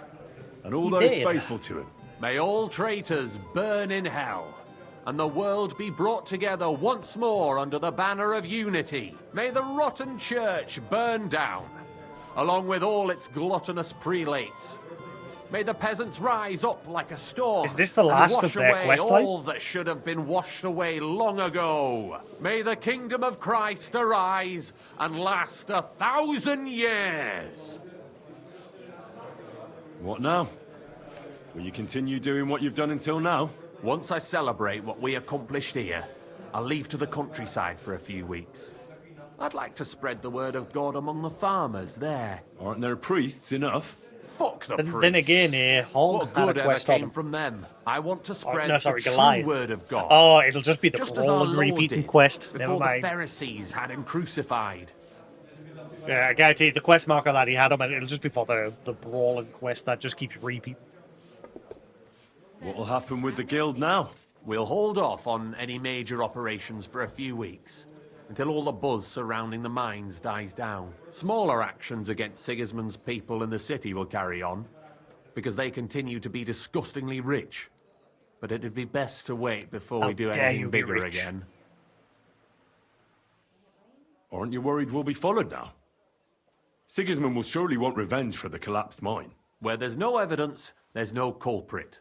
and all those faithful to him. May all traitors burn in hell, and the world be brought together once more under the banner of unity. May the rotten church burn down, along with all its gluttonous prelates. May the peasants rise up like a storm. Is this the last of their quest line? All that should have been washed away long ago. May the kingdom of Christ arise and last 1,000 years. What now? Will you continue doing what you've done until now? Once I celebrate what we accomplished here, I'll leave to the countryside for a few weeks. I'd like to spread the word of God among the farmers there. Aren't there priests enough? Fuck the priests. Then again, Hall what had good a ever quest on came him. from them? I want to spread no, sorry, the Goliath. true word of God. Oh, it'll just be the just as our brawling Lord repeating did, quest. before Never the mind. Pharisees had him crucified. Yeah, I guarantee the quest marker that he had him, and it'll just be for the brawling quest that just keeps repeating. What'll happen with the guild now? We'll hold off on any major operations for a few weeks, until all the buzz surrounding the mines dies down. Smaller actions against Sigismund's people in the city will carry on, because they continue to be disgustingly rich. But it'd be best to wait before we do anything bigger again. Aren't you worried we'll be followed now? Sigismund will surely want revenge for the collapsed mine. Where there's no evidence, there's no culprit.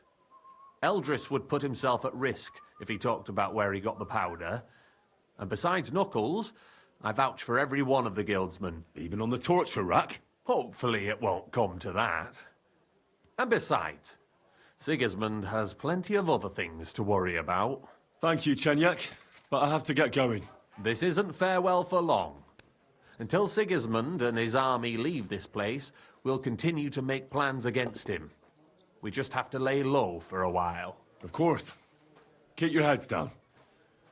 Eldris would put himself at risk if he talked about where he got the powder. And besides Knuckles, I vouch for every one of the guildsmen. Even on the torture rack? Hopefully it won't come to that. And besides, Sigismund has plenty of other things to worry about. Thank you, Chenyek, but I have to get going. This isn't farewell for long. Until Sigismund and his army leave this place, we'll continue to make plans against him. We just have to lay low for a while. Of course. Keep your heads down.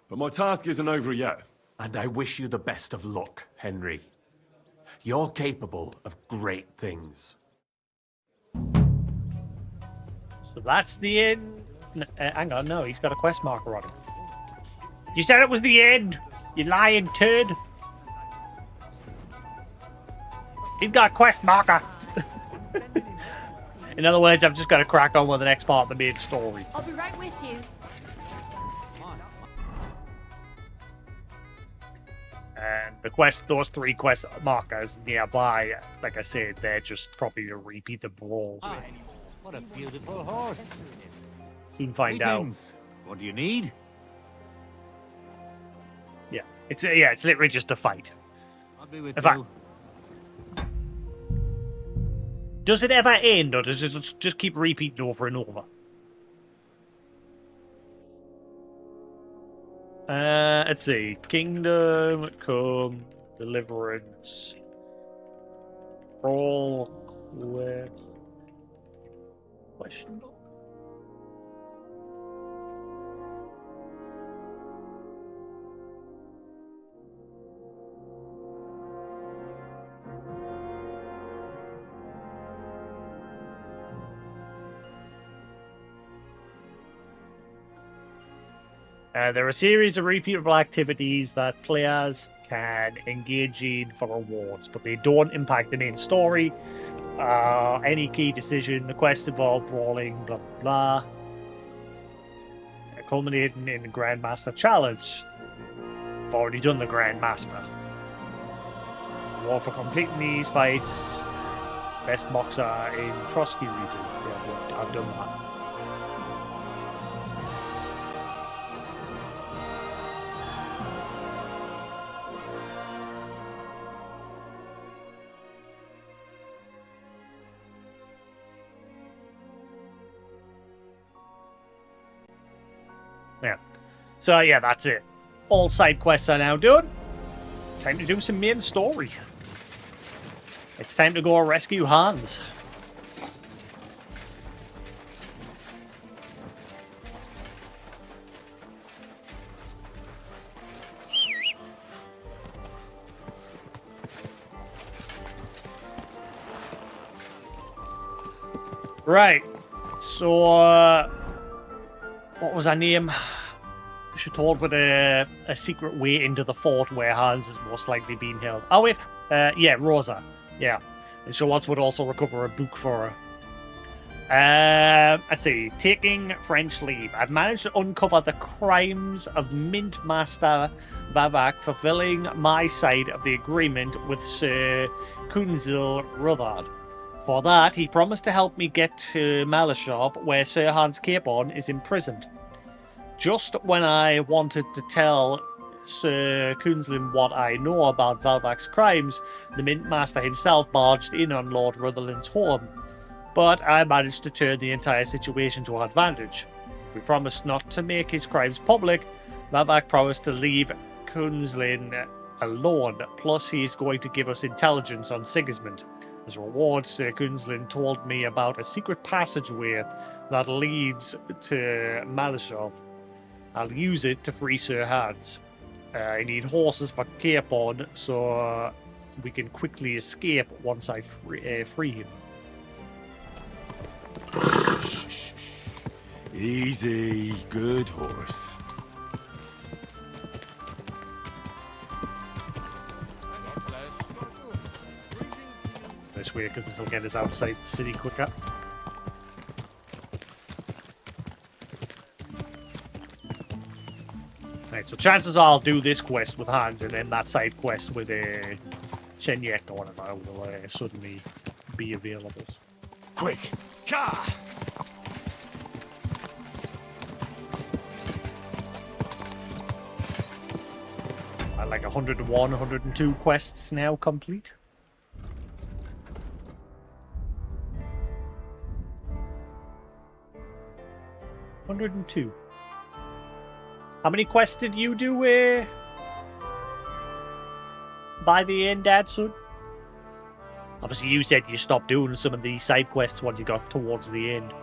But my task isn't over yet. And I wish you the best of luck, Henry. You're capable of great things. So that's the end. Hang on, no, he's got a quest marker on him. You said it was the end, you lying turd. He's got a quest marker. In other words, I've just got to crack on with the next part of the main story. I'll be right with you. And the quest, those 3 quest markers nearby, like I said, they're just probably to repeat the brawls. What a beautiful horse. Soon find out. Greetings. What do you need? Yeah, it's literally just a fight. I'll be with In fact, you. does it ever end, or does it just keep repeating over and over? Let's see. Kingdom Come, Deliverance, Brawl Quest. Question mark? There are a series of repeatable activities that players can engage in for rewards, but they don't impact the main story. Any key decision, the quests involve brawling, blah blah blah. Culminating in the Grandmaster Challenge. I've already done the Grandmaster. War for completing these fights. Best boxer in Trotsky region. Yeah, I've done that. Yeah. So yeah, that's it. All side quests are now done. Time to do some main story. It's time to go rescue Hans. Right. So, what was her name? She told with a secret way into the fort where Hans is most likely being held. Oh wait, yeah, Rosa. Yeah, and Schwartz would also recover a book for her. Let's see. Taking French leave. I've managed to uncover the crimes of Mint Master Vavak, fulfilling my side of the agreement with Sir Kunzil Ruthard. For that, he promised to help me get to Malashop, where Sir Hans Capon is imprisoned. Just when I wanted to tell Sir Kunzlin what I know about Valvak's crimes, the Mint Master himself barged in on Lord Rutherland's home. But I managed to turn the entire situation to our advantage. We promised not to make his crimes public. Valvak promised to leave Kunzlin alone, plus he's going to give us intelligence on Sigismund. As a reward, Sir Kunzlin told me about a secret passageway that leads to Malashov. I'll use it to free Sir Hans. I need horses for Capon, so we can quickly escape once I free him. Easy, good horse. This way, because this will get us outside the city quicker. Right, so chances are I'll do this quest with Hans, and then that side quest with Chenyek or whatever will suddenly be available. Quick! Ka! I like 101, 102 quests now complete. $102. How many quests did you do by the end, Dadson? Obviously, you said you stopped doing some of these side quests once you got towards the end.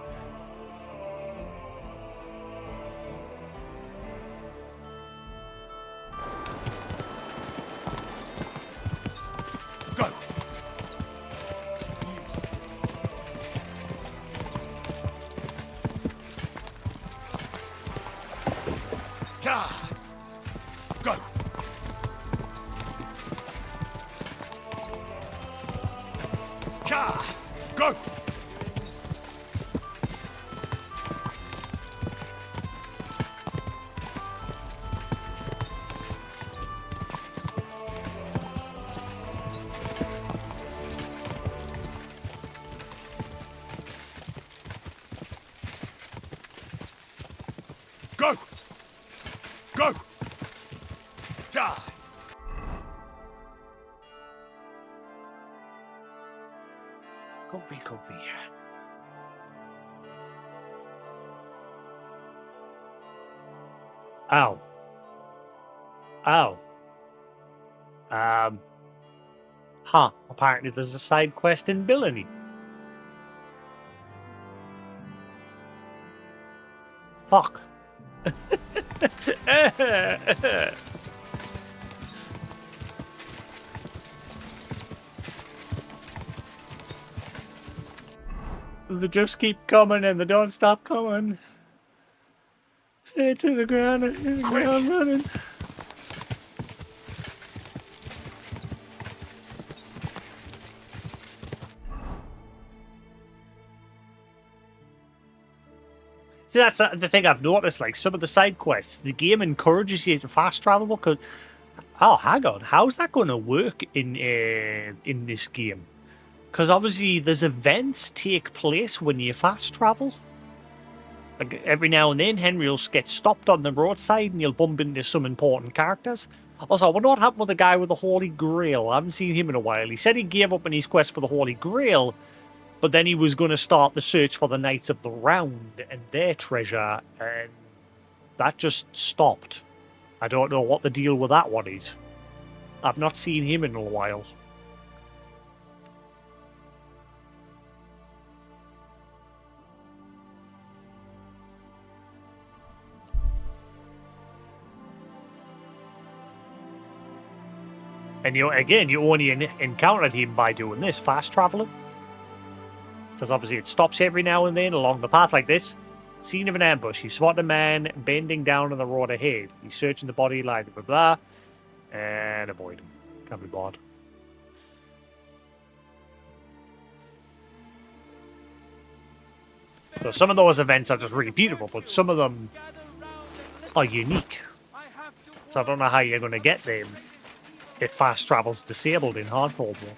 Go! Ka! Go! Ka! Go! Go! Go! Ja! Comfy, comfy. Ow. Ow. Huh. Apparently there's a side quest in Billany. Fuck. They just keep coming and they don't stop coming. To the ground, running. See, that's the thing I've noticed. Like some of the side quests, the game encourages you to fast travel because. Oh, hang on. How's that going to work in this game? Because obviously, there's events take place when you fast travel. Like every now and then, Henry will get stopped on the roadside, and you'll bump into some important characters. Also, I wonder what happened with the guy with the Holy Grail. I haven't seen him in a while. He said he gave up on his quest for the Holy Grail, but then he was going to start the search for the Knights of the Round and their treasure, and that just stopped. I don't know what the deal with that one is. I've not seen him in a while. And you only encountered him by doing this, fast traveling. Because obviously it stops every now and then along the path like this. Scene of an ambush. You spot a man bending down on the road ahead. He's searching the body line, blah, blah, blah. And avoid him. Can't be bothered. So some of those events are just really beautiful, but some of them are unique. So I don't know how you're going to get them if fast travel's disabled in hardcore mode.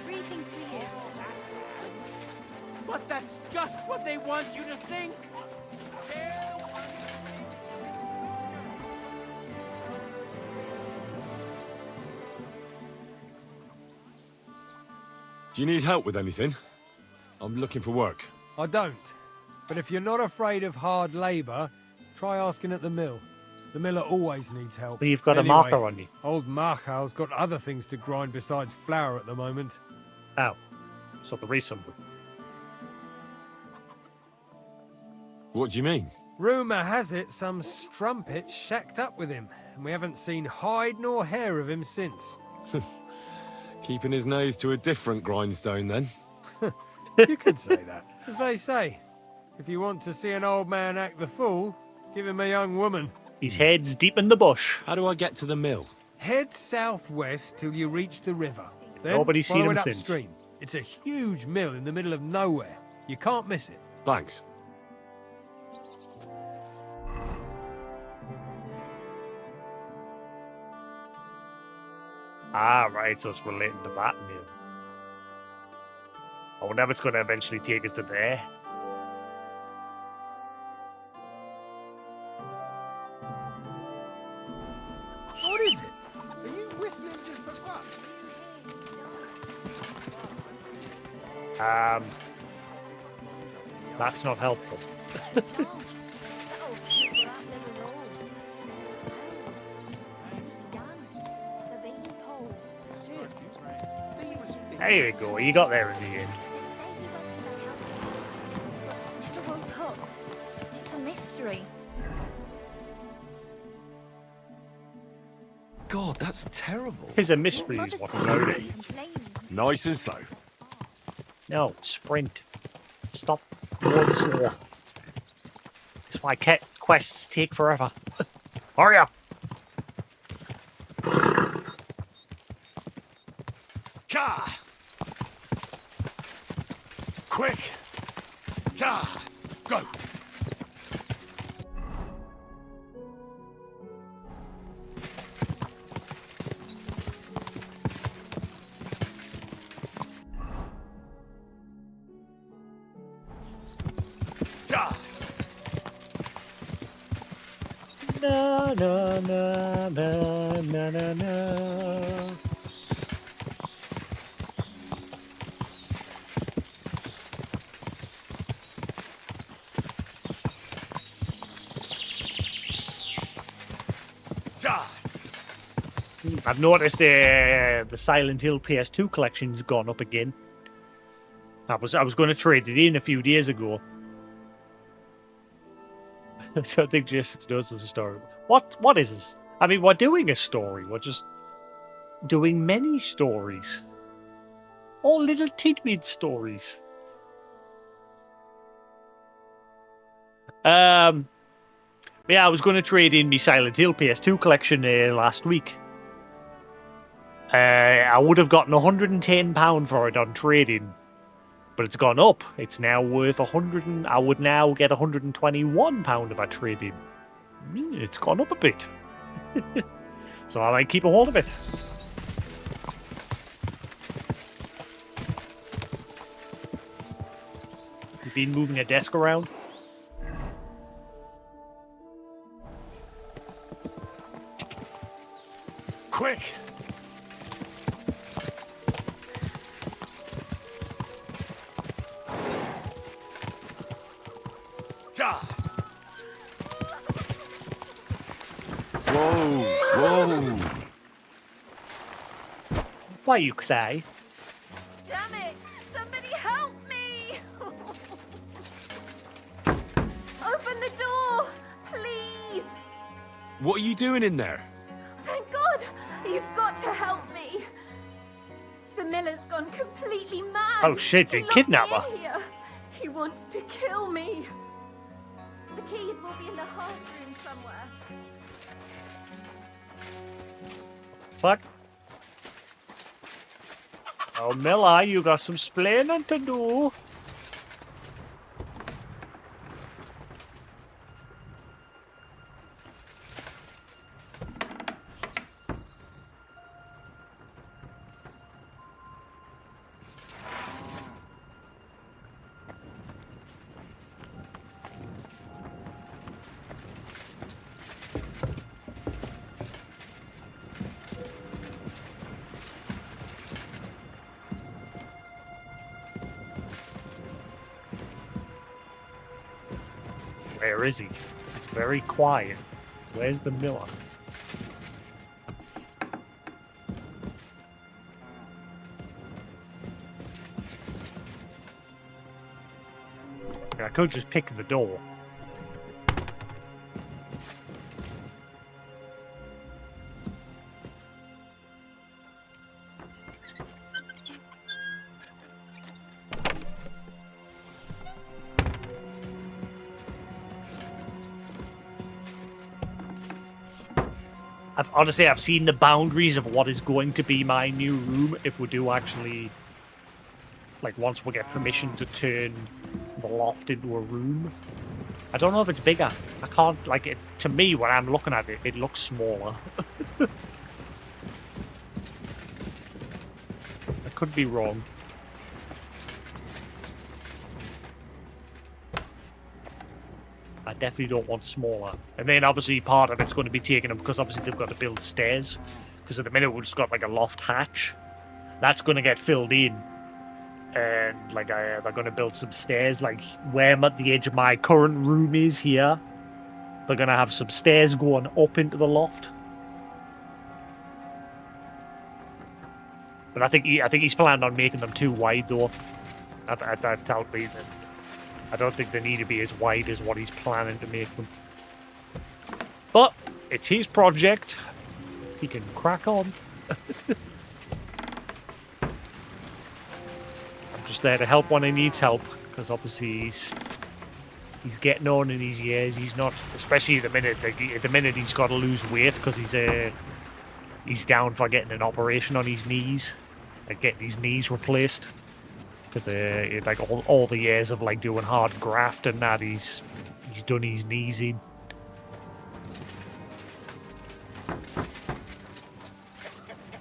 Greetings to you. But that's just what they want you to think. Do you need help with anything? I'm looking for work. I don't. But if you're not afraid of hard labour, try asking at the mill. The miller always needs help. But you've got a marker on you. Old Markow's got other things to grind besides flour at the moment. Oh. So there is something. What do you mean? Rumour has it some strumpet's shacked up with him, and we haven't seen hide nor hair of him since. Keeping his nose to a different grindstone, then? You could say that. As they say, if you want to see an old man act the fool, give him a young woman. His head's deep in the bush. How do I get to the mill? Head southwest till you reach the river. Then Nobody's seen follow him it since. upstream. It's a huge mill in the middle of nowhere. You can't miss it. Thanks. Ah, right, so it's relating to that mill. I wonder if it's going to eventually take us to there. What is it? Are you whistling just for fun? That's not helpful. There you go, you got there in the end. Never woke up. It's a mystery. God, that's terrible. It's a mystery is what it's Slowly. Nice and slow. No, sprint. Stop going slow. That's why quests take forever. Hurry up! Ka! Quick! Ka! Go! Na na na na na na na. I've noticed the Silent Hill PS2 collection's gone up again. I was going to trade it in a few days ago. I don't think Jasix knows there's a story. What is this? I mean, we're doing a story. We're just doing many stories. All little tidbit stories. Yeah, I was going to trade in my Silent Hill PS2 collection last week. I would have gotten £110 for it on trading, but it's gone up. It's now worth I would now get £121 if I trade in. It's gone up a bit. So I might keep a hold of it. You've been moving a desk around? Quick! Whoa! Whoa! Why you cry? Damn it! Somebody help me! Open the door, please! What are you doing in there? Thank God! You've got to help me! The miller's gone completely mad! Oh shit, the kidnapper! In here. He wants to kill me! The keys will be in the hearth room somewhere. Fuck. Oh, Miller, you got some splaining to do. Where is he? It's very quiet. Where's the miller? I could just pick the door. Honestly, I've seen the boundaries of what is going to be my new room if we do actually, like, once we get permission to turn the loft into a room. I don't know if it's bigger. I can't, like, it. To me, when I'm looking at it, it looks smaller. I could be wrong. I definitely don't want smaller. And then obviously part of it's going to be taken up because obviously they've got to build stairs. Because at the minute we've just got like a loft hatch. That's going to get filled in. And like they're going to build some stairs. Like where I'm at the edge of my current room is here. They're going to have some stairs going up into the loft. But I think he's planning on making them too wide though. I've told me that. I don't think they need to be as wide as what he's planning to make them. But it's his project. He can crack on. I'm just there to help when he needs help, because obviously he's getting on in his years. He's not, especially at the minute. Like, at the minute he's got to lose weight because he's down for getting an operation on his knees, like getting his knees replaced. Because like all the years of like doing hard graft and that, he's done his knees in.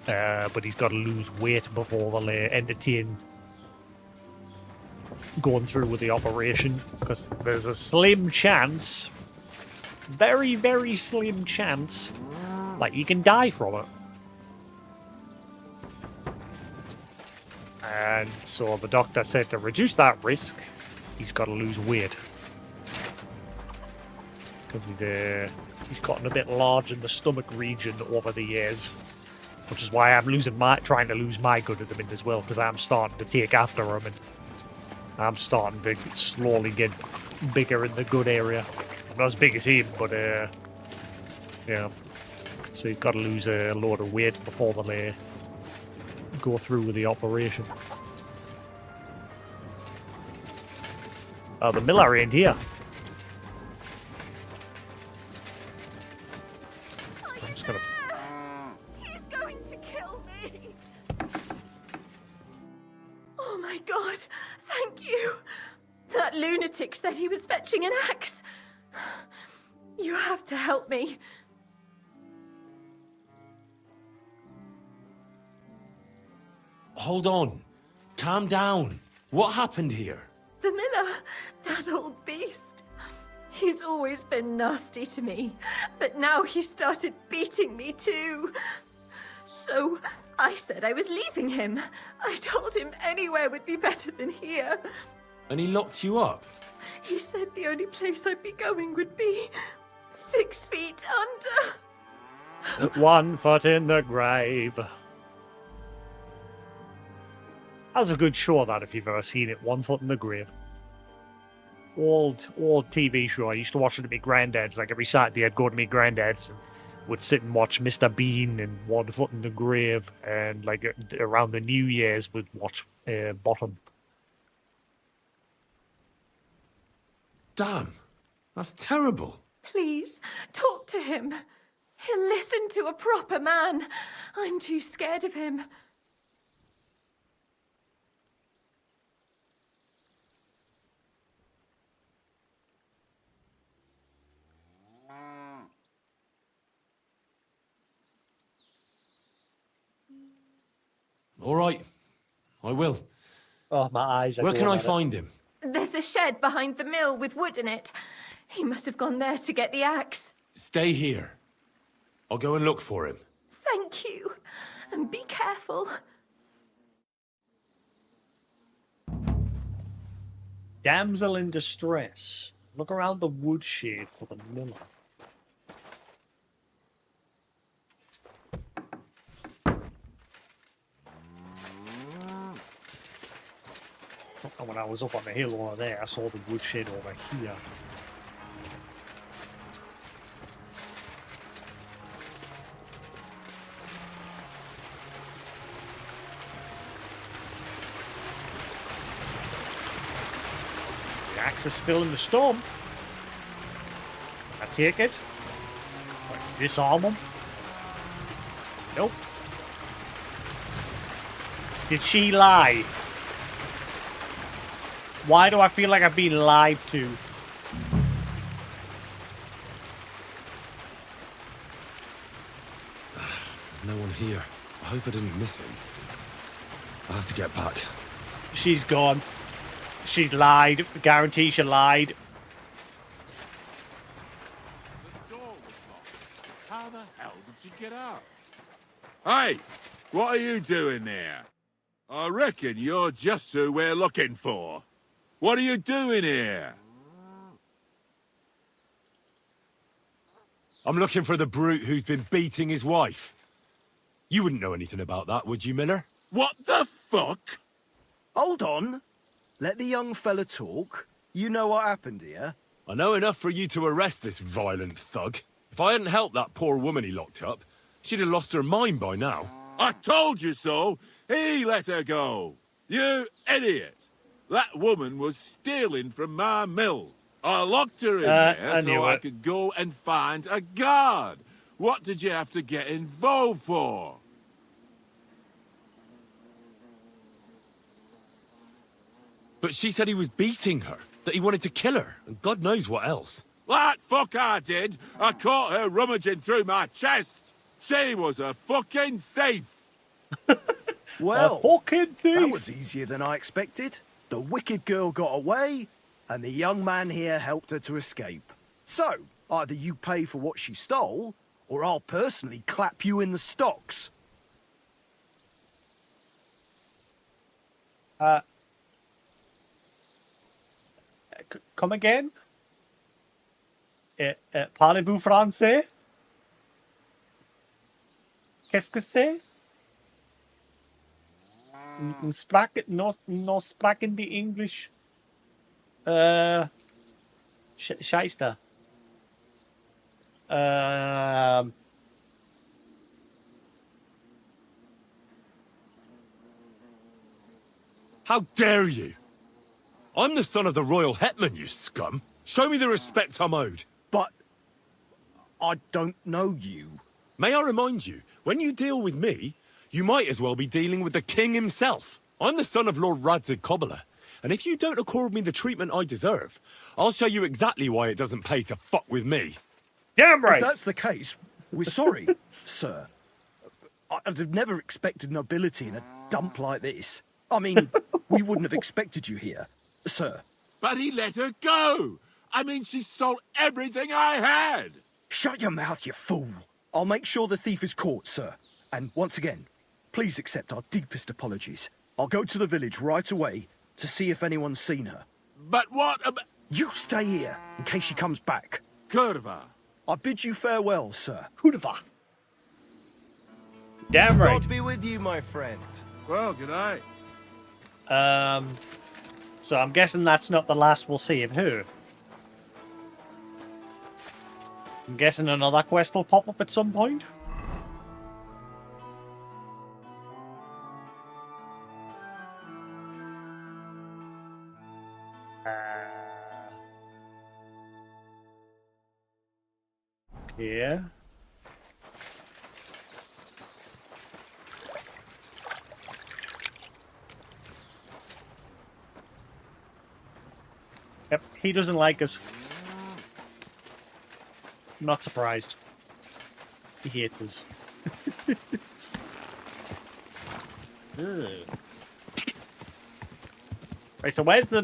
But he's got to lose weight before they'll entertain going through with the operation. Because there's a slim chance, very, very slim chance, like you can die from it. And so the doctor said to reduce that risk, he's got to lose weight. Because he's gotten a bit large in the stomach region over the years. Which is why I'm trying to lose my gut at the minute as well, because I'm starting to take after him and I'm starting to slowly get bigger in the gut area. I'm not as big as him, but yeah. So he's got to lose a load of weight before they'll go through with the operation. Oh, the miller ain't here. I'm just gonna... He's going to kill me! Oh my god, thank you! That lunatic said he was fetching an axe. You have to help me. Hold on. Calm down. What happened here? The miller, that old beast. He's always been nasty to me, but now he started beating me too. So I said I was leaving him. I told him anywhere would be better than here. And he locked you up? He said the only place I'd be going would be 6 feet under. 1 foot in the grave. That's a good show, that, if you've ever seen it. 1 foot in the grave. Old TV show. I used to watch it at my granddad's. Like every Saturday, I'd go to my granddad's and would sit and watch Mr. Bean and 1 foot in the grave. And like around the New Year's, would watch Bottom. Damn. That's terrible. Please, talk to him. He'll listen to a proper man. I'm too scared of him. All right. I will. Oh, my eyes are Where can going I at it. find him? There's a shed behind the mill with wood in it. He must have gone there to get the axe. Stay here. I'll go and look for him. Thank you. And be careful. Damsel in distress. Look around the woodshed for the miller. And when I was up on the hill over there, I saw the woodshed over here. The axe is still in the storm. I take it. Like, disarm him. Nope. Did she lie? Why do I feel like I've been lied to? There's no one here. I hope I didn't miss him. I have to get back. She's gone. She's lied. Guarantee she lied. How the hell did she get out? Hey, what are you doing there? I reckon you're just who we're looking for. What are you doing here? I'm looking for the brute who's been beating his wife. You wouldn't know anything about that, would you, Miller? What the fuck? Hold on. Let the young fella talk. You know what happened here? I know enough for you to arrest this violent thug. If I hadn't helped that poor woman he locked up, she'd have lost her mind by now. I told you so. He let her go. You idiot. That woman was stealing from my mill. I locked her in there so I could go and find a guard. What did you have to get involved for? But she said he was beating her, that he wanted to kill her, and God knows what else. That fuck I did. I caught her rummaging through my chest. She was a fucking thief. Well, fucking thief. That was easier than I expected. The wicked girl got away, and the young man here helped her to escape. So, either you pay for what she stole, or I'll personally clap you in the stocks. Come again? Parlez-vous français? Qu'est-ce que c'est? No sprachen die English. Scheiße. How dare you? I'm the son of the royal hetman, you scum. Show me the respect I'm owed. But I don't know you. May I remind you, when you deal with me, you might as well be dealing with the king himself. I'm the son of Lord Radzig Cobbler, and if you don't accord me the treatment I deserve, I'll show you exactly why it doesn't pay to fuck with me. Damn right! If that's the case, we're sorry, sir. I'd have never expected nobility in a dump like this. I mean, we wouldn't have expected you here, sir. But he let her go. I mean, she stole everything I had. Shut your mouth, you fool. I'll make sure the thief is caught, sir. And once again, please accept our deepest apologies. I'll go to the village right away to see if anyone's seen her. But what about... You stay here in case she comes back. Kurva. I bid you farewell, sir. Kurva. Damn right. God be with you, my friend. Well, good night. So I'm guessing that's not the last we'll see of her. I'm guessing another quest will pop up at some point. Yeah. Yep, he doesn't like us. I'm not surprised. He hates us. Right, so where's the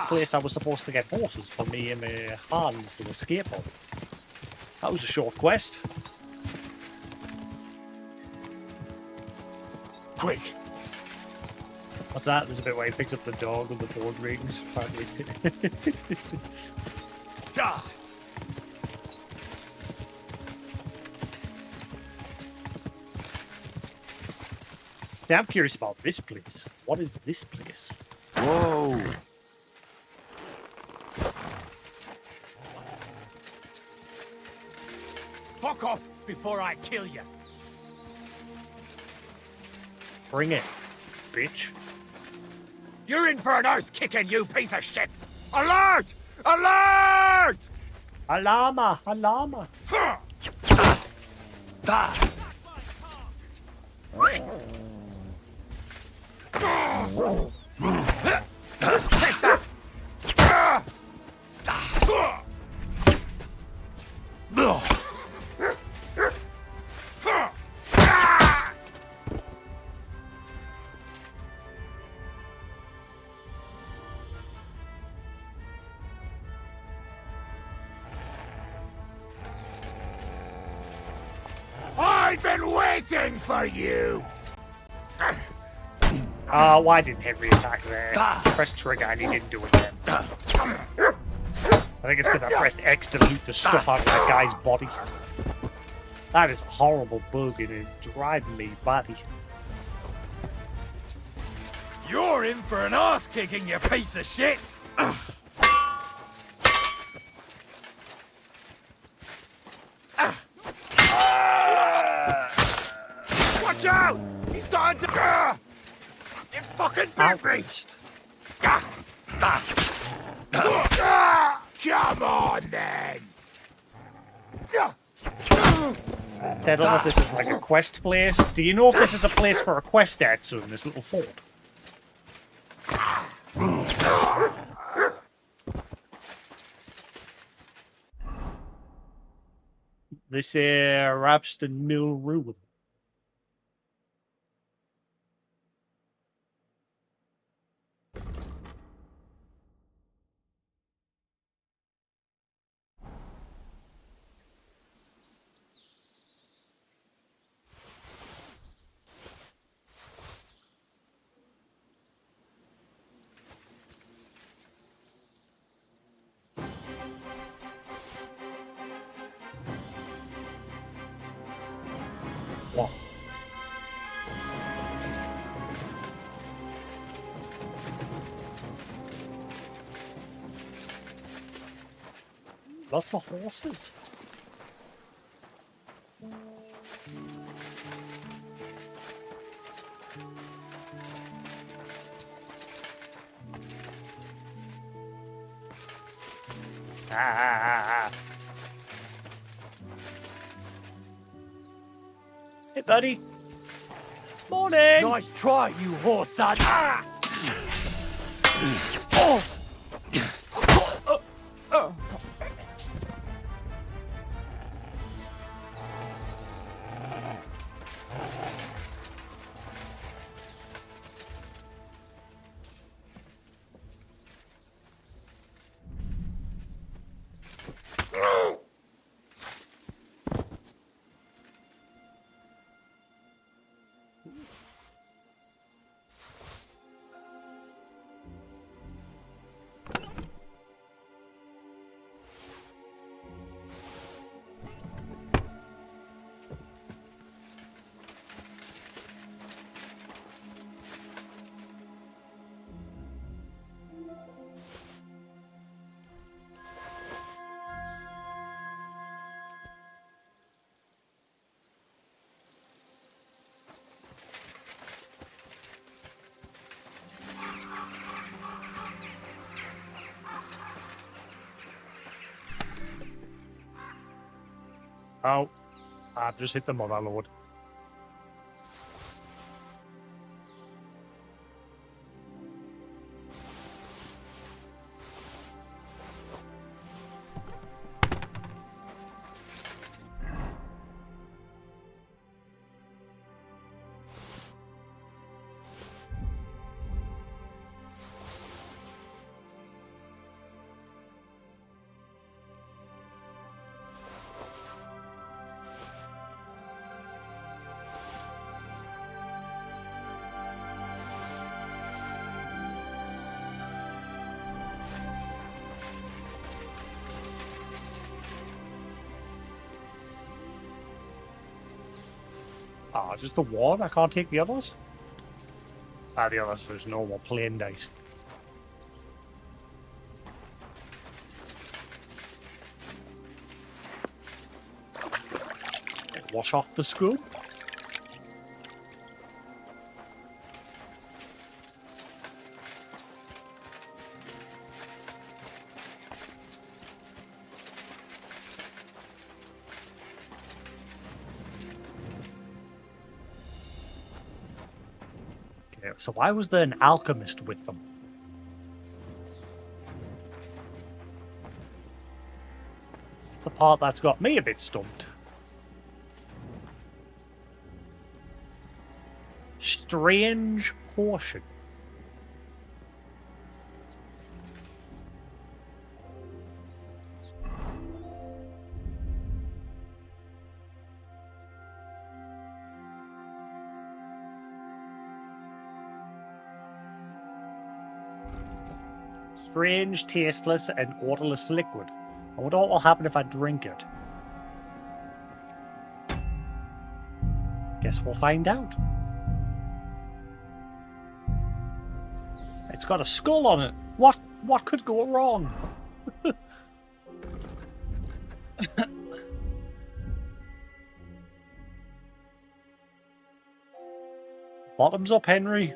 place I was supposed to get horses for me and Hans to escape on? That was a short quest. Quick! What's that? There's a bit where he picks up the dog and the board readings. See, I'm curious about this place. What is this place? Whoa! Fuck off before I kill you. Bring it, bitch. You're in for an arse kicking, you piece of shit! Alert! Alert! Alarma! Alarma! Take that! I've been waiting for you! Why didn't Henry attack there? Press trigger and he didn't do it then. I think it's because I pressed X to loot the stuff out of that guy's body. That is a horrible bug and it's driving me batty. You're in for an arse kicking, you piece of shit! Watch out! He's starting to... You fucking bit me! Come on, then! I don't know if this is like a quest place. Do you know if this is a place for a quest at soon, this little fort? This Rapston Mill ruin. What? Lots of horses. Ah. Hey, buddy. Morning. Nice try, you horse son. Ah! Oh! Oh, I've just hit the mother lord. Ah, just the one? I can't take the others? Ah, the others, there's no more plain dice. Wash off the scum. Okay, so why was there an alchemist with them? It's the part that's got me a bit stumped. Strange portion. Strange, tasteless, and odorless liquid. I wonder what will happen if I drink it. Guess we'll find out. It's got a skull on it. What could go wrong? Bottoms up, Henry.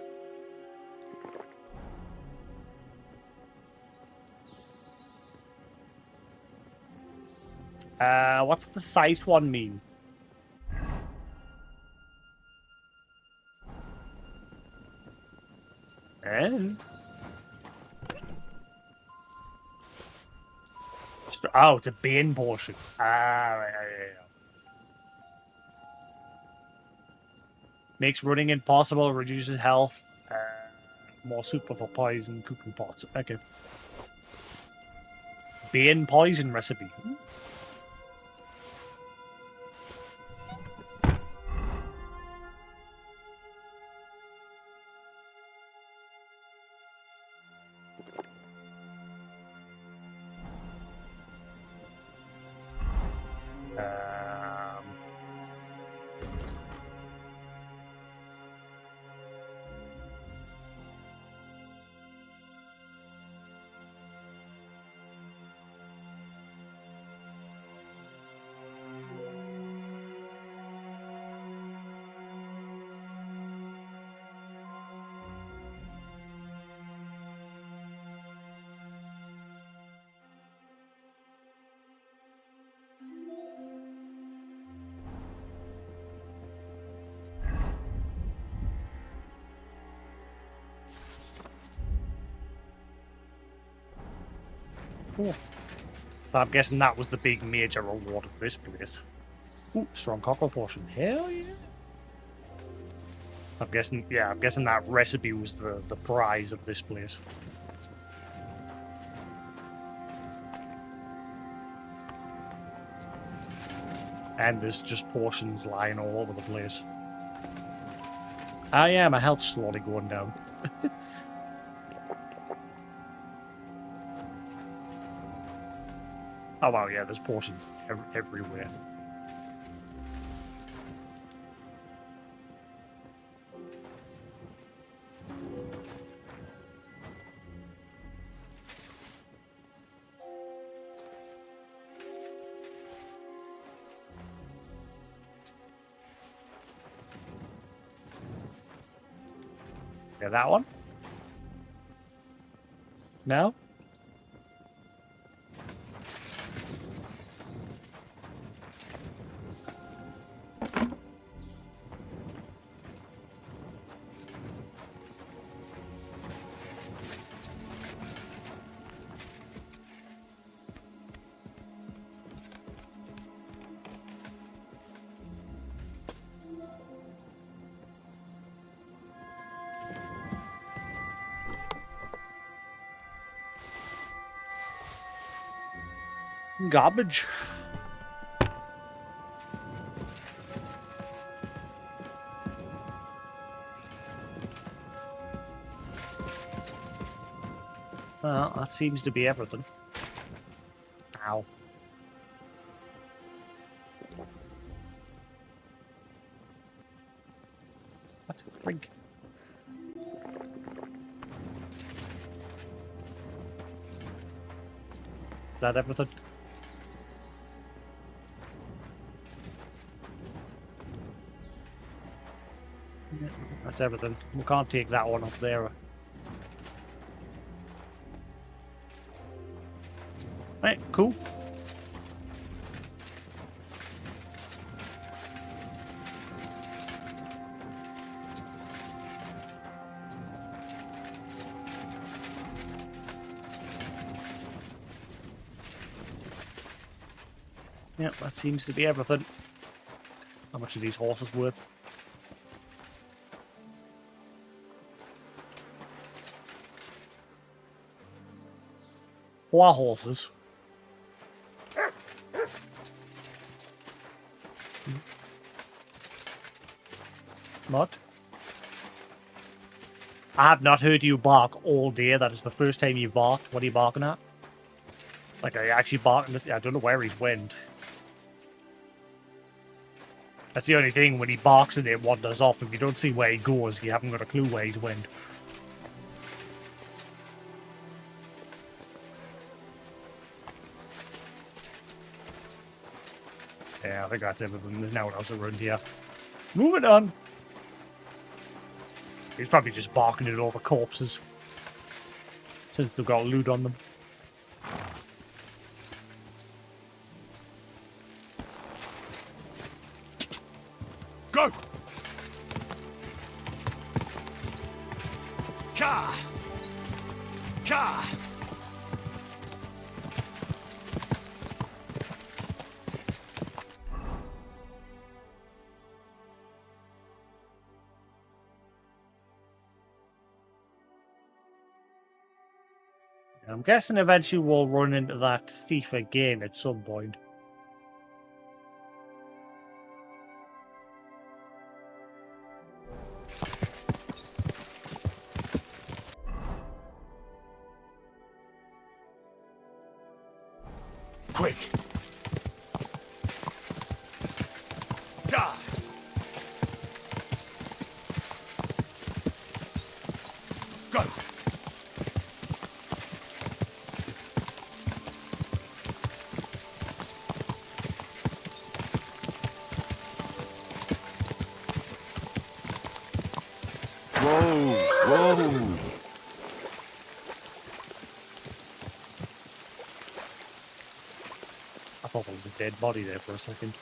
What's the scythe one mean? Eh? Oh, it's a bane portion. Ah, right. Makes running impossible, reduces health. More super for poison, cooking pots. Okay. Bane poison recipe. Cool. So I'm guessing that was the big major reward of this place. Ooh, strong cockle potion. Hell yeah. I'm guessing that recipe was the prize of this place. And there's just potions lying all over the place. Ah yeah, my health's slowly going down. Oh wow, yeah, there's potions everywhere. Yeah, that one? No? Garbage. Well, that seems to be everything. Ow. What the frig? Is that everything? Yeah, that's everything. We can't take that one up there. Right, cool. Yep, that seems to be everything. How much are these horses worth? Four horses. What? I have not heard you bark all day. That is the first time you barked. What are you barking at? Like, are you actually barking? I don't know where he's went. That's the only thing, when he barks and it wanders off. If you don't see where he goes, you haven't got a clue where he's went. Yeah, I think that's everything. There's no one else around here. Moving on. He's probably just barking at all the corpses. Since they've got loot on them. Go! Ka! Ka! I'm guessing eventually we'll run into that thief again at some point. Quick! Da! Go! Whoa! Whoa! I thought there was a dead body there for a second.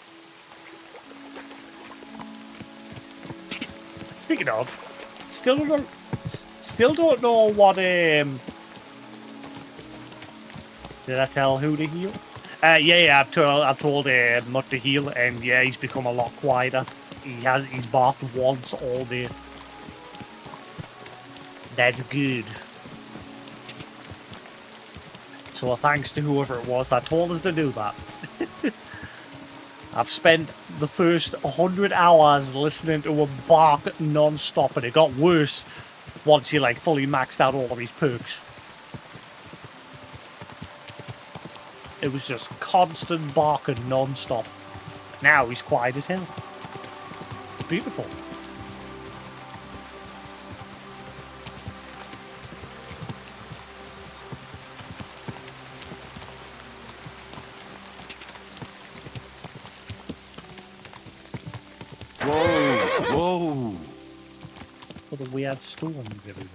Speaking of, still don't know what Did I tell who to heal? Yeah, I've told Mutt to heal, and yeah, he's become a lot quieter. He's barked once all day. That's good. So thanks to whoever it was that told us to do that. I've spent the first 100 hours listening to him bark non-stop, and it got worse once he like fully maxed out all of his perks. It was just constant barking non-stop. Now he's quiet as hell. It's beautiful. Whoa, whoa. All the weird stones everywhere.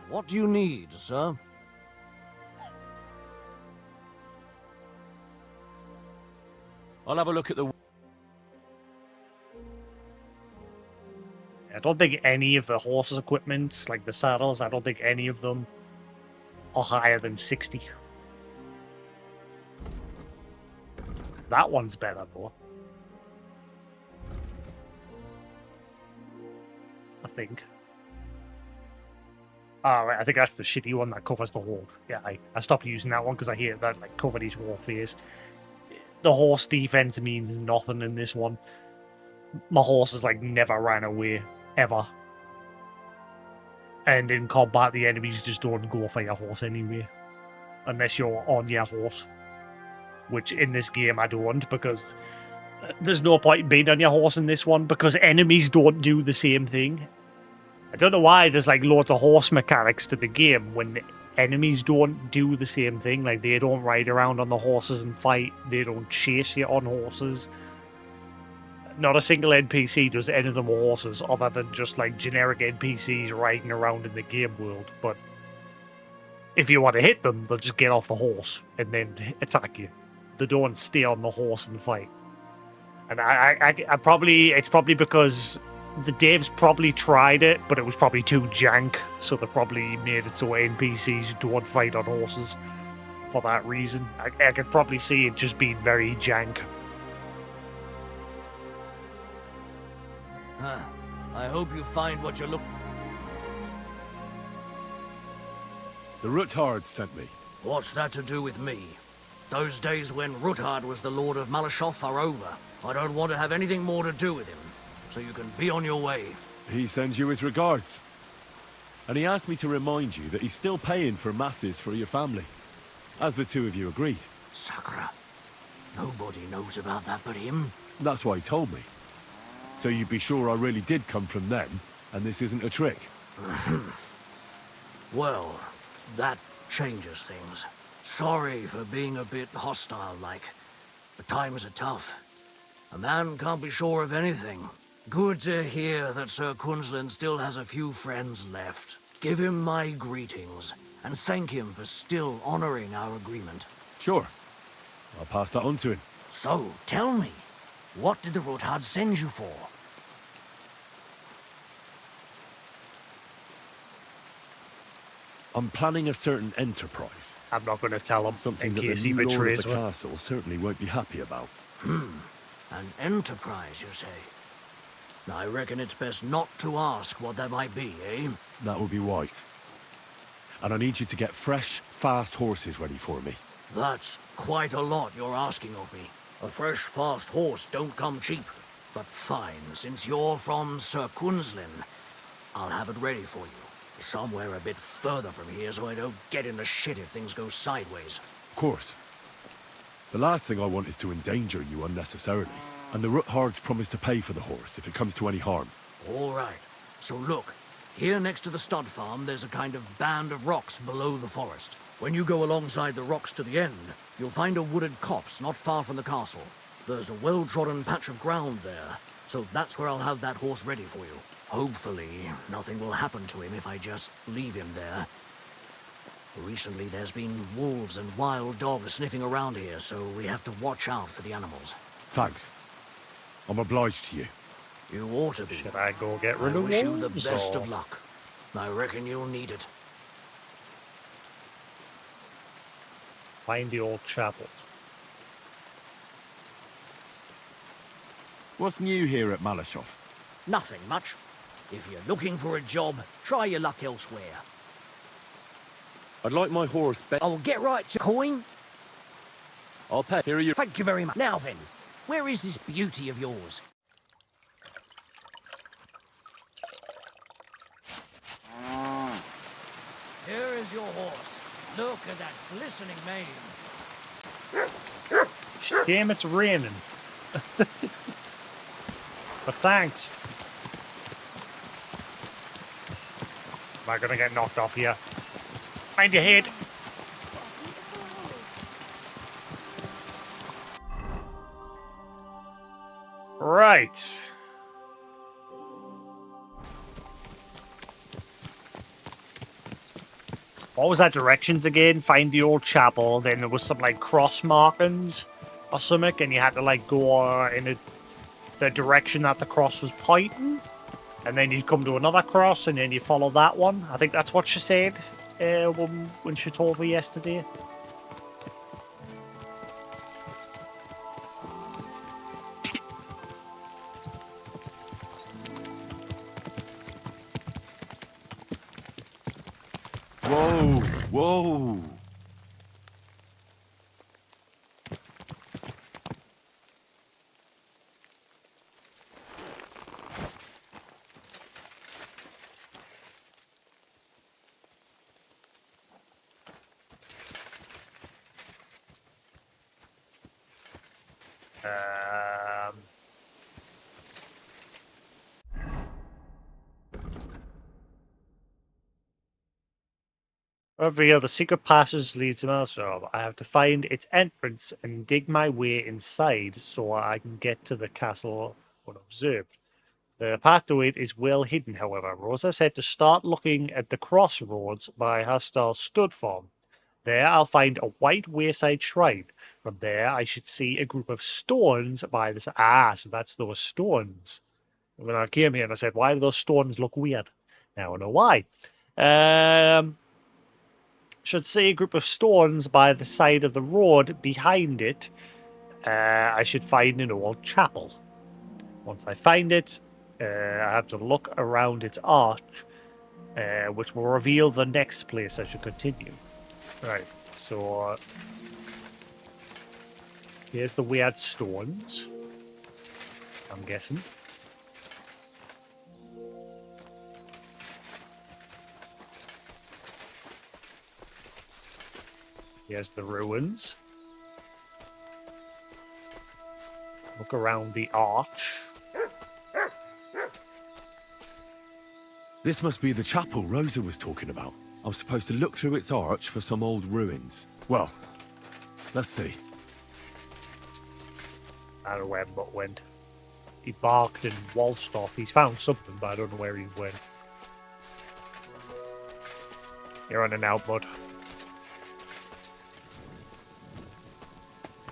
What do you need, sir? I'll have a look at the... I don't think any of the horses' equipment, like the saddles, I don't think any of them are higher than 60. That one's better, though. I think. Oh, right, I think that's the shitty one that covers the whole... Yeah, I stopped using that one because I hate that, like, covered his whole face. The horse defense means nothing in this one. My horse has, like, never ran away. Ever. And in combat, the enemies just don't go for your horse anyway. Unless you're on your horse. Which, in this game, I don't, because there's no point being on your horse in this one, because enemies don't do the same thing. I don't know why there's, like, loads of horse mechanics to the game when enemies don't do the same thing. Like, they don't ride around on the horses and fight. They don't chase you on horses. Not a single NPC does any of them horses other than just like generic NPCs riding around in the game world. But if you want to hit them, they'll just get off the horse and then attack you. They don't stay on the horse and fight. And it's probably because the devs probably tried it, but it was probably too jank, so they probably made it so NPCs don't fight on horses for that reason. I could probably see it just being very jank. I hope you find what you're looking... The Ruthard sent me. What's that to do with me? Those days when Ruthard was the Lord of Malashoth are over. I don't want to have anything more to do with him, so you can be on your way. He sends you his regards. And he asked me to remind you that he's still paying for masses for your family, as the two of you agreed. Sakura. Nobody knows about that but him. That's why he told me. So you'd be sure I really did come from them, and this isn't a trick. Well, that changes things. Sorry for being a bit hostile-like, but times are tough. A man can't be sure of anything. Good to hear that Sir Quinlan still has a few friends left. Give him my greetings, and thank him for still honoring our agreement. Sure. I'll pass that on to him. So, tell me, what did the Ruthard send you for? I'm planning a certain enterprise. I'm not going to tell him. Something in that case the he new lord of betrays the me. castle certainly won't be happy about. An enterprise, you say? I reckon it's best not to ask what that might be, eh? That would be wise. And I need you to get fresh, fast horses ready for me. That's quite a lot you're asking of me. A fresh, fast horse don't come cheap. But fine, since you're from Sir Quinlan, I'll have it ready for you. Somewhere a bit further from here so I don't get in the shit if things go sideways. Of course. The last thing I want is to endanger you unnecessarily. And the Ruthards promise to pay for the horse if it comes to any harm. All right. So look, here next to the stud farm, there's a kind of band of rocks below the forest. When you go alongside the rocks to the end, you'll find a wooded copse not far from the castle. There's a well-trodden patch of ground there. So that's where I'll have that horse ready for you. Hopefully, nothing will happen to him if I just leave him there. Recently, there's been wolves and wild dogs sniffing around here, so we have to watch out for the animals. Thanks. I'm obliged to you. You ought to be. Should I go get rid I of wish you the wolves, best or- of luck. I reckon you'll need it. Find the old chapel. What's new here at Malashov? Nothing much. If you're looking for a job, try your luck elsewhere. I'd like my horse back. I'll get right to coin. I'll pay. Here are your... Thank you very much. Now then, where is this beauty of yours? Here is your horse. Look at that glistening mane. Damn, it's raining. But thanks. Am I gonna get knocked off here? Mind your head. Right. What was that directions again? Find the old chapel, then there was some like cross markings or something, and you had to like go in the direction that the cross was pointing, and then you come to another cross, and then you follow that one. I think that's what she said when she told me yesterday. Whoa, whoa. Over here, the secret passage leads to Malashov. I have to find its entrance and dig my way inside so I can get to the castle unobserved. The path to it is well hidden, however. Rosa said to start looking at the crossroads my hostile stood for. There I'll find a white wayside shrine. From there I should see a group of stones by this. Ah, so that's those stones. When I came here and I said, why do those stones look weird? Now I know why. Should see a group of stones by the side of the road. Behind it, I should find an old chapel. Once I find it, I have to look around its arch, which will reveal the next place I should continue. Right, so here's the weird stones, I'm guessing. Here's the ruins. Look around the arch. This must be the chapel Rosa was talking about. I was supposed to look through its arch for some old ruins. Well, let's see. I don't know where Mutt went. He barked and waltzed off. He's found something, but I don't know where he went. You're on and out, Mutt.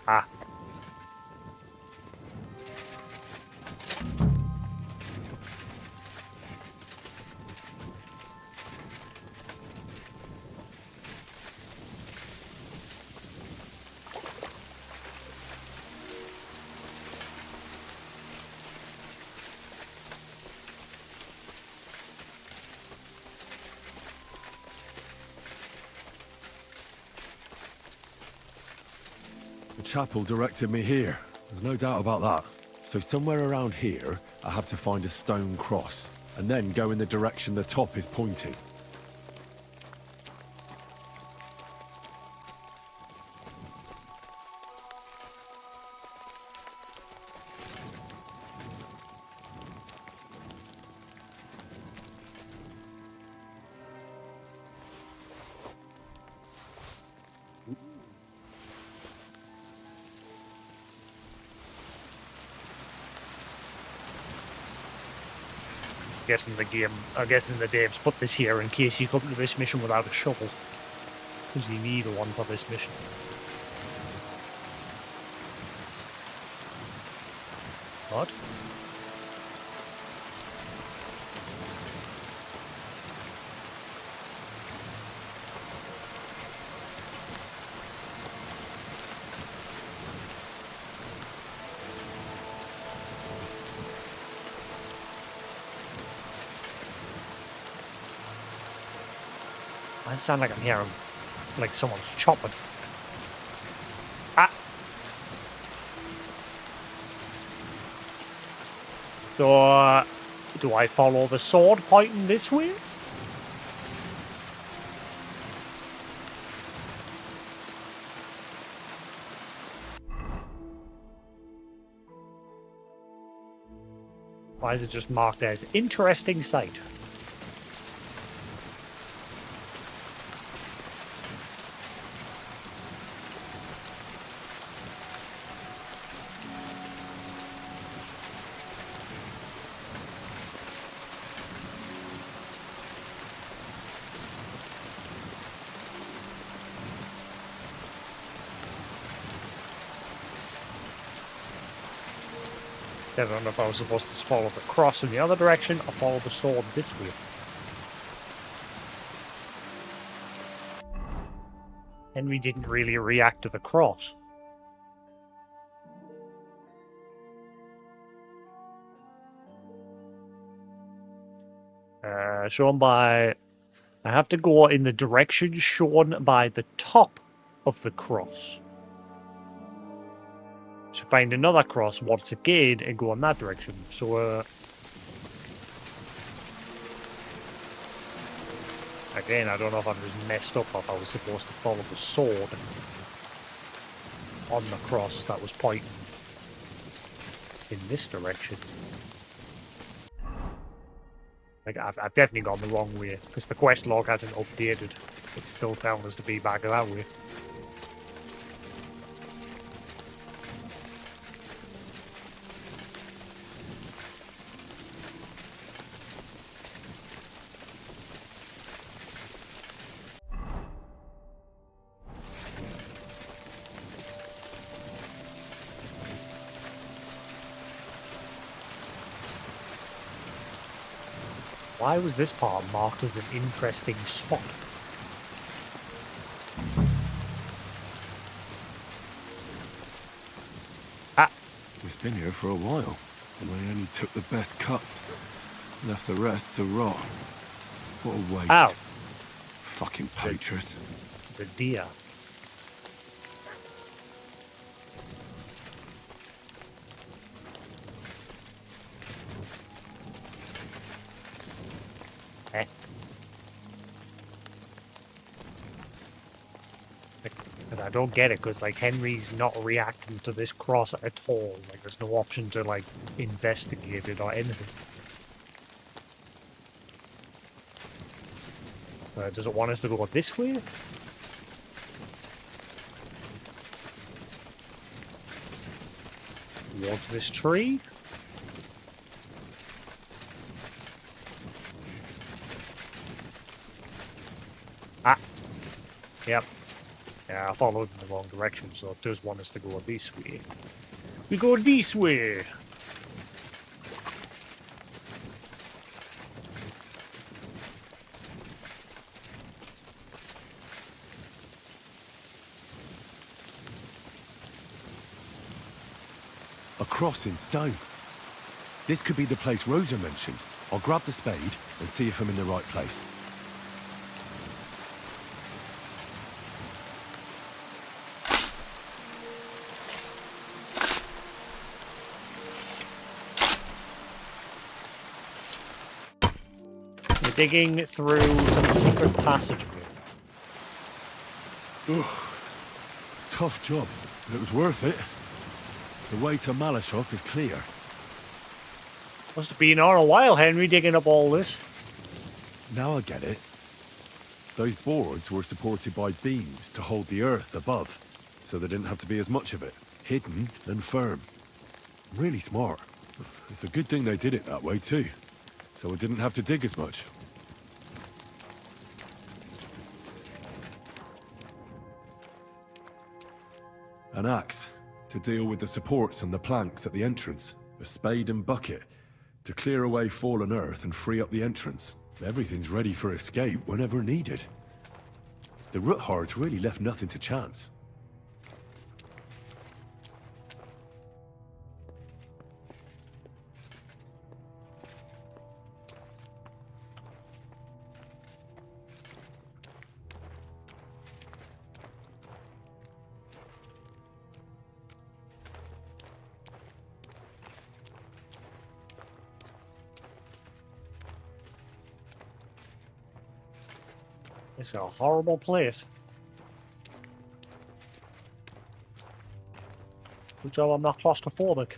Ah. The chapel directed me here. There's no doubt about that. So somewhere around here, I have to find a stone cross, and then go in the direction the top is pointing. Guessing the Dave's put this here in case you come to this mission without a shovel. Because you need one for this mission. What? Why does it sound like I'm hearing like someone's chopping? Ah! So, do I follow the sword pointing this way? Why is it just marked as interesting sight? I don't know if I was supposed to follow the cross in the other direction or follow the sword this way. Henry didn't really react to the cross. Shown by... I have to go in the direction shown by the top of the cross. To find another cross once again and go in that direction. So, again, I don't know if I'm just messed up or if I was supposed to follow the sword on the cross that was pointing in this direction. Like, I've definitely gone the wrong way because the quest log hasn't updated. It's still telling us to be back that way. Why was this part marked as an interesting spot? Ah! It's been here for a while, and I only took the best cuts. Left the rest to rot. What a waste. Ow! Fucking poachers. The deer. And I don't get it because like Henry's not reacting to this cross at all. Like there's no option to like investigate it or anything. Does it want us to go this way? Towards this tree? Ah. Yep. Yeah, I followed in the wrong direction, so it does want us to go this way. We go this way! A cross in stone. This could be the place Rosa mentioned. I'll grab the spade and see if I'm in the right place. Digging through to the secret passageway. Tough job, but it was worth it. The way to Malashov is clear. Must have been on a while, Henry, digging up all this. Now I get it. Those boards were supported by beams to hold the earth above, so there didn't have to be as much of it. Hidden and firm. Really smart. It's a good thing they did it that way, too. so I didn't have to dig as much. An axe to deal with the supports and the planks at the entrance. A spade and bucket to clear away fallen earth and free up the entrance. Everything's ready for escape whenever needed. The Roothards really left nothing to chance. It's a horrible place. Good job I'm not claustrophobic.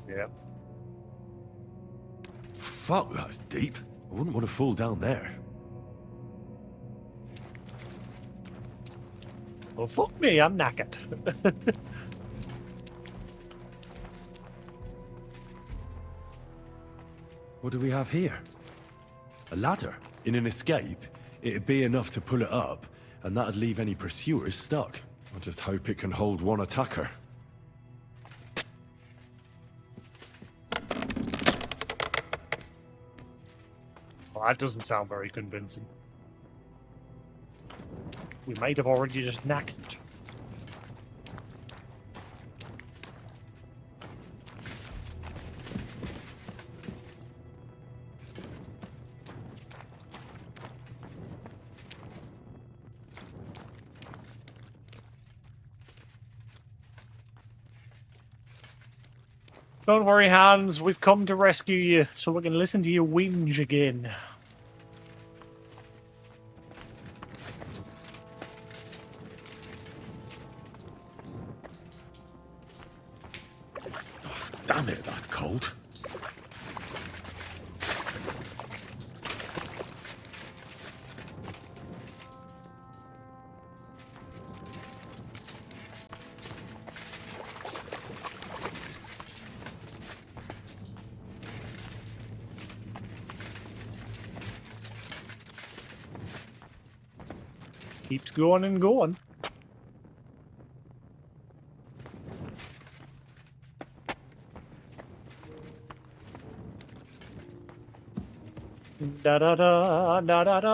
Yeah. Fuck, that's deep. I wouldn't want to fall down there. Well, fuck me, I'm knackered. What do we have here? A ladder. In an escape, it'd be enough to pull it up, and that'd leave any pursuers stuck. I just hope it can hold one attacker. Well, that doesn't sound very convincing. We might have already just knacked it. Don't worry, Hans. We've come to rescue you, so we can listen to you whinge again. Damn it, that's cold. Keeps going and going. Da da da da da da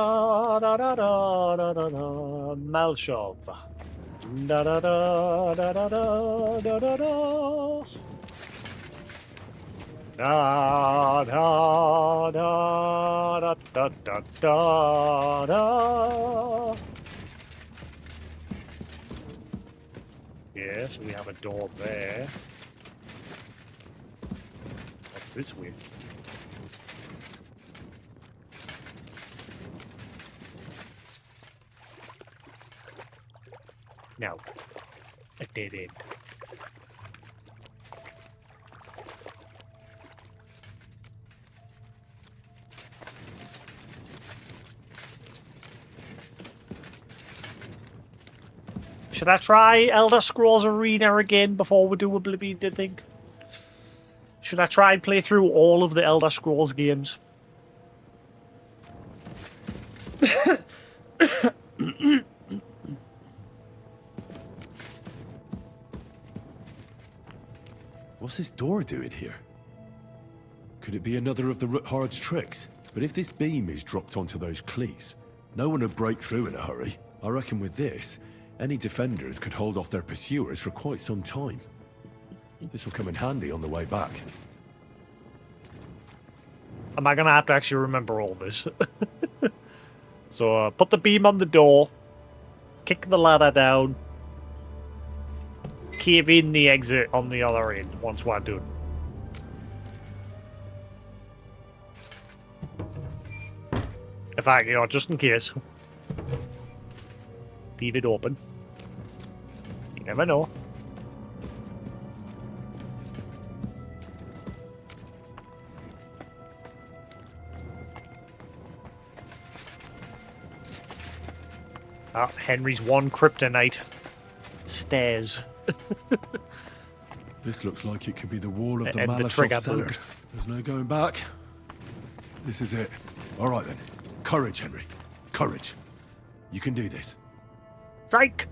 da da da da da da Malshov. Da da da da da da da da da. Da da da da da da da. Yes, we have a door there. What's this way? No. A dead end. Should I try Elder Scrolls Arena again before we do Oblivion, do you think? Should I try and play through all of the Elder Scrolls games? What's this door doing here? Could it be another of the Roothards' tricks? But if this beam is dropped onto those cleats, no one would break through in a hurry. I reckon with this, any defenders could hold off their pursuers for quite some time. This will come in handy on the way back. Am I going to have to actually remember all this? So, put the beam on the door, kick the ladder down, cave in the exit on the other end once we're done. In fact, you know, just in case, leave it open. Never know. Ah, Henry's one kryptonite. Stairs. This looks like it could be the wall of the And the Malashov trigger cellars. booth. There's no going back. This is it. All right then. Courage, Henry. Courage. You can do this. Strike!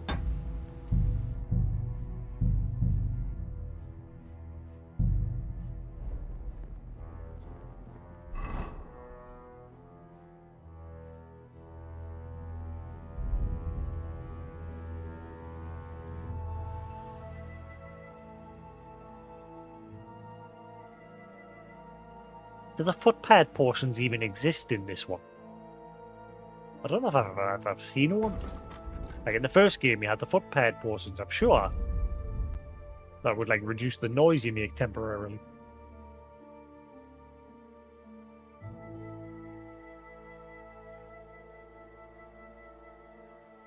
Do the footpad portions even exist in this one? I don't know if I've seen one. Like in the first game, you had the footpad portions, I'm sure. That would like reduce the noise you make temporarily.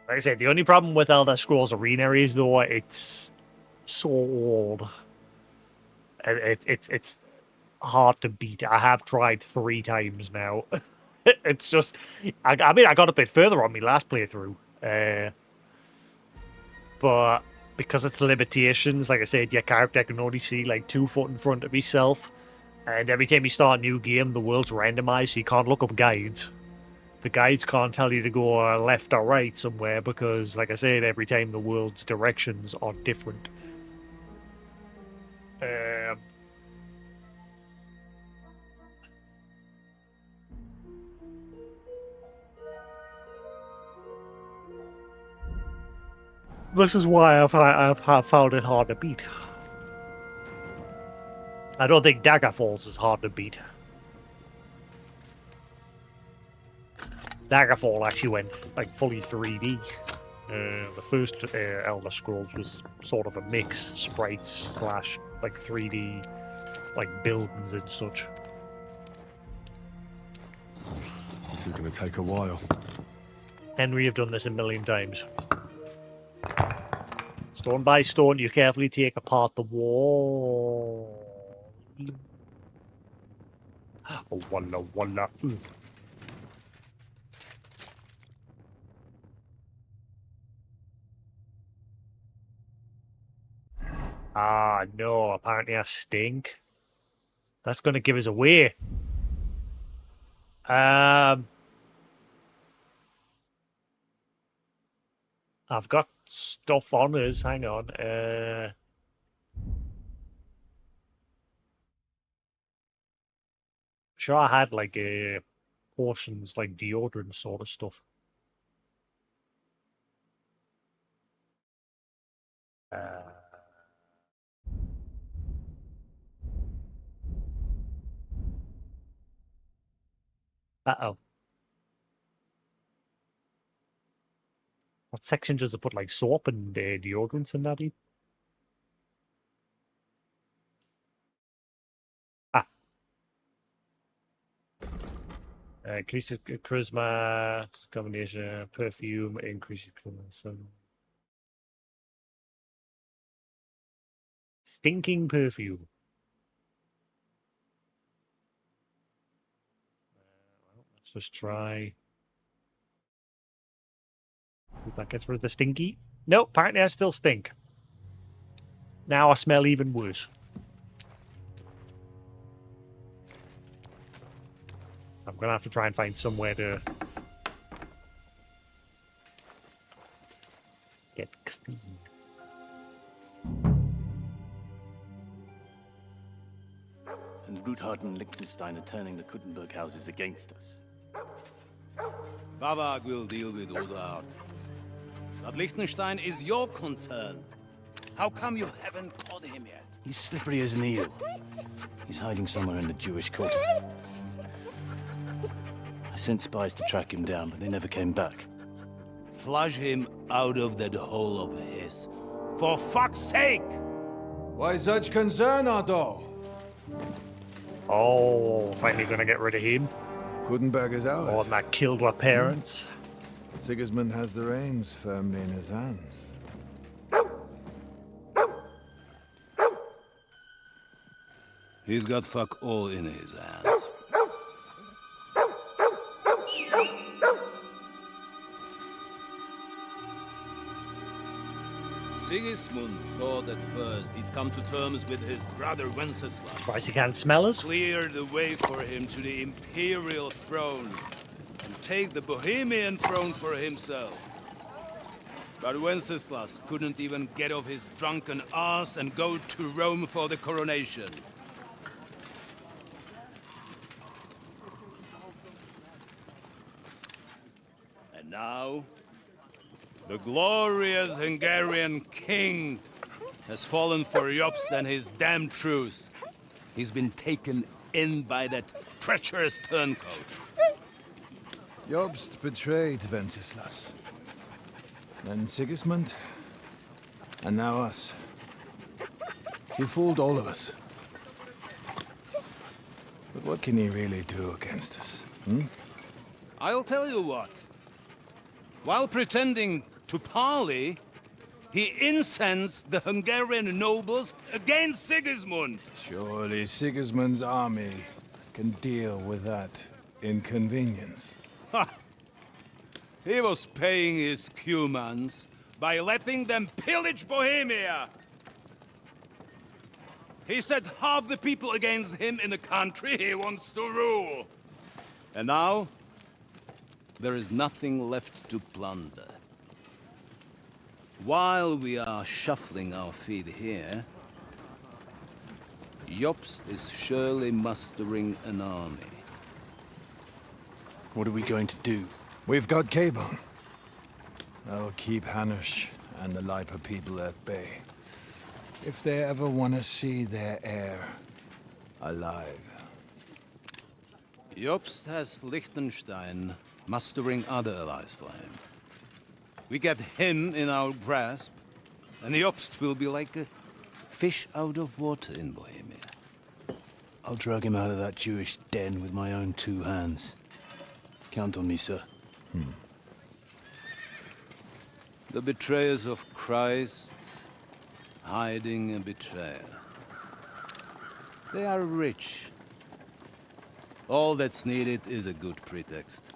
Like I said, the only problem with Elder Scrolls Arena is though it's so old. It's hard to beat. I have tried 3 times now. It's just, I mean, I got a bit further on my last playthrough, but because it's limitations, like I said, your character can only see like 2 foot in front of himself, and every time you start a new game, the world's randomized, so you can't look up guides. The guides can't tell you to go left or right somewhere because, like I said, every time the world's directions are different. This is why I've found it hard to beat. I don't think Daggerfalls is hard to beat. Daggerfall actually went like fully 3D. The first Elder Scrolls was sort of a mix, sprites slash like 3D, like buildings and such. This is going to take a while. Henry, you've done this a million times. Stone by stone, you carefully take apart the wall. Oh, walla walla. Ah, no, apparently I stink. That's going to give us away. I've got stuff on us, hang on. Sure I had like portions, like deodorant sort of stuff. Uh-oh. What section does it put like soap and deodorants in that in? Ah. Increases charisma, combination, perfume, increases charisma. Stinking perfume. Well, let's just try. If that gets rid of the stinky. Nope, apparently I still stink. Now I smell even worse. So I'm going to have to try and find somewhere to get clean. And Ruthard and Liechtenstein are turning the Kuttenberg houses against us. Babak will deal with Ruthard. But Liechtenstein is your concern. How come you haven't caught him yet? He's slippery as an eel. He's hiding somewhere in the Jewish quarter. I sent spies to track him down, but they never came back. Flush him out of that hole of his. For fuck's sake! Why such concern, Otto? Oh, finally gonna get rid of him. Kuttenberg is ours. One that killed our parents. Sigismund has the reins firmly in his hands. He's got fuck all in his hands. Sigismund thought at first he'd come to terms with his brother Wenceslas. Right, he can't smell us. Clear the way for him to the imperial throne and take the Bohemian throne for himself. But Wenceslas couldn't even get off his drunken ass and go to Rome for the coronation. And now, the glorious Hungarian king has fallen for Jobst and his damned truce. He's been taken in by that treacherous turncoat. Jobst betrayed Wenceslas. Then Sigismund. And now us. He fooled all of us. But what can he really do against us? I'll tell you what. While pretending to parley, he incensed the Hungarian nobles against Sigismund. Surely Sigismund's army can deal with that inconvenience. Ha! He was paying his Cumans by letting them pillage Bohemia. He set half the people against him in the country he wants to rule. And now, there is nothing left to plunder. While we are shuffling our feet here, Jobst is surely mustering an army. What are we going to do? We've got K-Bone. That'll keep Hanush and the Lipa people at bay. If they ever want to see their heir alive. Jobst has Liechtenstein mustering other allies for him. We get him in our grasp, and Jobst will be like a fish out of water in Bohemia. I'll drag him out of that Jewish den with my own 2 hands. Count on me, sir. The betrayers of Christ, hiding a betrayer. They are rich. All that's needed is a good pretext.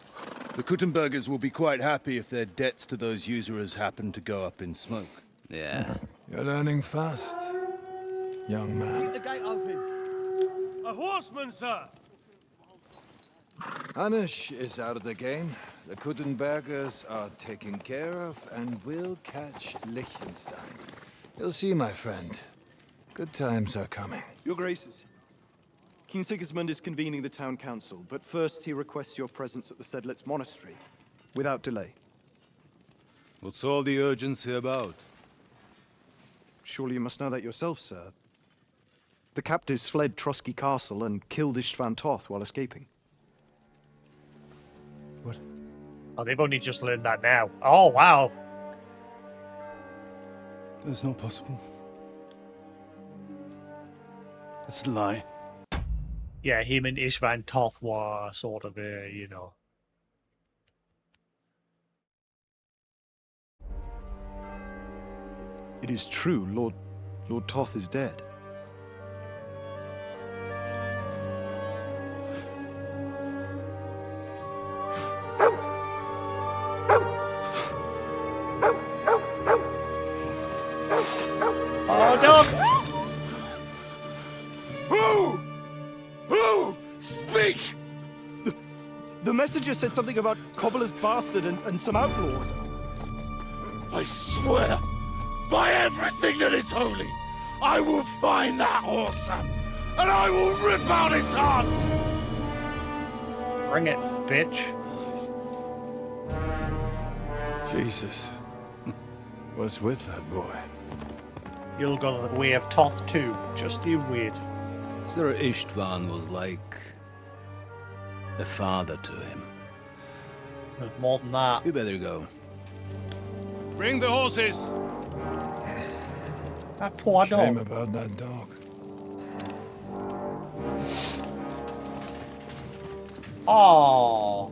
The Kuttenbergers will be quite happy if their debts to those usurers happen to go up in smoke. Yeah. You're learning fast, young man. Keep the gate open. A horseman, sir! Hanush is out of the game. The Kuttenbergers are taken care of, and we'll catch Liechtenstein. You'll see, my friend. Good times are coming. Your Graces, King Sigismund is convening the town council, but first he requests your presence at the Sedlitz monastery, without delay. What's all the urgency about? Surely you must know that yourself, sir. The captives fled Trotsky Castle and killed Istvan Toth while escaping. Oh, they've only just learned that now. Oh, wow. That's not possible. That's a lie. Yeah, him and Istvan Toth were sort of, you know. It is true, Lord Toth is dead. Oh, no! Who? Speak! The messenger said something about Cobbler's bastard and some outlaws. I swear, by everything that is holy, I will find that whoreson, and I will rip out his heart! Bring it, bitch. Jesus. What's with that boy? You'll go the way of Toth too. Just you wait. Sir Istvan was like a father to him. More than that. You better go. Bring the horses! That poor Shame dog. about that dog. Oh.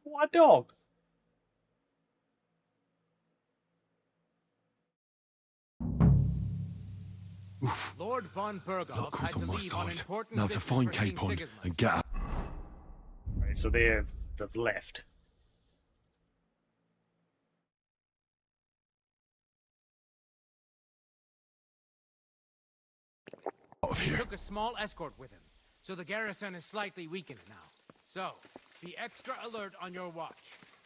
Poor dog. Lord von Berghoff Luck had was to on my leave on side. important Now to business find for King Capon Sigismund. and get out. Right, so they've left. He took a small escort with him, so the garrison is slightly weakened now. So, be extra alert on your watch.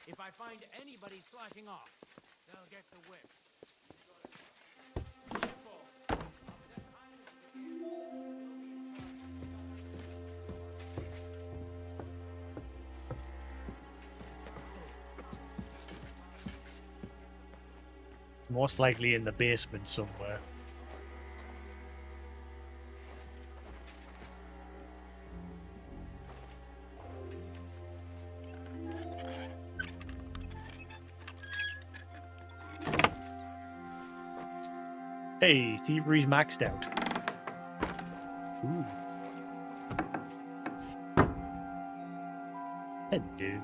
If I find anybody slacking off, they'll get the whip. It's most likely in the basement somewhere. Hey, thievery's maxed out. Ooh. Hello.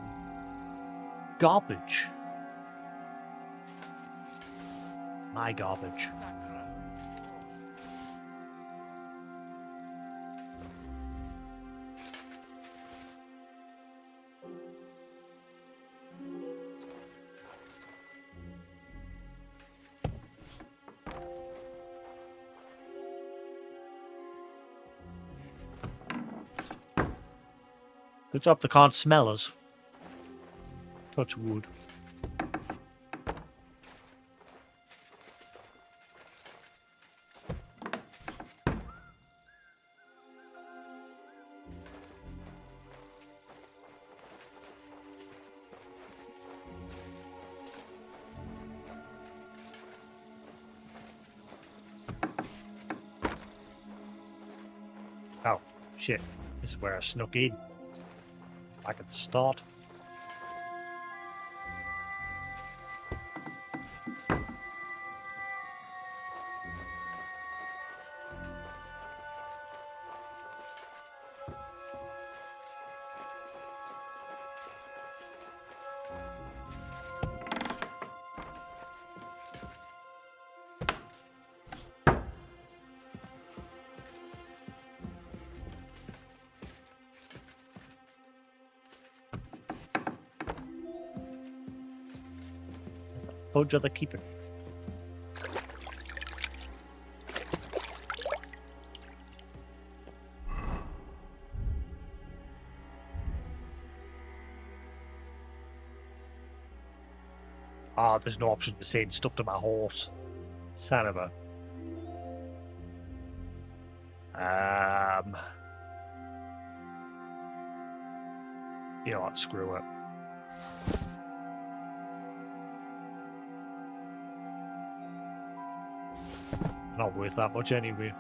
Garbage. My garbage. Good job they can't smell us. Touch wood. Oh, shit. This is where I snuck in. Back at the start. Fudge are the keeper. Ah, there's no option to send stuff to my horse. Son of a. You know what? Screw it. Not worth that much anyway.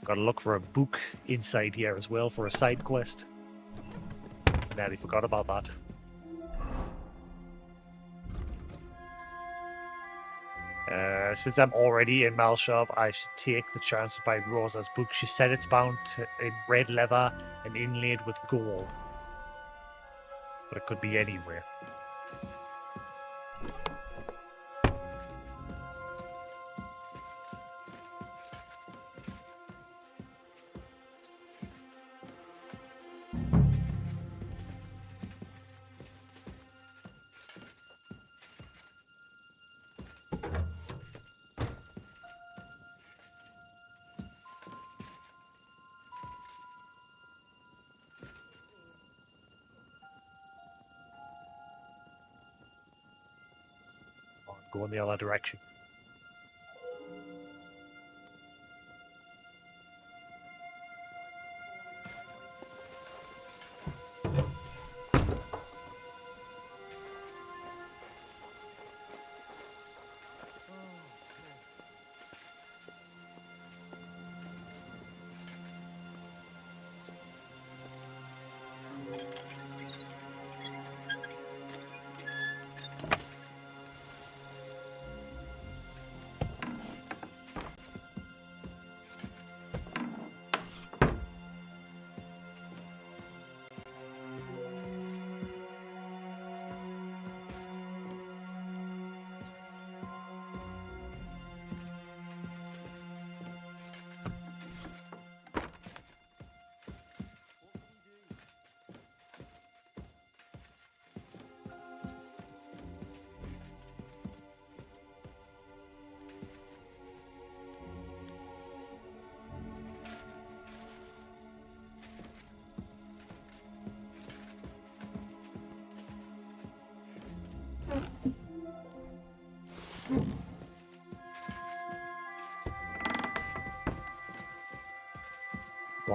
Gotta look for a book inside here as well for a side quest. I nearly forgot about that. Since I'm already in Malshov, I should take the chance to find Rosa's book. She said it's bound in red leather and inlaid with gold. But it could be anywhere. go in the other direction.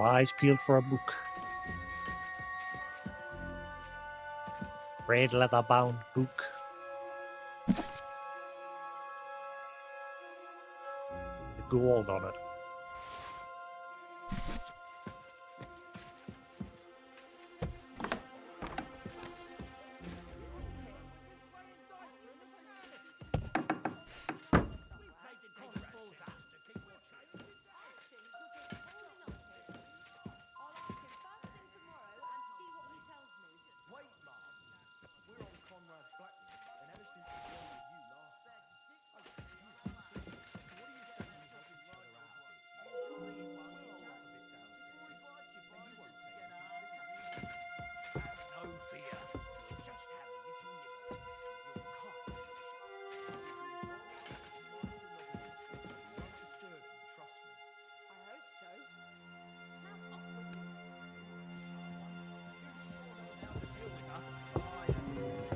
Eyes peeled for a book. Red leather bound book. There's gold on it.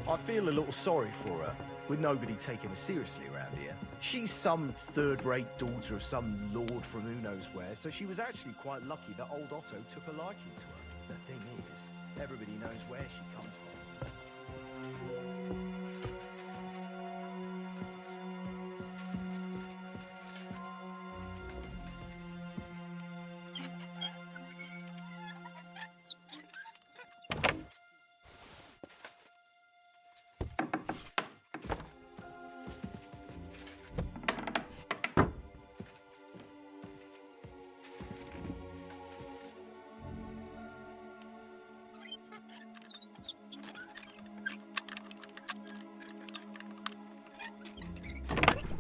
I feel a little sorry for her, with nobody taking her seriously around here. She's some third-rate daughter of some lord from who knows where, so she was actually quite lucky that old Otto took a liking to her. The thing is, everybody knows where she comes from.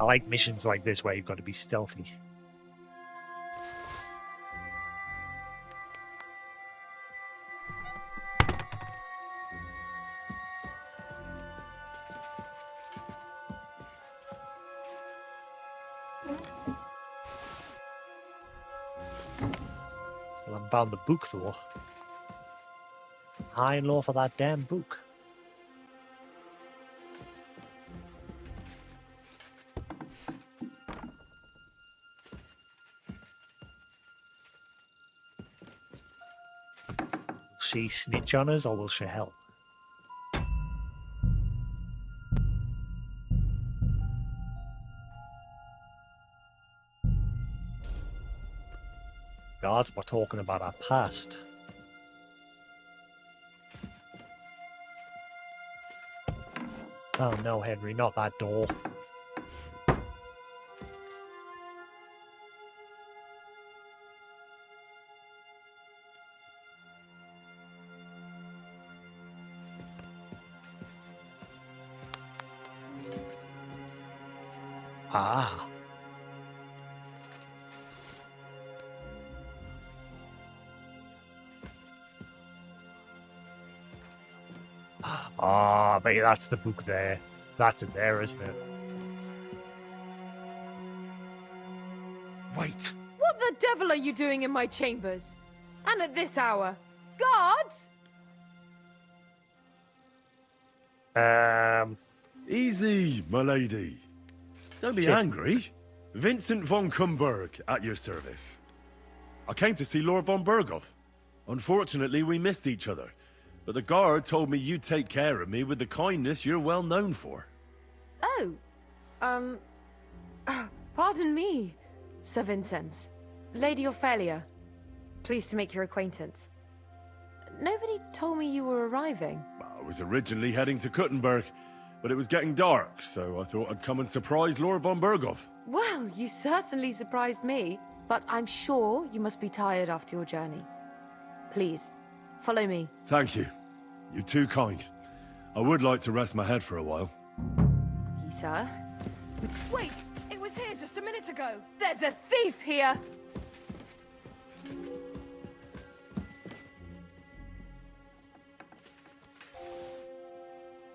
I like missions like this where you've got to be stealthy. Still haven't found the book though. High and low for that damn book. She snitch on us or will she help? God, we're talking about our past. Oh no, Henry, not that door. Ah. Ah, maybe that's the book there. That's it there, isn't it? Wait! What the devil are you doing in my chambers? And at this hour? Guards? Easy, my lady. Don't be angry. Vincent von Kumberg, at your service. I came to see Lord von Berghoff. Unfortunately, we missed each other. But the guard told me you'd take care of me with the kindness you're well known for. Oh, pardon me, Sir Vincent. Lady Ophelia. Pleased to make your acquaintance. Nobody told me you were arriving. I was originally heading to Kuttenberg, but it was getting dark, so I thought I'd come and surprise Lord von Berghoff. Well, you certainly surprised me, but I'm sure you must be tired after your journey. Please, follow me. Thank you. You're too kind. I would like to rest my head for a while. You, sir. Wait! It was here just a minute ago! There's a thief here!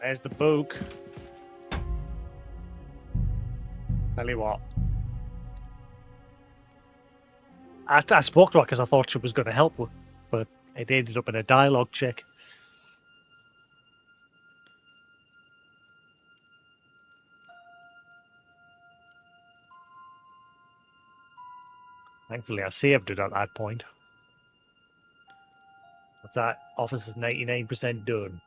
There's the book. Tell you what. I spoke to her because I thought she was going to help her, but it ended up in a dialogue check. Thankfully, I saved it at that point. What's that? Office is 99% done.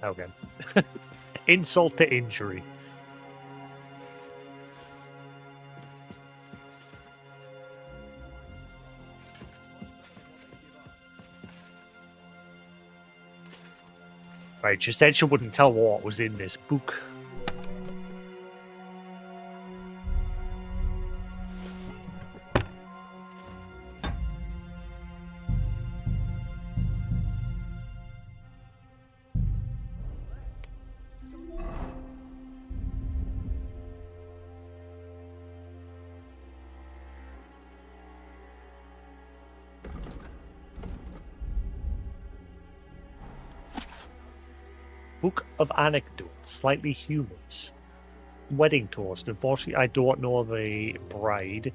Okay. Insult to injury. Right, she said she wouldn't tell what was in this book. Book of Anecdotes, slightly humorous. Wedding toast. Unfortunately, I don't know the bride,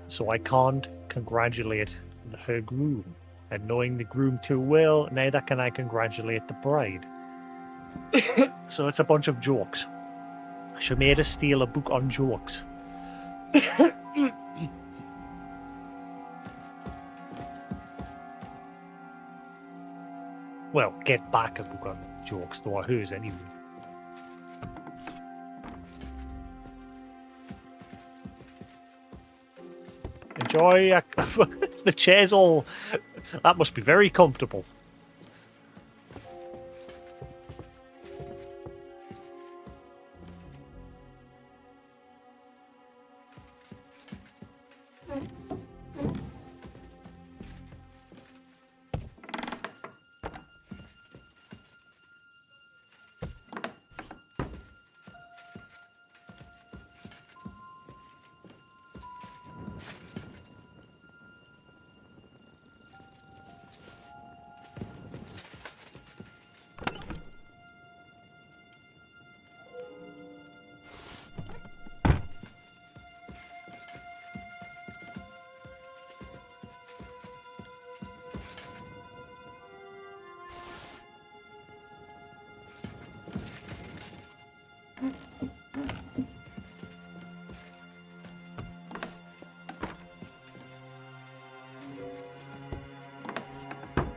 so I can't congratulate her groom. And knowing the groom too well, neither can I congratulate the bride. So it's a bunch of jokes. She made us steal a book on jokes. Well, get back a book on jokes, though, or hers anyway. Enjoy. The chair's all. That must be very comfortable.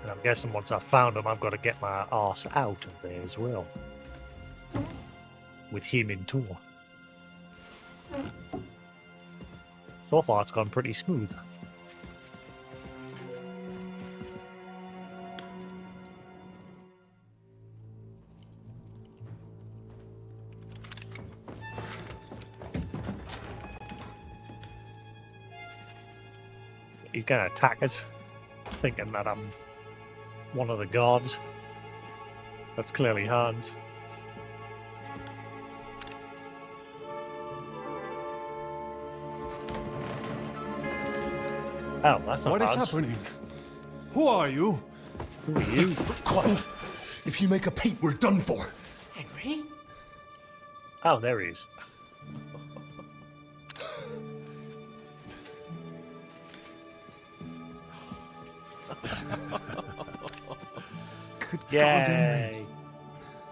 And I'm guessing once I've found him, I've got to get my arse out of there as well. With him in tow. So far, it's gone pretty smooth. He's gonna attack us, thinking that I'm one of the guards. That's clearly Hans. Oh, that's not What is Hans. happening? Who are you? Who are you? Quiet. If you make a peep, we're done for. Henry? Oh, there he is. Good Yay. God, Henry.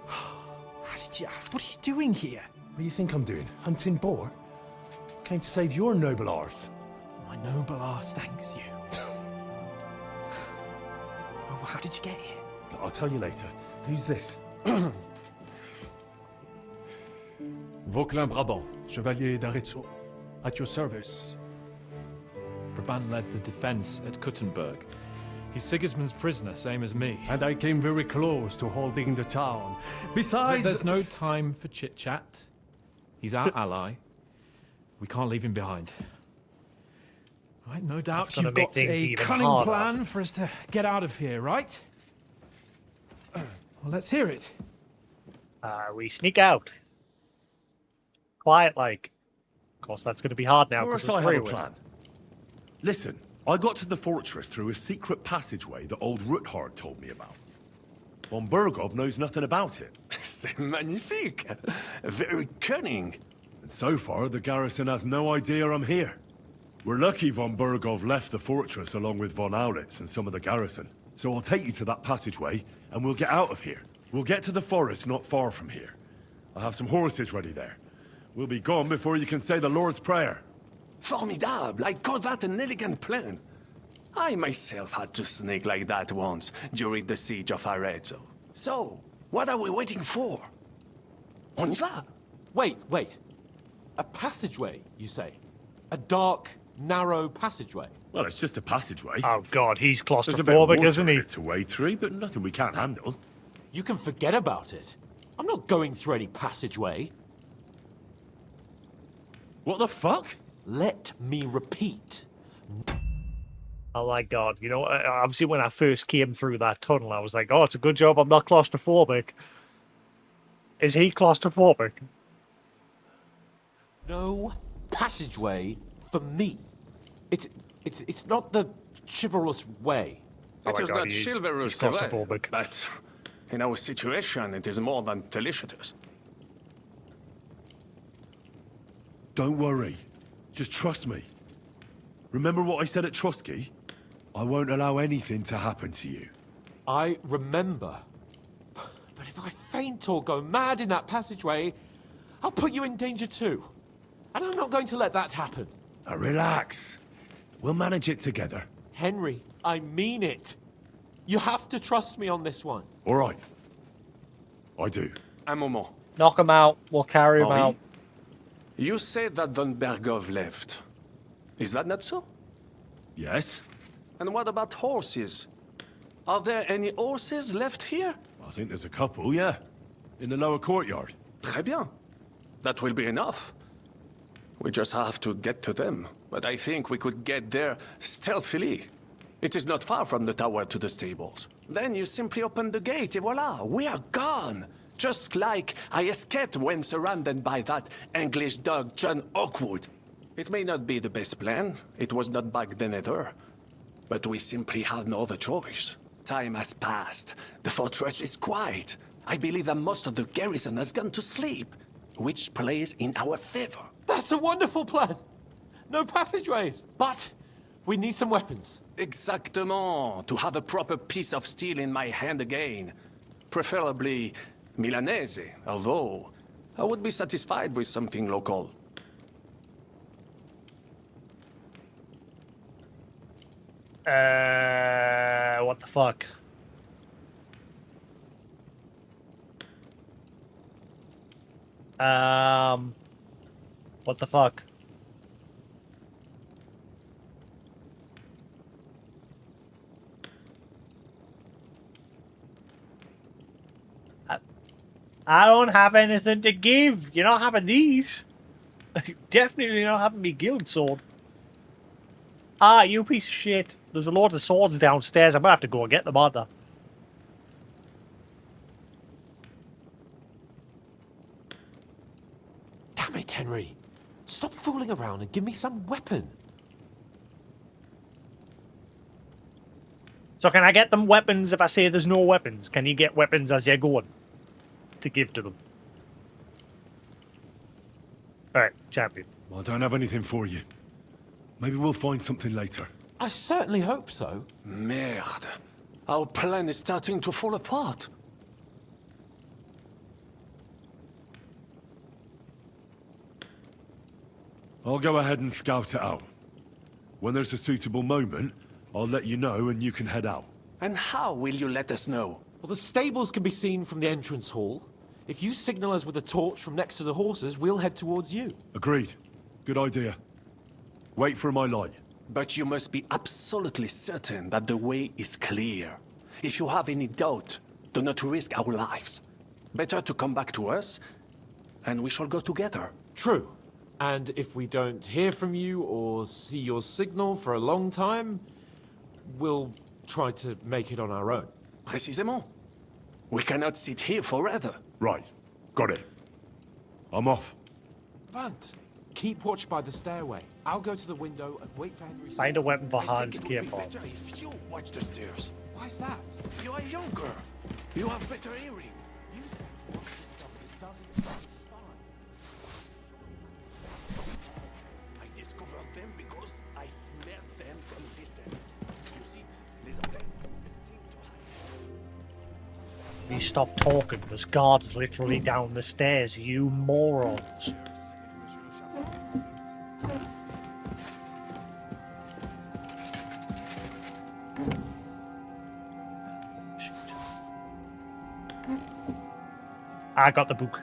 How did you... What are you doing here? What do you think I'm doing? Hunting boar? Came to save your noble arse. My noble arse thanks you. Well, how did you get here? I'll tell you later. Who's this? Vauquelin Brabant, Chevalier d'Aretzo. At your service. Brabant led the defense at Kuttenberg. He's Sigismund's prisoner, same as me. And I came very close to holding the town. Besides... There's no time for chit-chat. He's our ally. We can't leave him behind. Right, no doubt That's gonna you've make got things a even cunning harder. plan for us to get out of here, right? Well, let's hear it. We sneak out. Quiet like. Of course, that's going to be hard now. Of course 'cause I we're have a three with plan. Listen, I got to the fortress through a secret passageway that old Ruthard told me about. Von Bergov knows nothing about it. C'est magnifique. Very cunning. And so far, the garrison has no idea I'm here. We're lucky Von Bergov left the fortress along with Von Aulitz and some of the garrison. So I'll take you to that passageway, and we'll get out of here. We'll get to the forest not far from here. I have some horses ready there. We'll be gone before you can say the Lord's Prayer. Formidable. I call that an elegant plan. I myself had to sneak like that once during the siege of Arezzo. So, what are we waiting for? On y va? Wait. A passageway, you say? A dark, narrow passageway? Well, it's just a passageway. Oh God, he's There's a bit of claustrophobic, water isn't he? to wade through, but nothing we can't handle. You can forget about it. I'm not going through any passageway. What the fuck? Let me repeat. Oh my God! You know, obviously when I first came through that tunnel, I was like, "Oh, it's a good job I'm not claustrophobic." Is he claustrophobic? No passageway for me. It's not the chivalrous way. It is not he's chivalrous, claustrophobic. but in our situation, it is more than delicious. Don't worry. Just trust me. Remember what I said at Trotsky? I won't allow anything to happen to you. I remember. But if I faint or go mad in that passageway, I'll put you in danger too. And I'm not going to let that happen. Now relax. We'll manage it together. Henry, I mean it. You have to trust me on this one. All right. I do. Un moment. Knock him out. We'll carry him Henri, out. you said that Von Bergov left. Is that not so? Yes. And what about horses? Are there any horses left here? I think there's a couple, yeah. In the lower courtyard. Très bien. That will be enough. We just have to get to them. But I think we could get there stealthily. It is not far from the tower to the stables. Then you simply open the gate, et voila, we are gone. Just like I escaped when surrounded by that English dog John Oakwood. It may not be the best plan. It was not back then either. But we simply had no other choice. Time has passed. The fortress is quiet. I believe that most of the garrison has gone to sleep, which plays in our favor. That's a wonderful plan. No passageways. But we need some weapons. Exactement. To have a proper piece of steel in my hand again. Preferably Milanese, although I would be satisfied with something local. What the fuck? What the fuck? I don't have anything to give. You're not having these. Definitely not having me guild sword. Ah, you piece of shit. There's a lot of swords downstairs. I'm gonna have to go and get them, aren't I? Damn it, Henry. Stop fooling around and give me some weapon. So can I get them weapons if I say there's no weapons? Can you get weapons as you're going to give to them? Alright, champion. I don't have anything for you. Maybe we'll find something later. I certainly hope so. Merde. Our plan is starting to fall apart. I'll go ahead and scout it out. When there's a suitable moment, I'll let you know and you can head out. And how will you let us know? Well, the stables can be seen from the entrance hall. If you signal us with a torch from next to the horses, we'll head towards you. Agreed. Good idea. Wait for my light. But you must be absolutely certain that the way is clear. If you have any doubt, do not risk our lives. Better to come back to us, and we shall go together. True. And if we don't hear from you or see your signal for a long time, we'll try to make it on our own. Précisément. We cannot sit here forever. Right. Got it. I'm off. Bunt, keep watch by the stairway. I'll go to the window and wait for Henry. Find a weapon for Hans cape on. If you watch the stairs. Why's that? You are younger. You have better hearing. I discovered them because I smelled them from distance. You see, les Anglais stink to Please stop talking. There's guards literally down the stairs, you morons. I got the book.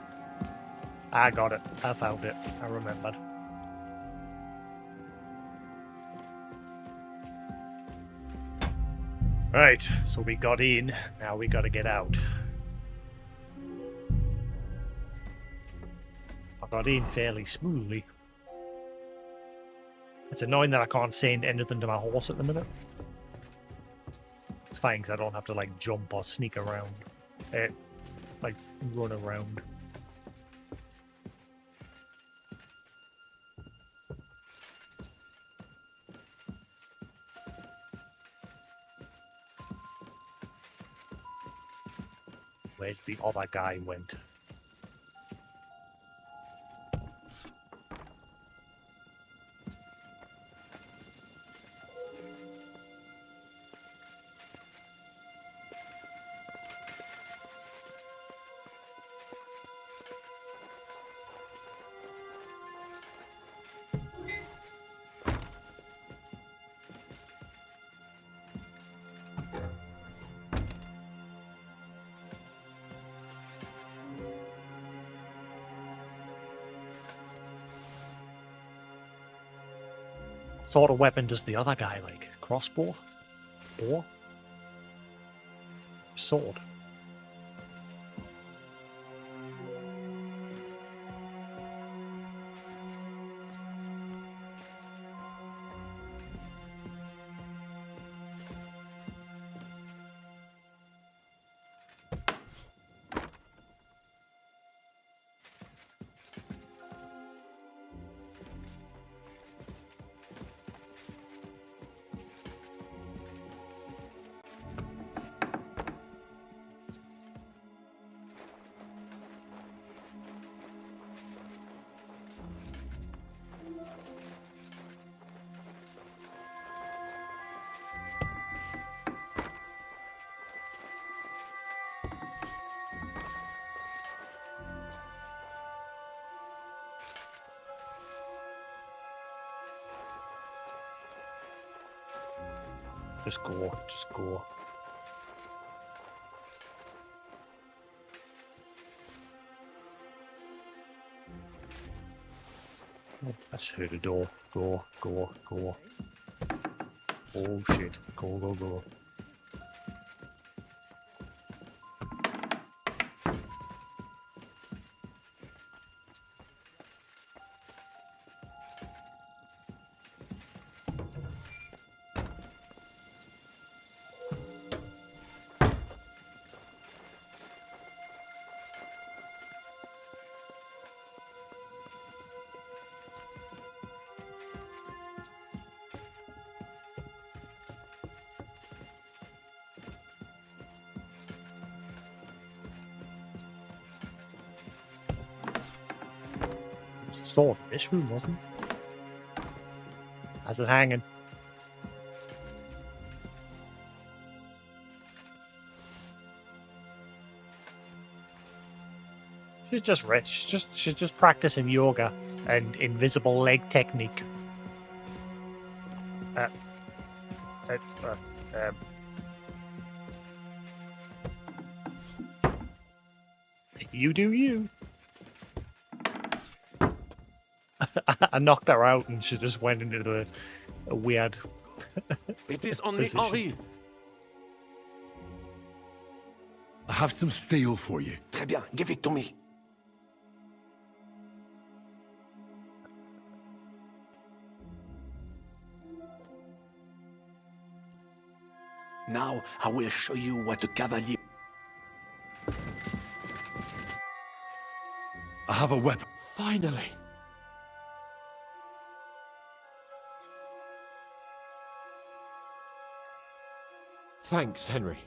I got it. I found it. I remembered. Right, so we got in. Now we gotta get out. I got in fairly smoothly. It's annoying that I can't send anything to my horse at the minute. It's fine because I don't have to like jump or sneak around. Like run around. Where's the other guy went? Sort of weapon does the other guy like? Crossbow? Bow? Sword? Just go, just go. Oh, that's heard a door. Go, go, go. Oh shit. Go, go, go. sword in this room, wasn't it? How's it hanging? She's just rich. She's just practicing yoga and invisible leg technique. You do you. I knocked her out and she just went into a weird. It is only position. Henri. I have some steel for you. Très bien, give it to me. Now I will show you what a cavalier... I have a weapon. Finally. Thanks, Henry.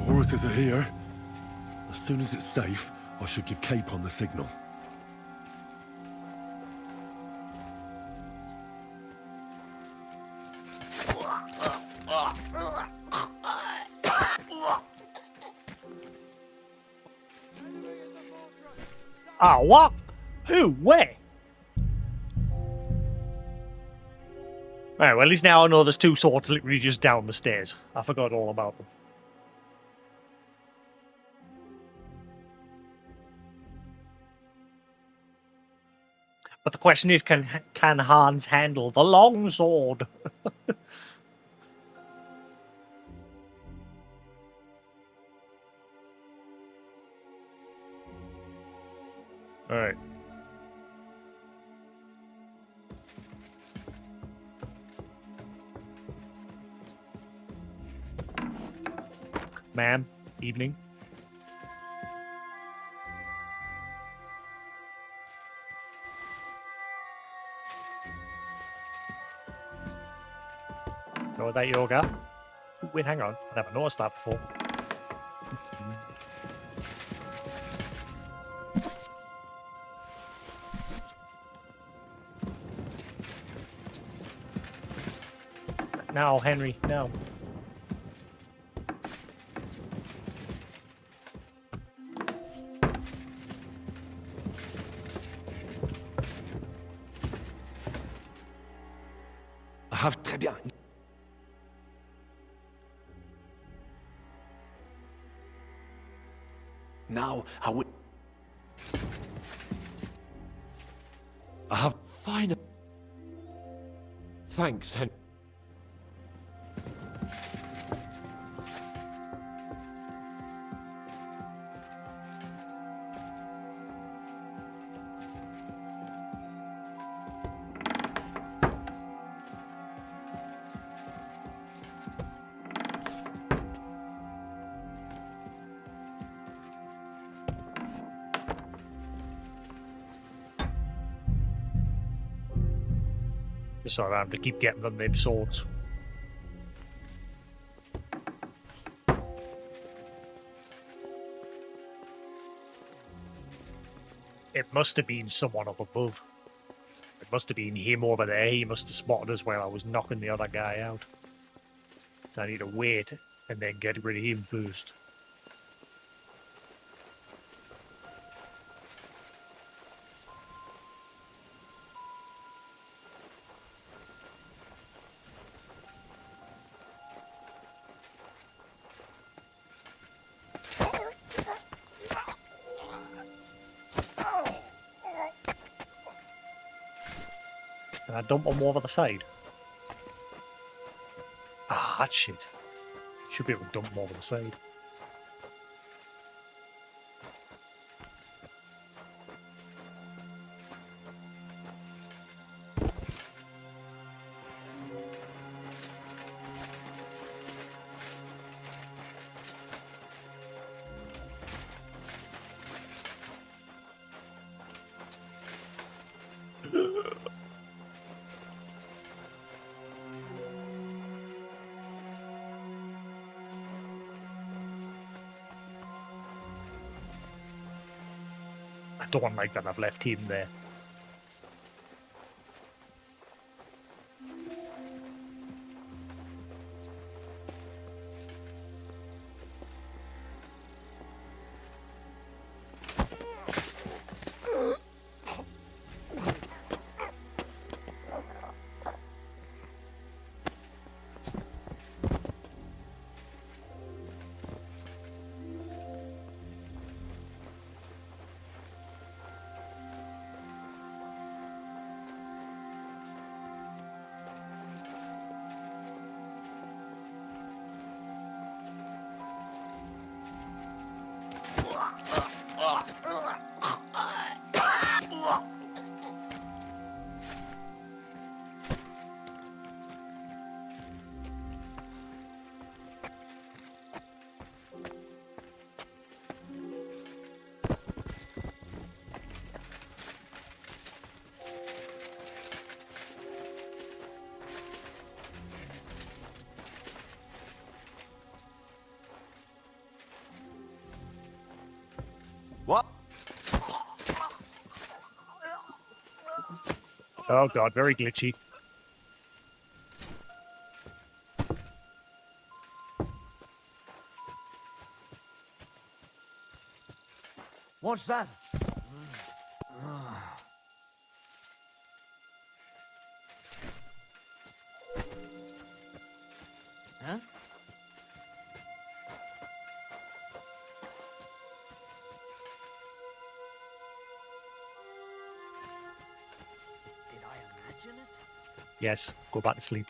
Horses are here. As soon as it's safe, I should give Cape on the signal. Ah, what? Who? Where? Alright, well, at least now I know there's two swords literally just down the stairs. I forgot all about them. But the question is, can Hans handle the long sword? Alright. Ma'am, evening. So is that yoga? Wait, hang on. I never noticed that before. No, Henry, no. I have très bien. Now I will... I have finally... Thanks, Henry. Just so I have to keep getting them swords. It must have been someone up above. It must have been him over there. He must have spotted us while I was knocking the other guy out. So I need to wait and then get rid of him first. Can I dump them over the side? Ah, that shit. Should be able to dump them over the side. I don't like that I've left him there. What? Oh god, very glitchy. What's that? Huh? Did I imagine it? Yes, go back to sleep.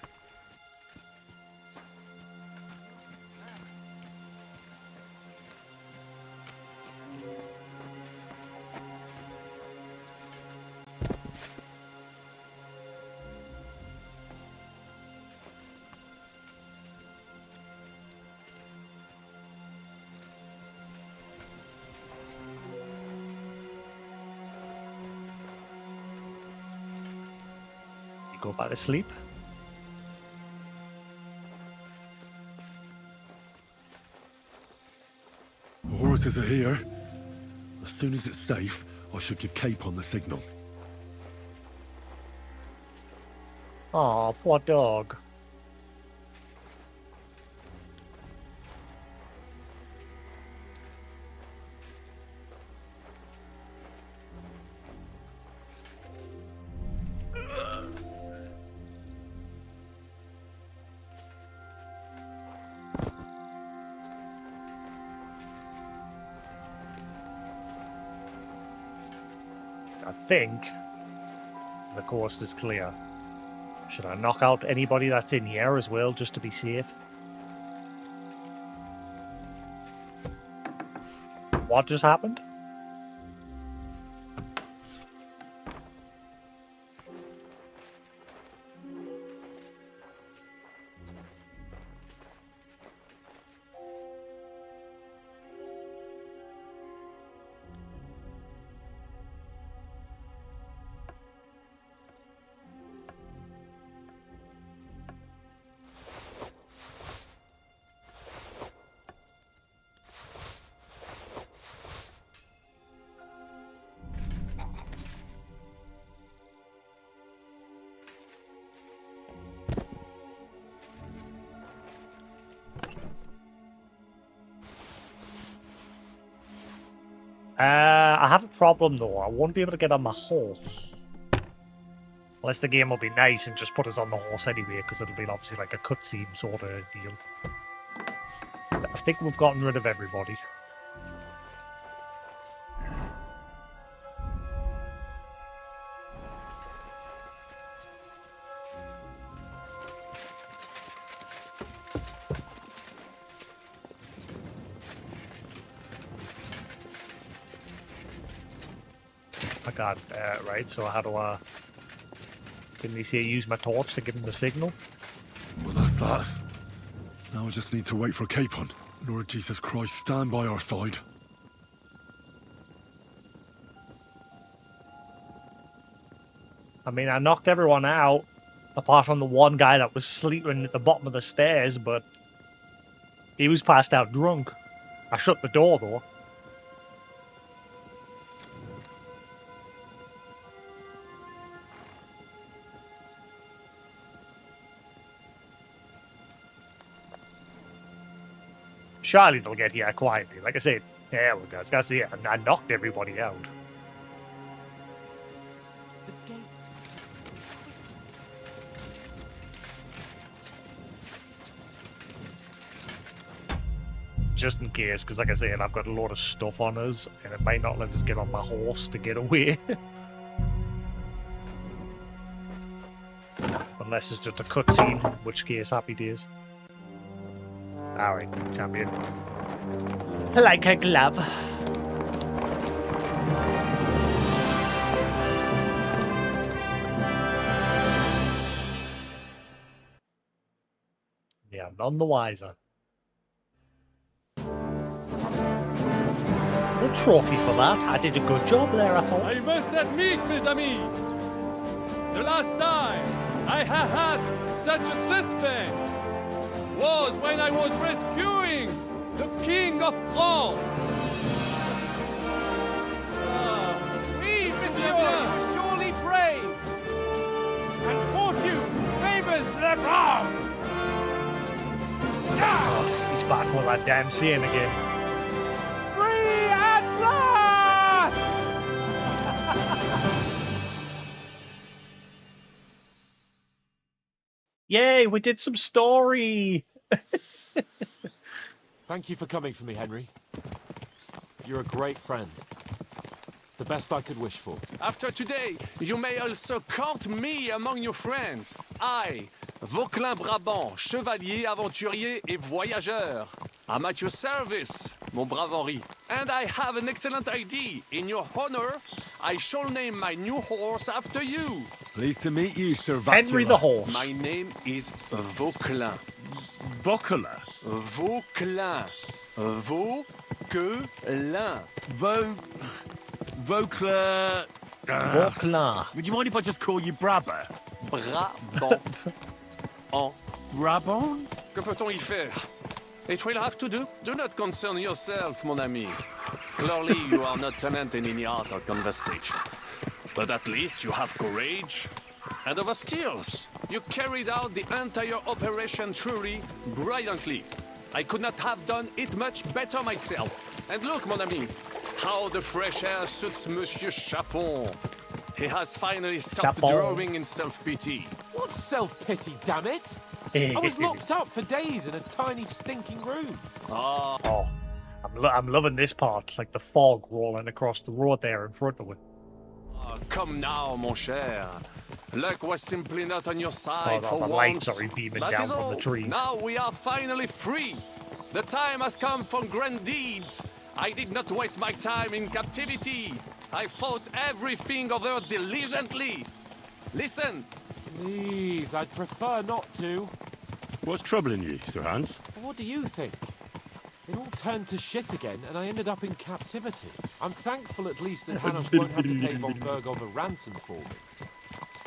You go back to sleep. The horses are here. As soon as it's safe, I should give Cape on the signal. Aw, poor dog. I think the coast is clear. Should I knock out anybody that's in here as well, just to be safe? What just happened? I have a problem though. I won't be able to get on my horse. Unless the game will be nice and just put us on the horse anyway, because it'll be obviously like a cutscene sort of deal. But I think we've gotten rid of everybody. can't. Right, so how do I... Didn't he say use my torch to give him the signal? Well, that's that. Now I just need to wait for Capon. Lord Jesus Christ, stand by our side. I mean, I knocked everyone out, apart from the one guy that was sleeping at the bottom of the stairs, but he was passed out drunk. I shut the door, though. Surely they'll get here quietly. Like I said, yeah, well, guys, that's it. I knocked everybody out. Just in case, because like I said, I've got a lot of stuff on us, and it might not let us get on my horse to get away. Unless it's just a cutscene, in which case, happy days. Alright, champion. Like a glove. Yeah, none the wiser. No trophy for that. I did a good job there, I thought. I must admit, mes amis, the last time I have had such a suspense was when I was rescuing the King of France. Oui, monsieur, you are surely brave. And fortune favors le brave. He's back with that damn saying again. Free at last! Yay, we did some story! Thank you for coming for me, Henry. You're a great friend. The best I could wish for. After today, you may also count me among your friends. I, Vauquelin Brabant, chevalier, aventurier et voyageur. I'm at your service, mon brave Henri. And I have an excellent idea. In your honor, I shall name my new horse after you. Pleased to meet you, Sir Henry the horse. My name is Vauquelin. Vauquelin? Vauquelin. Vauquelin. Vauquelin. Vauquelin. Would you mind if I just call you Brabber? Brabant. En Brabant? Que peut-on y faire? It will have to do. Do not concern yourself, mon ami. Clearly, you are not talented in any art or conversation. But at least you have courage and other skills. You carried out the entire operation truly brilliantly. I could not have done it much better myself. And look, mon ami, how the fresh air suits Monsieur Chapon. He has finally stopped drawing in self-pity. What self-pity, damn it? I was locked up for days in a tiny stinking room. Oh, I'm loving this part, like the fog rolling across the road there in front of it. Come now, mon cher. Luck was simply not on your side for the once. lights are beaming That down is from all. the trees. Now we are finally free. The time has come for grand deeds. I did not waste my time in captivity. I fought everything over diligently. Listen. Please, I'd prefer not to. What's troubling you, Sir Hans? What do you think? It all turned to shit again, and I ended up in captivity. I'm thankful at least that Hanos won't have to pay von Bergov a ransom for me.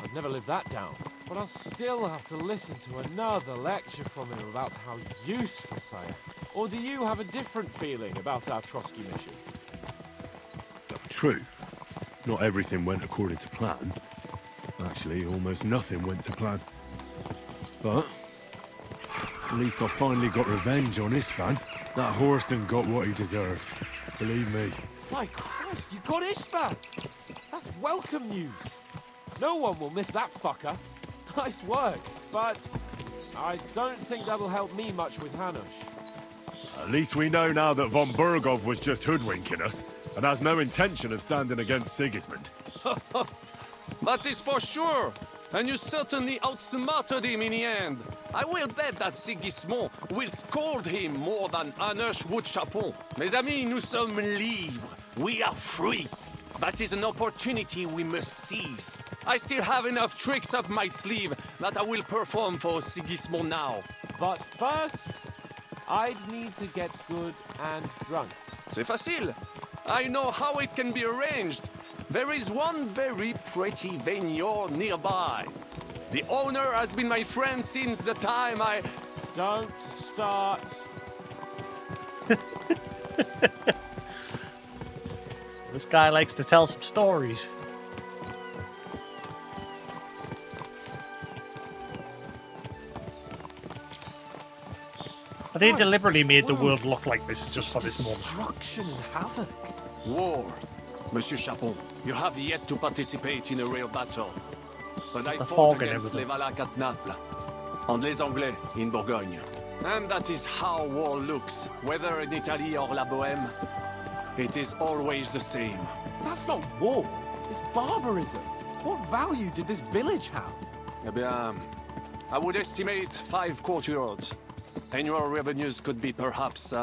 I'd never live that down. But I'll still have to listen to another lecture from him about how useless I am. Or do you have a different feeling about our Trotsky mission? True. Not everything went according to plan. Actually, almost nothing went to plan. But at least I finally got revenge on Istvan. That Horston got what he deserved. Believe me. My Christ, you got Istvan! That's welcome news. No one will miss that fucker. Nice work, but I don't think that'll help me much with Hanush. At least we know now that von Bergov was just hoodwinking us and has no intention of standing against Sigismund. That is for sure. And you certainly outsmarted him in the end. I will bet that Sigismund will scold him more than Hanush would Chapon. Mes amis, nous sommes libres. We are free. That is an opportunity we must seize. I still have enough tricks up my sleeve that I will perform for Sigismund now. But first, I'd need to get good and drunk. C'est facile. I know how it can be arranged. There is one very pretty vineyard nearby. The owner has been my friend since the time I... Don't start. This guy likes to tell some stories. They deliberately made the world look like this just for this moment. Destruction and havoc. War. Monsieur Chapon, you have yet to participate in a real battle. But I The fought fog and against les everything. Valaques at Naples, and les Anglais in Bourgogne. And that is how war looks, whether in Italy or La Bohème. It is always the same. That's not war. It's barbarism. What value did this village have? Eh bien, I would estimate 5 courtyards. Annual revenues could be perhaps,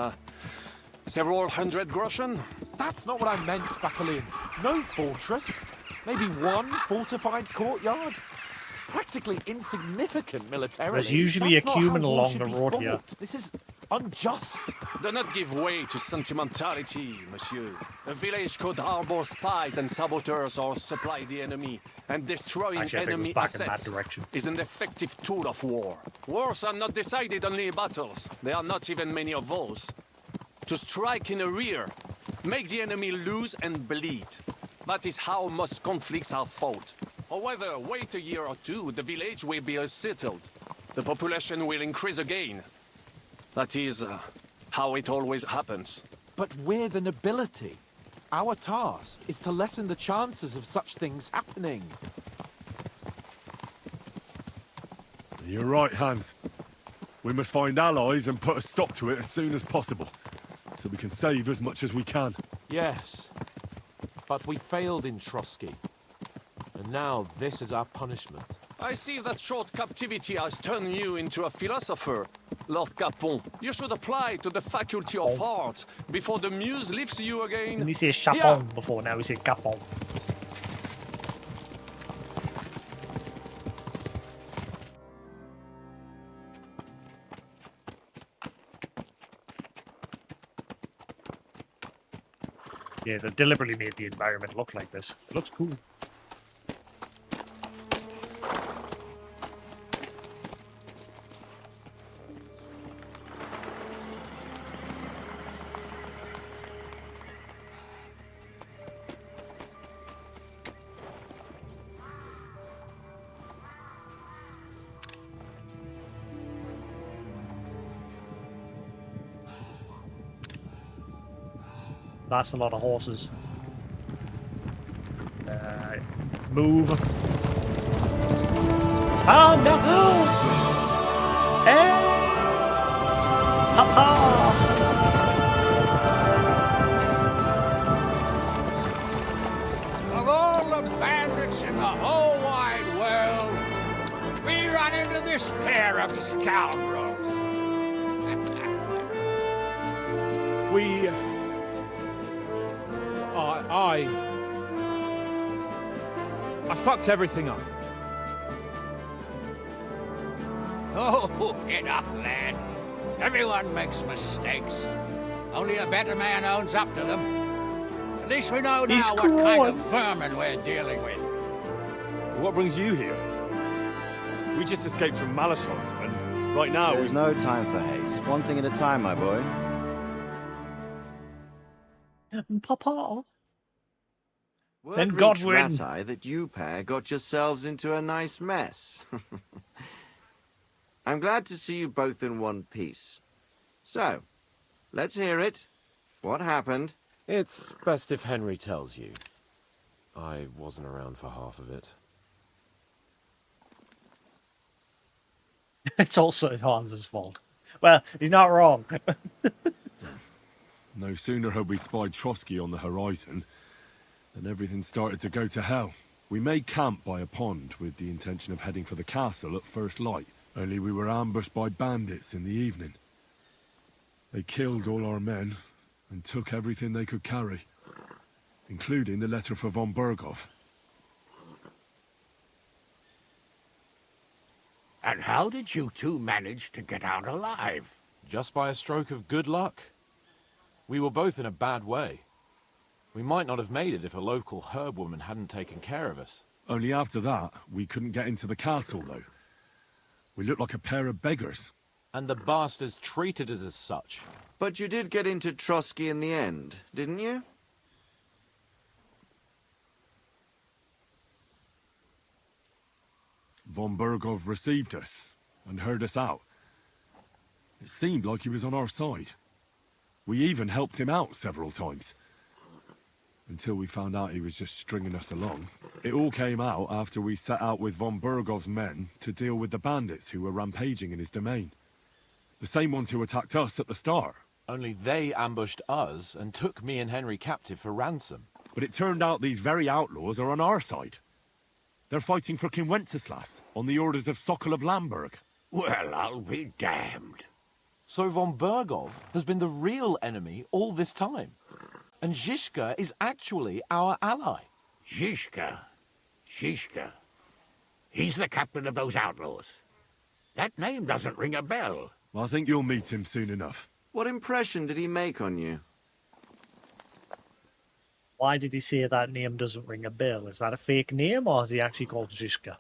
several hundred groschen. That's not what I meant, Bacalin. No fortress. Maybe one fortified courtyard. Practically insignificant militarily. There's usually That's a not how cumin war along should the be road fought. here. This is unjust. Do not give way to sentimentality, monsieur. A village could harbor spies and saboteurs or supply the enemy, and destroying Actually, I think it enemy was back in that assets direction. is an effective tool of war. Wars are not decided only in battles. There are not even many of those. To strike in the rear, make the enemy lose and bleed. That is how most conflicts are fought. However, wait a year or two, the village will be settled. The population will increase again. That is how it always happens. But we're the nobility. Our task is to lessen the chances of such things happening. You're right, Hans. We must find allies and put a stop to it as soon as possible, so we can save as much as we can. Yes, but we failed in Trotsky. And now this is our punishment. I see that short captivity has turned you into a philosopher, Lord Capon. You should apply to the faculty of arts before the muse lifts you again. Didn't he say Chapon before? Now he said Capon. Yeah, they deliberately made the environment look like this. It looks cool. That's a lot of horses. Move. Oh no! Hey! Papa! Of all the bandits in the whole wide world, we run into this pair of scoundrels. We... I fucked everything up. Oh, get up, lad. Everyone makes mistakes. Only a better man owns up to them. At least we know now what kind of vermin we're dealing with. What brings you here? We just escaped from Malashov, and right now There's no time for haste. One thing at a time, my boy. Papa. Word Then reached Godwin. Ratai that you pair got yourselves into a nice mess. I'm glad to see you both in one piece. So, let's hear it. What happened? It's best if Henry tells you. I wasn't around for half of it. It's also Hans's fault. Well, he's not wrong. no sooner had we spied Trotsky on the horizon than everything started to go to hell. We made camp by a pond with the intention of heading for the castle at first light, only we were ambushed by bandits in the evening. They killed all our men and took everything they could carry. including the letter for von Berghoff. And how did you two manage to get out alive? Just by a stroke of good luck. We were both in a bad way. We might not have made it if a local herb woman hadn't taken care of us. Only after that, we couldn't get into the castle, though. We looked like a pair of beggars. And the bastards treated us as such. But you did get into Trotsky in the end, didn't you? Von Berghoff received us and heard us out. It seemed like he was on our side. We even helped him out several times. Until we found out he was just stringing us along. It all came out after we set out with von Berghoff's men to deal with the bandits who were rampaging in his domain. The same ones who attacked us at the start. Only they ambushed us and took me and Henry captive for ransom. But it turned out these very outlaws are on our side. They're fighting for King Wenceslas on the orders of Sokol of Lamberg. Well, I'll be damned. So von Berghoff has been the real enemy all this time. And Zizka is actually our ally. Zizka? He's the captain of those outlaws. That name doesn't ring a bell. I think you'll meet him soon enough. What impression did he make on you? Why did he say that name doesn't ring a bell? Is that a fake name, or is he actually called Zizka?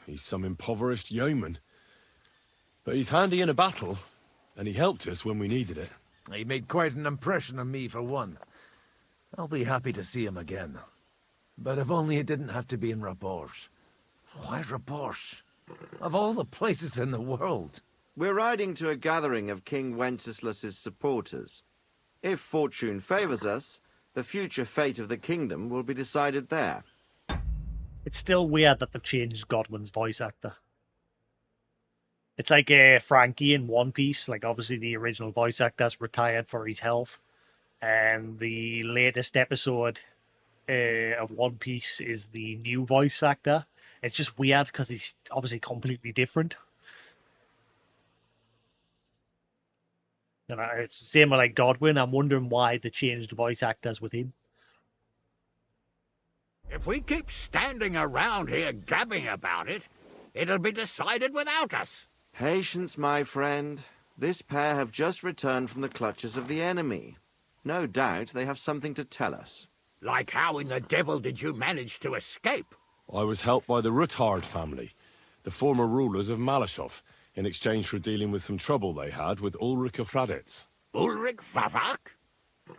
He's some impoverished yeoman. But he's handy in a battle, and he helped us when we needed it. He made quite an impression on me, for one. I'll be happy to see him again. But if only it didn't have to be in Rabosh. Why Rabosh? Of all the places in the world. We're riding to a gathering of King Wenceslas's supporters. If fortune favors us, the future fate of the kingdom will be decided there. It's still weird that they've changed Godwin's voice actor. It's like Frankie in One Piece. Like, obviously, the original voice actor's retired for his health. And the latest episode of One Piece is the new voice actor. It's just weird because he's obviously completely different. You know, it's the same with like Godwin. I'm wondering why they changed voice actors with him. If we keep standing around here gabbing about it, it'll be decided without us. Patience, my friend. This pair have just returned from the clutches of the enemy. No doubt they have something to tell us. Like how in the devil did you manage to escape? I was helped by the Ruthard family, the former rulers of Malashov, in exchange for dealing with some trouble they had with Ulrich of Raditz. Ulrich Favak?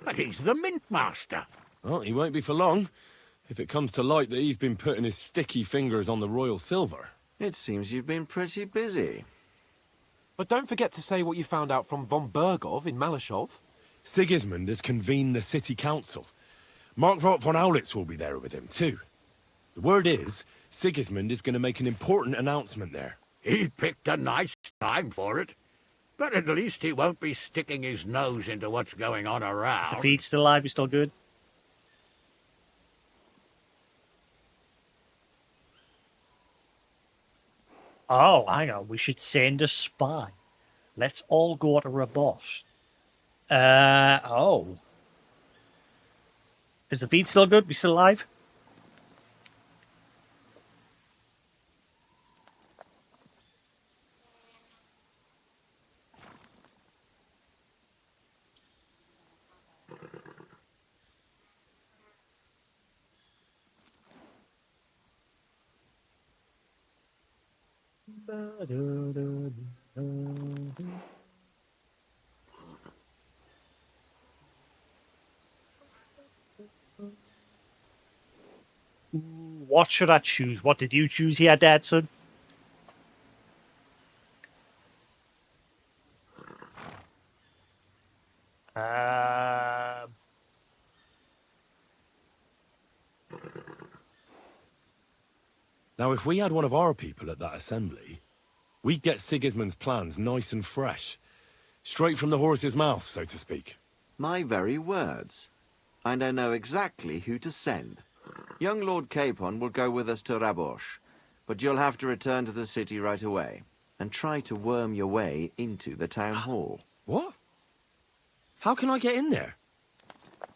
But he's the mint master. Well, he won't be for long, if it comes to light that he's been putting his sticky fingers on the royal silver. It seems you've been pretty busy. But don't forget to say what you found out from von Berghoff in Malashov. Sigismund has convened the city council. Markvart von Aulitz will be there with him, too. The word is, Sigismund is going to make an important announcement there. He picked a nice time for it. But at least he won't be sticking his nose into what's going on around. The feed's still alive, he's still good. Oh, hang on. We should send a spy. Let's all go to Rabosh. Oh. Is the feed still good? We still alive? What should I choose? What did you choose here, Dadson? Now, if we had one of our people at that assembly, we'd get Sigismund's plans nice and fresh. Straight from the horse's mouth, so to speak. My very words. And I know exactly who to send. Young Lord Capon will go with us to Rabosh, but you'll have to return to the city right away and try to worm your way into the town hall. What? How can I get in there?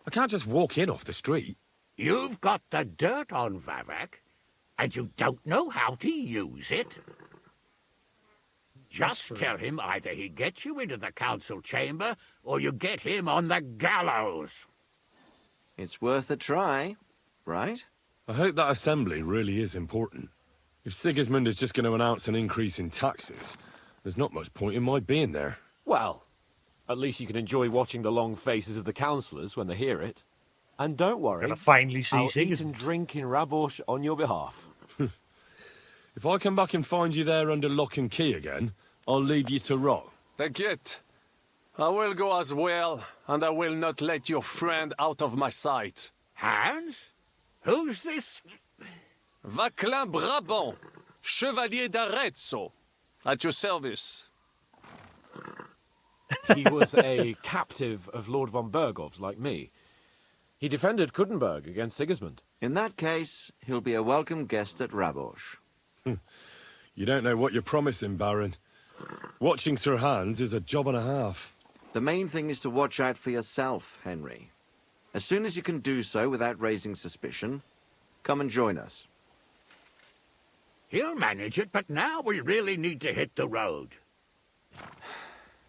I can't just walk in off the street. You've got the dirt on Vavak, and you don't know how to use it? Just tell him either he gets you into the council chamber, or you get him on the gallows. It's worth a try, right? I hope that assembly really is important. If Sigismund is just going to announce an increase in taxes, there's not much point in my being there. Well, at least you can enjoy watching the long faces of the councillors when they hear it. And don't worry, Gonna finally see I'll eat Sigismund. and drink in Rabosh on your behalf. If I come back and find you there under lock and key again, I'll lead you to rot. Take it. I will go as well, and I will not let your friend out of my sight. Hans? Who's this? Vaclin Brabant, Chevalier d'Arezzo, at your service. He was a captive of Lord von Bergov's, like me. He defended Kuttenberg against Sigismund. In that case, he'll be a welcome guest at Rabosh. You don't know what you're promising, Baron. Watching Sir Hans is a job and a half. The main thing is to watch out for yourself, Henry. As soon as you can do so without raising suspicion, come and join us. He'll manage it, but now we really need to hit the road.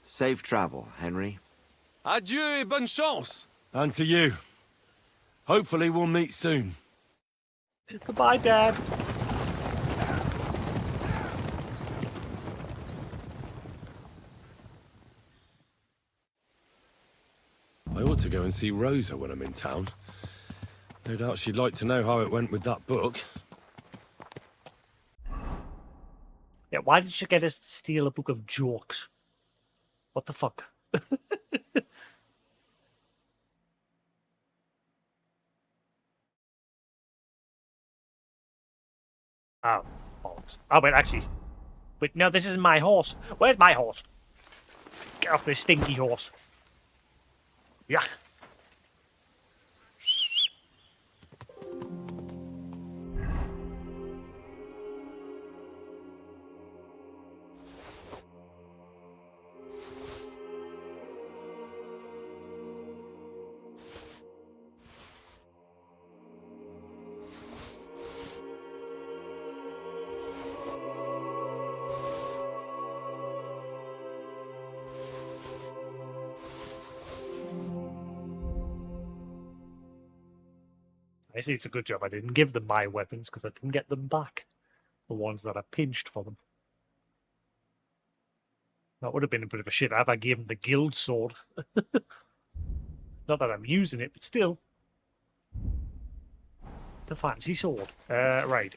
Safe travel, Henry. Adieu et bonne chance. And to you. Hopefully we'll meet soon. Goodbye, Dad. I ought to go and see Rosa when I'm in town. No doubt she'd like to know how it went with that book. Yeah, why did she get us to steal a book of jokes? What the fuck? Oh, bollocks. Oh, wait, actually. Wait, no, this isn't my horse. Where's my horse? Get off this stinky horse. Yeah. I see it's a good job I didn't give them my weapons because I didn't get them back. The ones that I pinched for them. That would have been a bit of a shit if I gave them the guild sword. Not that I'm using it, but still. It's a fancy sword. Right.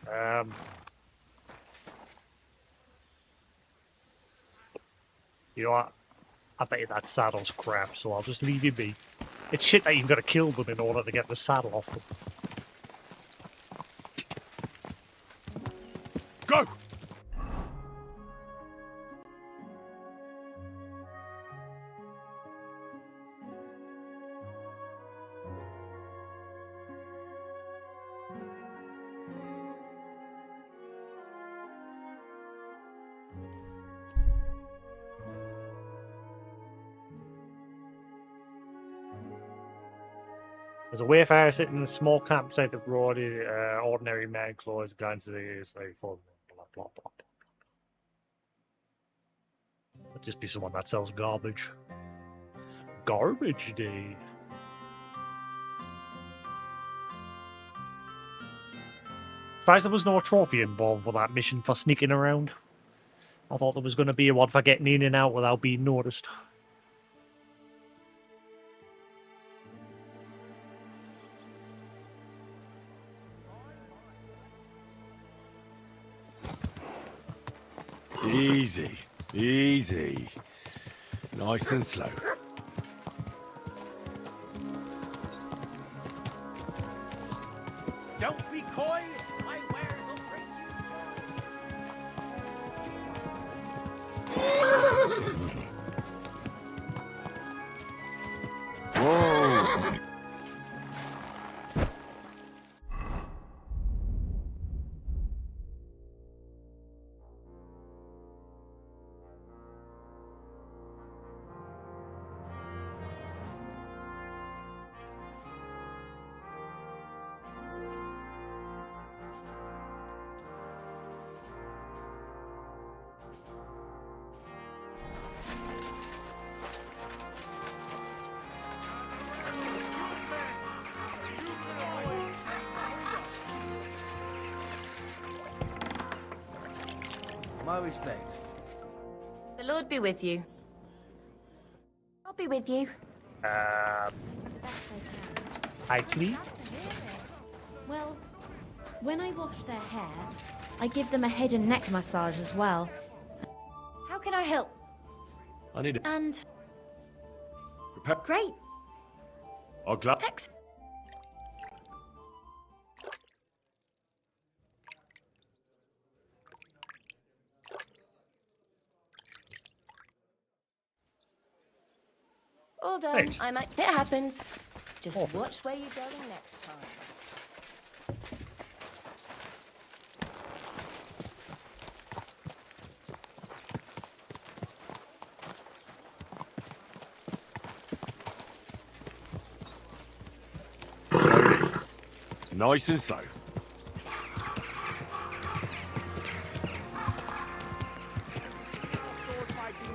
You know what? I bet you that saddle's crap, so I'll just leave you be. It's shit that you've got to kill them in order to get the saddle off them. Go! There's a wayfarer sitting in a small campsite that brought ordinary man clothes glances at you, like for blah blah blah. It'll just be someone that sells garbage. Garbage day. Surprised there was no trophy involved with that mission for sneaking around. I thought there was going to be one for getting in and out without being noticed. Easy, easy. Nice and slow. Don't be coy. My wares will bring Whoa! My respects. The Lord be with you. I'll be with you. Actually, Well, when I wash their hair, I give them a head and neck massage as well. How can I help? I need it. And Repair. great. I'll glad. All done. Right. I might. It happens. Just watch where you're going next time. Nice and slow.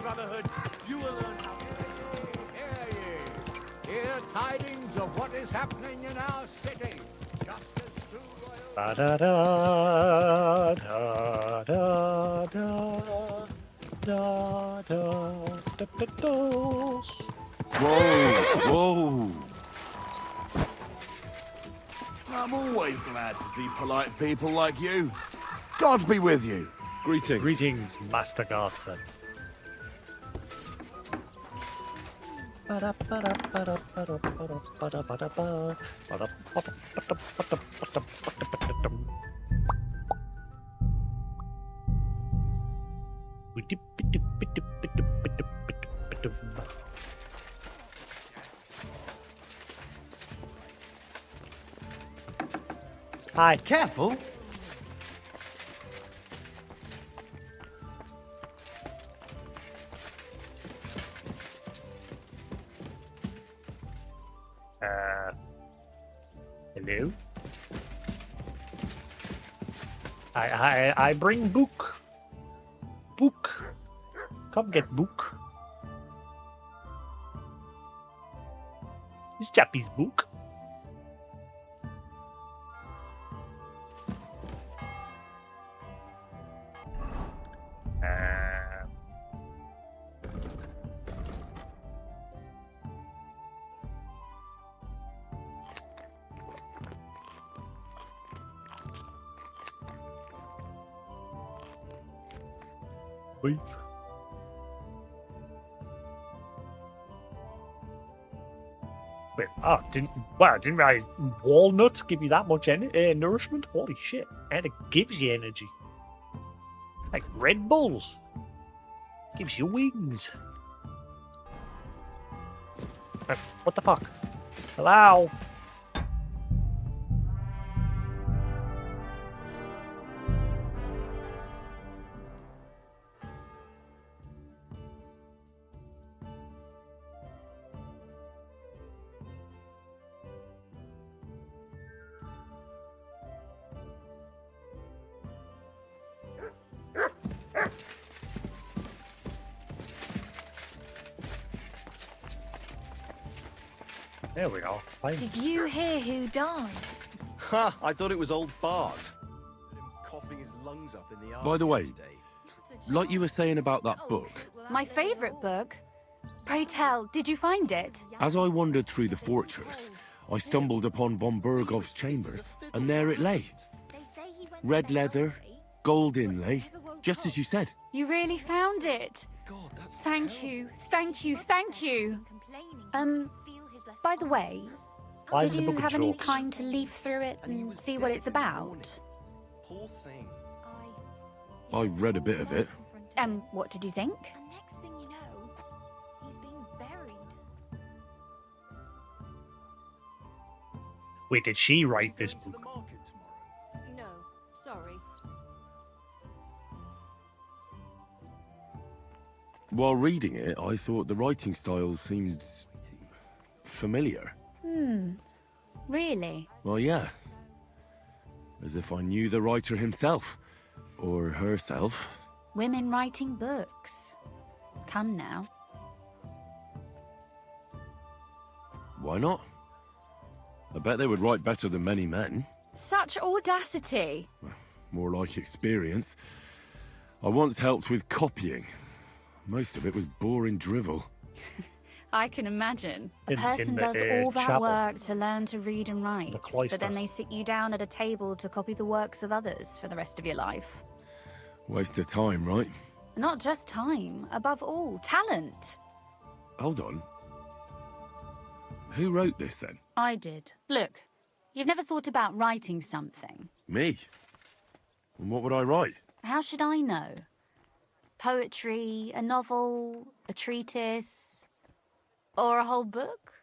Brotherhood, you will learn how to hear ye. Hear tidings of what is happening in our city. Just as true da da da da da da da da da da. Whoa! I'm always glad to see polite people like you. God be with you. Greetings. Greetings, Master Guardsman. Hi. Careful. Hello? I bring book. Book. Come get book. This chappie's book. Leave. Wait, I didn't realize walnuts give you that much nourishment. Holy shit! And it gives you energy, like Red Bulls. Gives you wings. What the fuck? Hello? There we go. Fine. Did you hear who died? Ha! I thought it was old Bart. Him coughing his lungs up in the By the way, today. like you were saying about that book, My favourite book. Pray tell, did you find it? as I wandered through the fortress, I stumbled upon von Burgov's chambers, and there it lay. Red leather, gold inlay, just as you said. You really found it. Thank you, thank you, thank you. By the way, Why is did the you book of have any jokes? time to leaf through it and see what it's about? Poor thing. I read a bit of it. What did you think? Next thing you know, he's being buried. Wait, did she write this book? No, sorry. While reading it, I thought the writing style seemed familiar. Really? Well, yeah. As if I knew the writer himself. Or herself. Women writing books. Come now. Why not? I bet they would write better than many men. Such audacity. More like experience. I once helped with copying. Most of it was boring drivel. I can imagine. A In person the, does all that chapel. work to learn to read and write, but cloister. then they sit you down at a table to copy the works of others for the rest of your life. Waste of time, right? Not just time, above all, talent. Hold on. Who wrote this then? I did. Look, you've never thought about writing something. Me? And what would I write? How should I know? Poetry, a novel, a treatise, or a whole book?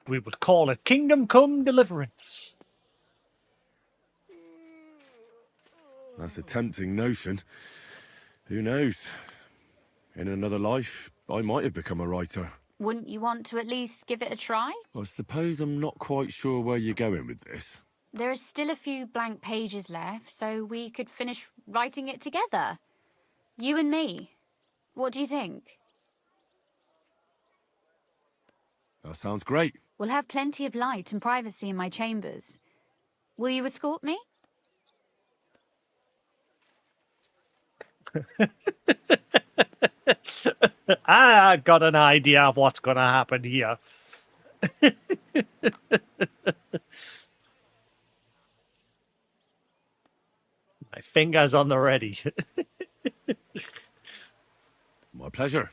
We would call it Kingdom Come Deliverance. That's a tempting notion. Who knows? In another life, I might have become a writer. Wouldn't you want to at least give it a try? I suppose I'm not quite sure where you're going with this. There are still a few blank pages left, so we could finish writing it together. You and me. What do you think? That sounds great. We'll have plenty of light and privacy in my chambers. Will you escort me? I got an idea of what's going to happen here. My fingers on the ready. My pleasure.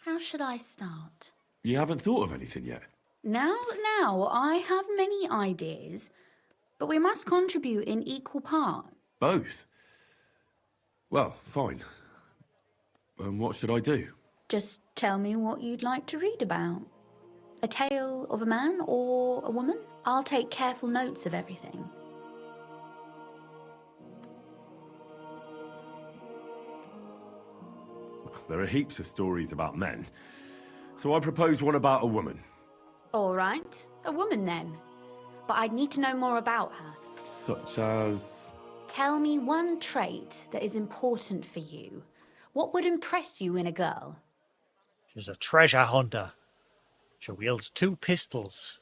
How should I start? You haven't thought of anything yet? Now, I have many ideas, but we must contribute in equal part. Both? Well, fine. What should I do? Just tell me what you'd like to read about. A tale of a man or a woman? I'll take careful notes of everything. There are heaps of stories about men. So I propose one about a woman. All right, a woman then. But I'd need to know more about her. Such as... Tell me one trait that is important for you. What would impress you in a girl? She's a treasure hunter. She wields 2 pistols.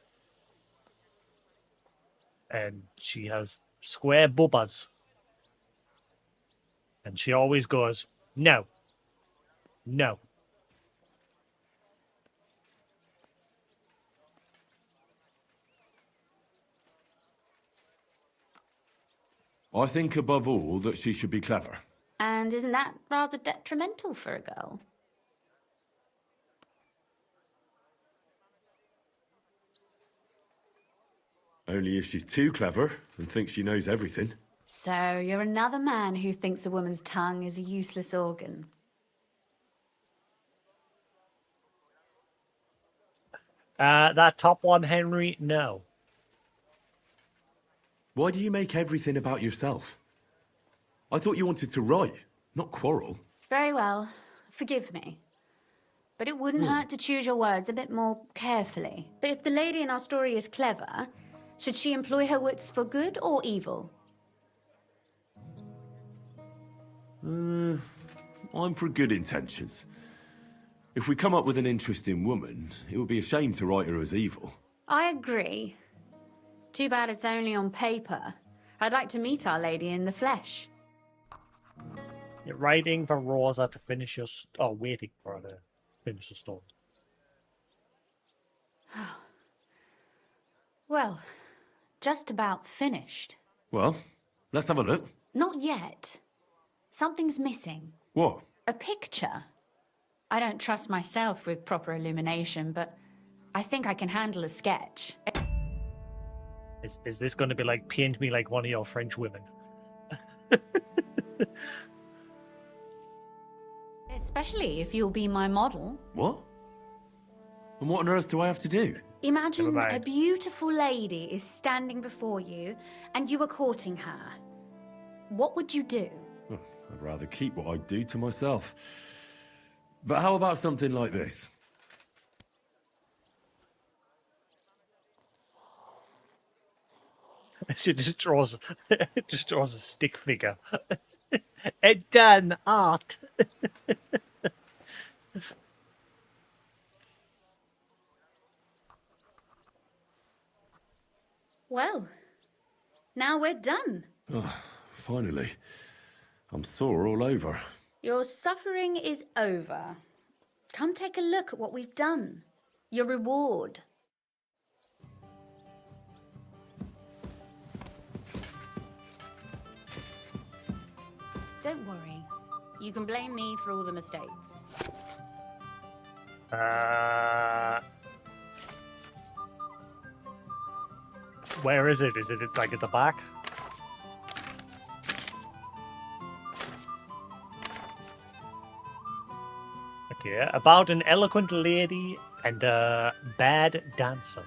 And she has square bubbas. And she always goes, no. No. I think above all that she should be clever. And isn't that rather detrimental for a girl? Only if she's too clever and thinks she knows everything. So you're another man who thinks a woman's tongue is a useless organ. That top one, Henry, no. Why do you make everything about yourself? I thought you wanted to write, not quarrel. Very well. Forgive me. But it wouldn't hurt to choose your words a bit more carefully. But if the lady in our story is clever, should she employ her wits for good or evil? I'm for good intentions. If we come up with an interesting woman, it would be a shame to write her as evil. I agree. Too bad it's only on paper. I'd like to meet our lady in the flesh. You're writing for Rosa to finish your... waiting for her to finish the story. Well, just about finished. Well, let's have a look. Not yet. Something's missing. What? A picture. I don't trust myself with proper illumination, but I think I can handle a sketch. Is this going to be like, paint me like one of your French women? Especially if you'll be my model. What? And what on earth do I have to do? Imagine a beautiful lady is standing before you and you are courting her. What would you do? I'd rather keep what I do to myself. But how about something like this? She just draws a stick figure. It done art. Well, now we're done. Oh, finally. I'm sore all over. Your suffering is over. Come take a look at what we've done. Your reward. Don't worry. You can blame me for all the mistakes. Where is it? Is it like at the back? Okay, about an eloquent lady and a bad dancer.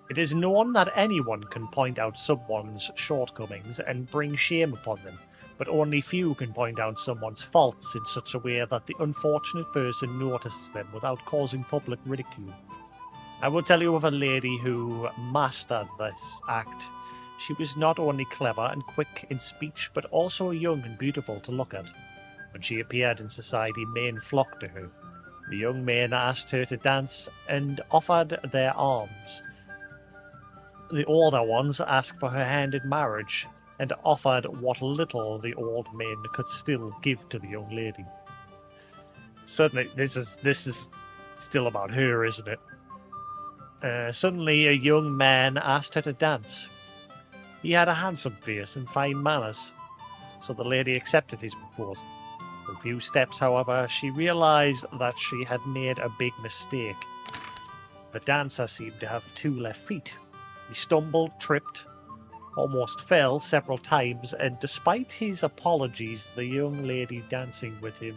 It is known that anyone can point out someone's shortcomings and bring shame upon them, but only few can point out someone's faults in such a way that the unfortunate person notices them without causing public ridicule. I will tell you of a lady who mastered this act. She was not only clever and quick in speech, but also young and beautiful to look at. When she appeared in society, men flocked to her. The young men asked her to dance and offered their arms. The older ones asked for her hand in marriage and offered what little the old men could still give to the young lady. Certainly, this is still about her, isn't it? Suddenly, a young man asked her to dance. He had a handsome face and fine manners, so the lady accepted his proposal. For a few steps, however, she realized that she had made a big mistake. The dancer seemed to have 2 left feet. He stumbled, tripped, almost fell several times, and despite his apologies, the young lady dancing with him...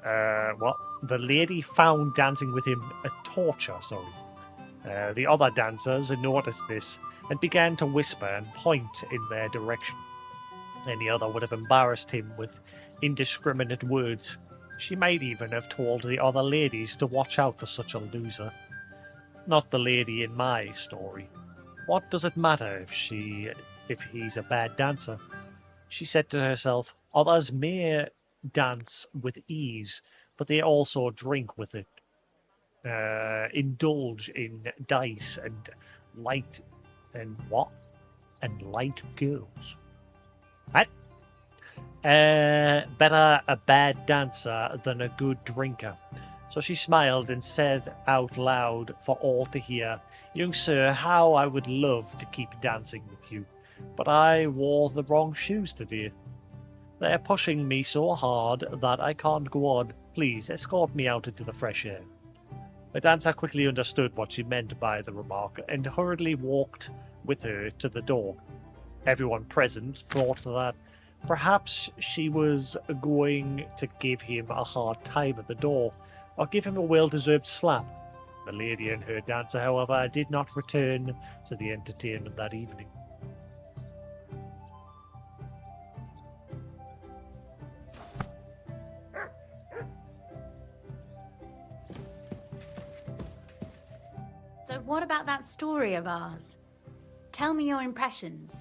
The lady found dancing with him a torture, the other dancers noticed this and began to whisper and point in their direction. Any other would have embarrassed him with indiscriminate words. She might even have told the other ladies to watch out for such a loser. Not the lady in my story. What does it matter if he's a bad dancer? She said to herself, others may dance with ease, but they also drink with it. Indulge in dice and light girls. What? Better a bad dancer than a good drinker. So she smiled and said out loud for all to hear, young sir, how I would love to keep dancing with you, but I wore the wrong shoes today. They're pushing me so hard that I can't go on. Please escort me out into the fresh air. The dancer quickly understood what she meant by the remark and hurriedly walked with her to the door. Everyone present thought that perhaps she was going to give him a hard time at the door, or give him a well-deserved slap. The lady and her dancer, however, did not return to the entertainment that evening. So what about that story of ours? Tell me your impressions.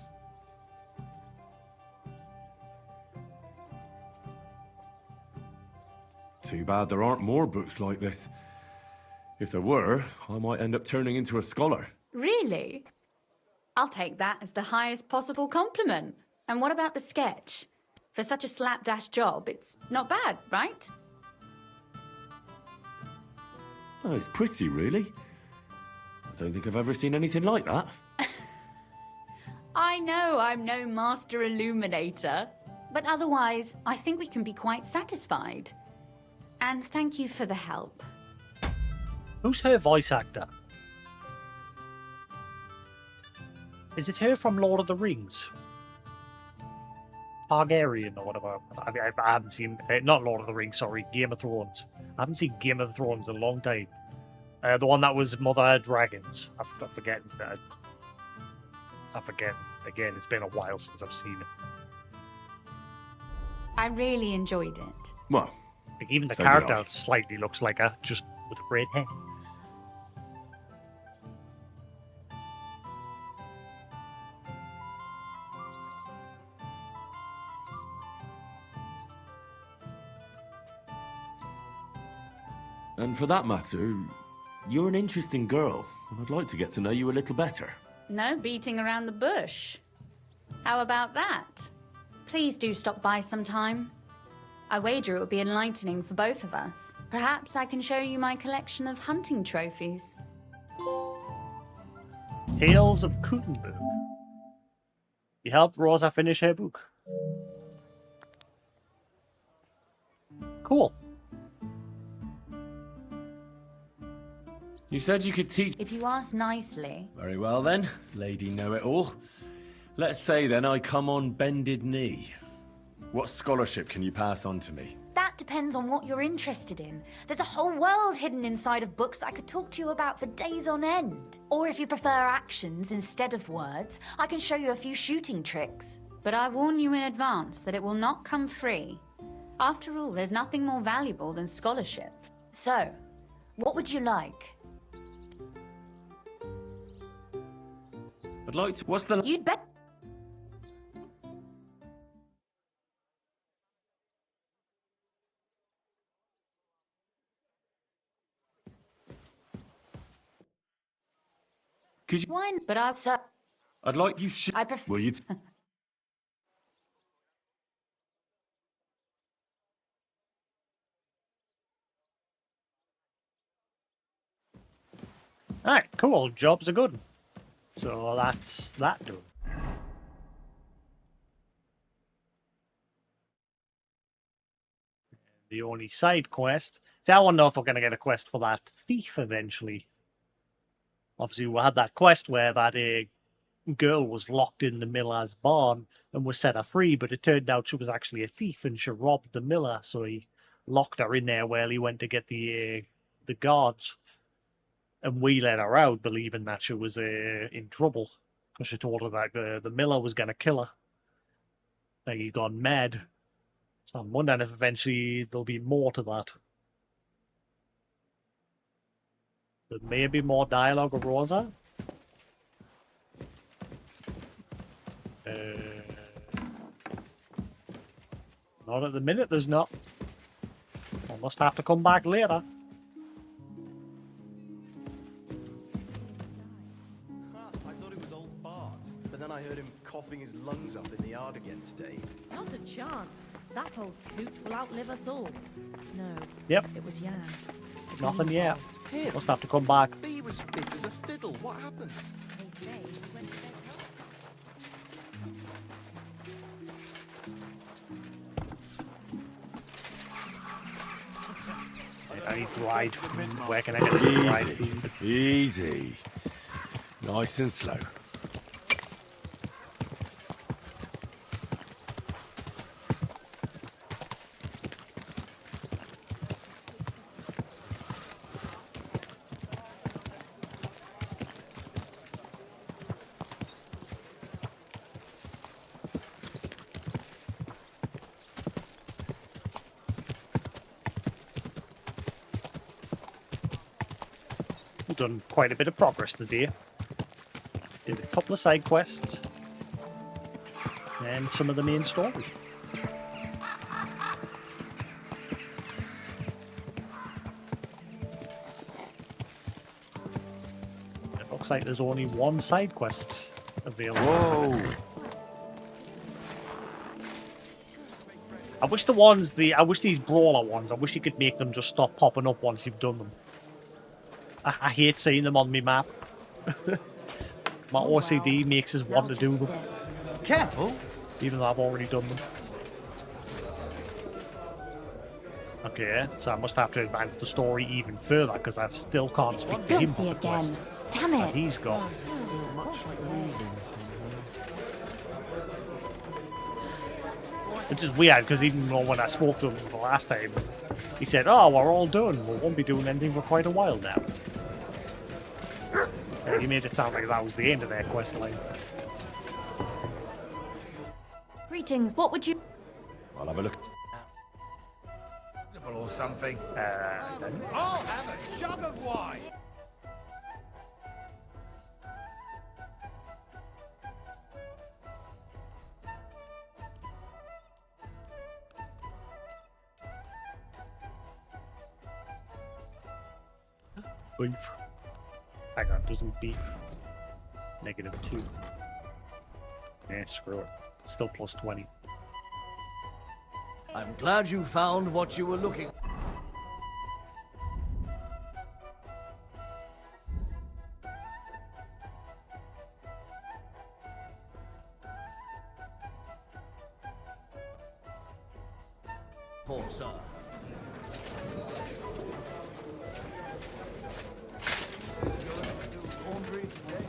Too bad there aren't more books like this. If there were, I might end up turning into a scholar. Really? I'll take that as the highest possible compliment. And what about the sketch? For such a slapdash job, it's not bad, right? Oh, it's pretty, really. I don't think I've ever seen anything like that. I know I'm no master illuminator, but otherwise, I think we can be quite satisfied. And thank you for the help. Who's her voice actor? Is it her from Lord of the Rings? Targaryen or whatever. I haven't seen... not Lord of the Rings, sorry. Game of Thrones. I haven't seen Game of Thrones in a long time. The one that was Mother Dragons. I forget. I forget. Again, it's been a while since I've seen it. I really enjoyed it. Well, like even the so did character I. slightly looks like her, just with red hair. And for that matter, you're an interesting girl, and I'd like to get to know you a little better. No beating around the bush. How about that? Please do stop by sometime. I wager it would be enlightening for both of us. Perhaps I can show you my collection of hunting trophies. Tales of Kuttenberg. You helped Rosa finish her book. Cool. You said you could teach... If you ask nicely. Very well then, Lady Know-It-All. Let's say then I come on bended knee. What scholarship can you pass on to me? That depends on what you're interested in. There's a whole world hidden inside of books I could talk to you about for days on end. Or if you prefer actions instead of words, I can show you a few shooting tricks. But I warn you in advance that it will not come free. After all, there's nothing more valuable than scholarship. So, what would you like? I'd like to... What's the... You'd bet... Could you... Why? But I'd like you I prefer... Will you... Alright, cool. Jobs are good. So that's that done. The only side quest. See, I want to know if we're going to get a quest for that thief eventually. Obviously, we had that quest where that girl was locked in the miller's barn and was set her free, but it turned out she was actually a thief and she robbed the miller, so he locked her in there while he went to get the guards. And we let her out, believing that she was in trouble, because she told her that the miller was going to kill her. Like, he'd gone mad. So I'm wondering if eventually there'll be more to that. There may be more dialogue with Rosa. Not at the minute, there's not. I must have to come back later. Then I heard him coughing his lungs up in the yard again today. Not a chance. That old coot will outlive us all. No. Yep. It was Jan. Nothing yet. Him? Must have to come back. He was fit as a fiddle. What happened? They say he went to bed I need dried food. Where can I get some dried food? Easy. Nice and slow. We've done quite a bit of progress today. Did a couple of side quests. And some of the main story. It looks like there's only one side quest available. Whoa! I wish these brawler ones, I wish you could make them just stop popping up once you've done them. I hate seeing them on my map. My OCD makes us want to do them. Careful! Even though I've already done them. Okay, so I must have to advance the story even further because I still can't speak to him. Filthy again. Damn it. That he's got. Which is weird because even though when I spoke to him the last time, he said, "Oh, we're all done. We won't be doing anything for quite a while now." He made it sound like that was the end of their quest line. Greetings. What would you... I'll have a look. Or something. I'll have a jug of wine. Beef. Hang on, do some beef. -2. Yeah, screw it. It's still plus 20. I'm glad you found what you were looking for, sir. Laundry today?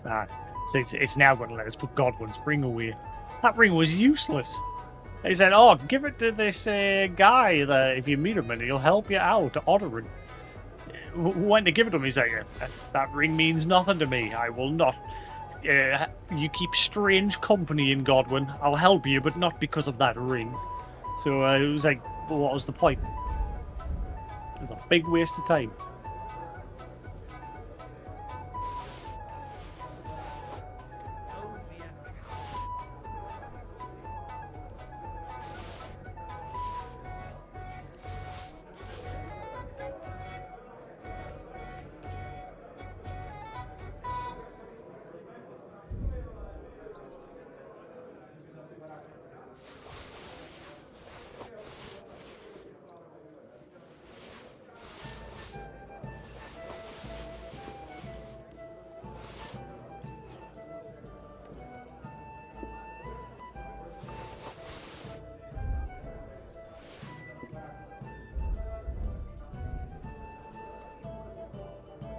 Ah, so it's now going to let us put Godwin's ring away. That ring was useless. He said, "Oh, give it to this guy that if you meet him and he'll help you out, Odorin." Who went to give it to him? He's like, "That ring means nothing to me. I will not. You keep strange company in Godwin. I'll help you, but not because of that ring." So it was like, well, what was the point? It was a big waste of time.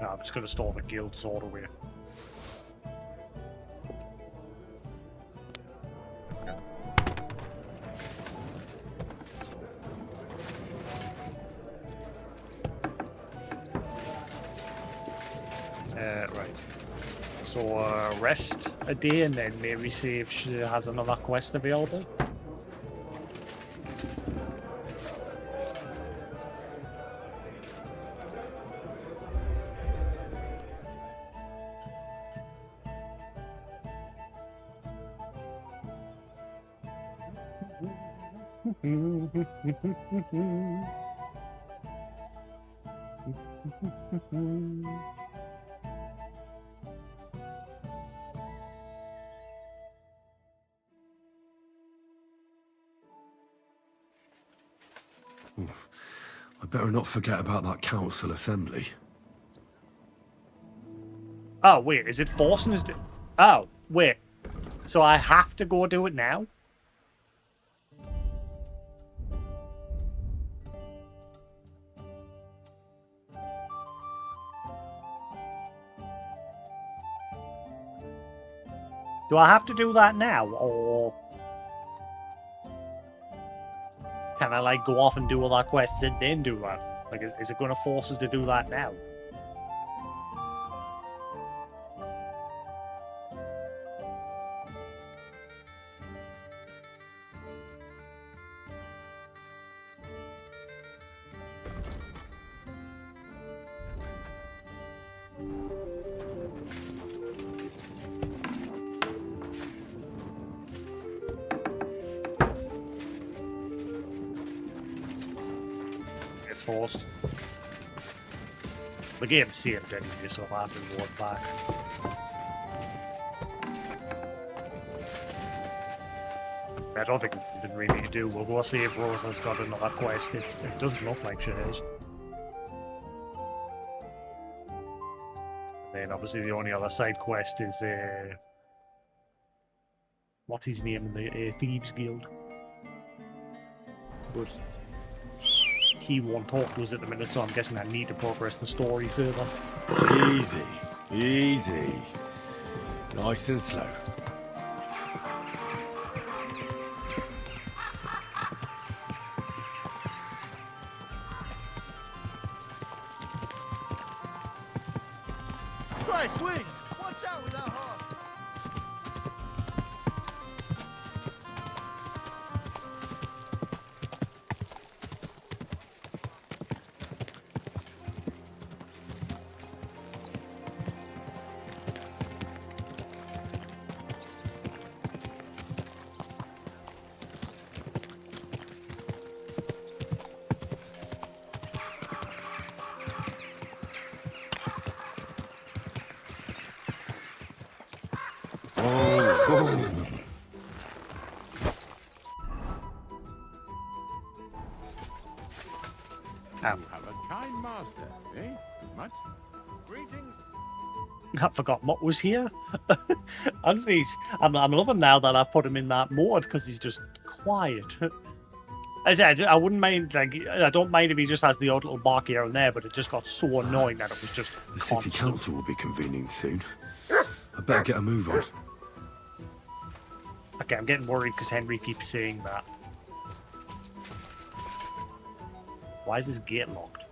No, I'm just going to store the guild sword away. Right. So rest a day and then maybe see if she has another quest available. I better not forget about that council assembly. Oh, wait, is it forcing us to... Oh, wait. So I have to go do it now? Do I have to do that now, or... can I, like, go off and do all that quests and then do that? Like, is it going to force us to do that now? forced. The game's saved anyway, so I'll have to reward back. I don't think we didn't really do. We'll go see if Rosa's got another quest. It doesn't look like she has. And then obviously the only other side quest is what's his name in the Thieves Guild. But he won't talk to us at the minute, so I'm guessing I need to progress the story further. Easy, easy. Nice and slow. Christ, Wiggs! Watch out with that horse! You have a kind master, eh? Mutt? Greetings. I forgot Mutt was here. Honestly, I'm loving now that I've put him in that mode because he's just quiet. I said I wouldn't mind, like, I don't mind if he just has the odd little bark here and there, but it just got so annoying that it was just The constant. city council will be convening soon. I better get a move on. Okay, I'm getting worried because Henry keeps saying that. Why is this gate locked?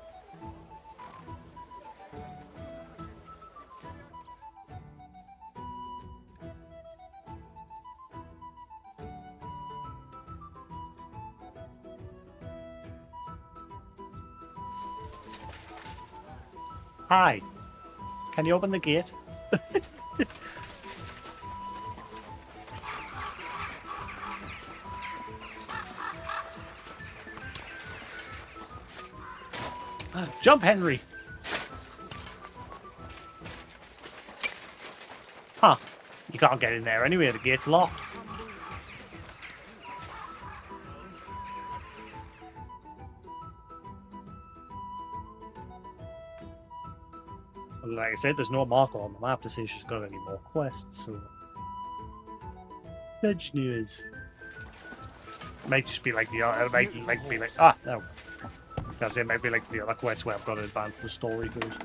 Hi. Can you open the gate? Jump, Henry! Huh. You can't get in there anyway, the gate's locked. Well, like I said, there's no marker on the map to say she's got any more quests, so... Veg news. Might just be like the other, might be like, ah, no. I was gonna say, it might be like the other quest where I've got to advance the story first.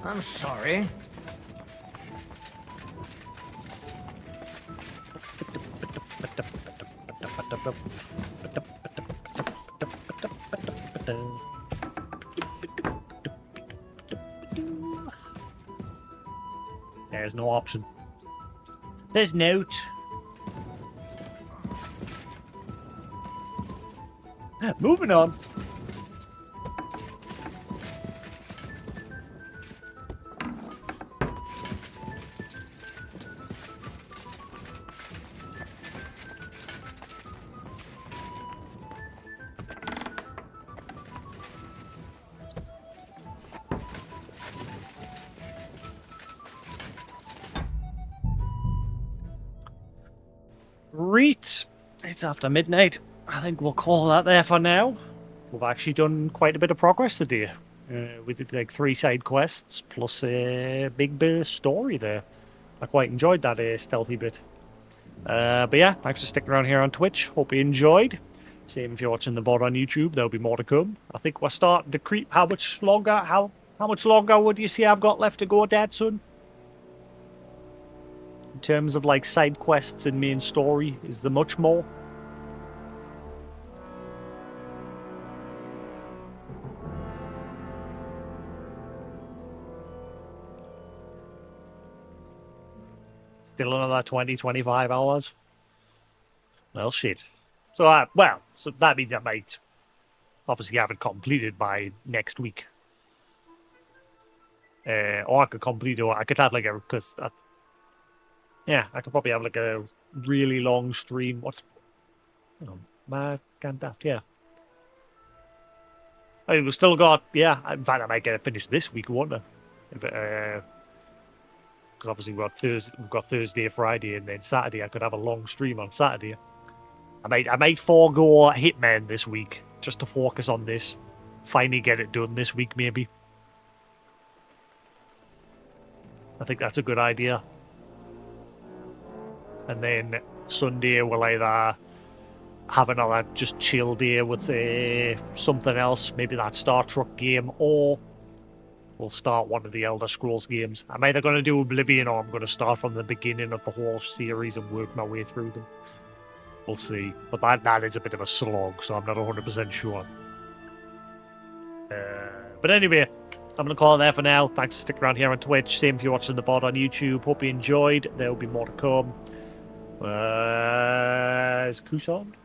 I'm sorry. There's no option. There's note. Moving on. Right, it's after midnight. I think we'll call that there for now. We've actually done quite a bit of progress today. We did like 3 side quests plus a big bit of story there. I quite enjoyed that stealthy bit. But yeah, thanks for sticking around here on Twitch. Hope you enjoyed. Same if you're watching the VOD on YouTube, there'll be more to come. I think we're starting to creep. How much longer would you say I've got left to go, Dad, son? In terms of like side quests and main story, is there much more? Still another 20-25 hours? Well, shit. So, so that means I might obviously have it completed by next week. Or I could complete it. Or I could have like a I could probably have like a really long stream. What? Hang on, my can't that? Yeah. I mean, we've still got, in fact, I might get it finished this week, won't I? Because obviously we've got Thursday, Friday, and then Saturday. I could have a long stream on Saturday. I might forego Hitman this week just to focus on this. Finally get it done this week, maybe. I think that's a good idea. And then Sunday we'll either have another just chill day with something else, maybe that Star Trek game, or we'll start one of the Elder Scrolls games. I'm either going to do Oblivion or I'm going to start from the beginning of the whole series and work my way through them. We'll see. But that is a bit of a slog, so I'm not 100% sure. But anyway, I'm going to call it there for now. Thanks for sticking around here on Twitch. Same if you're watching the pod on YouTube. Hope you enjoyed. There will be more to come. Is Kus on?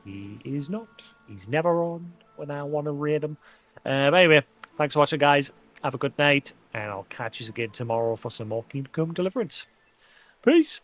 He is not. He's never on when I want to raid him. But anyway, thanks for watching, guys. Have a good night, and I'll catch you again tomorrow for some more Kingdom Come Deliverance. Peace.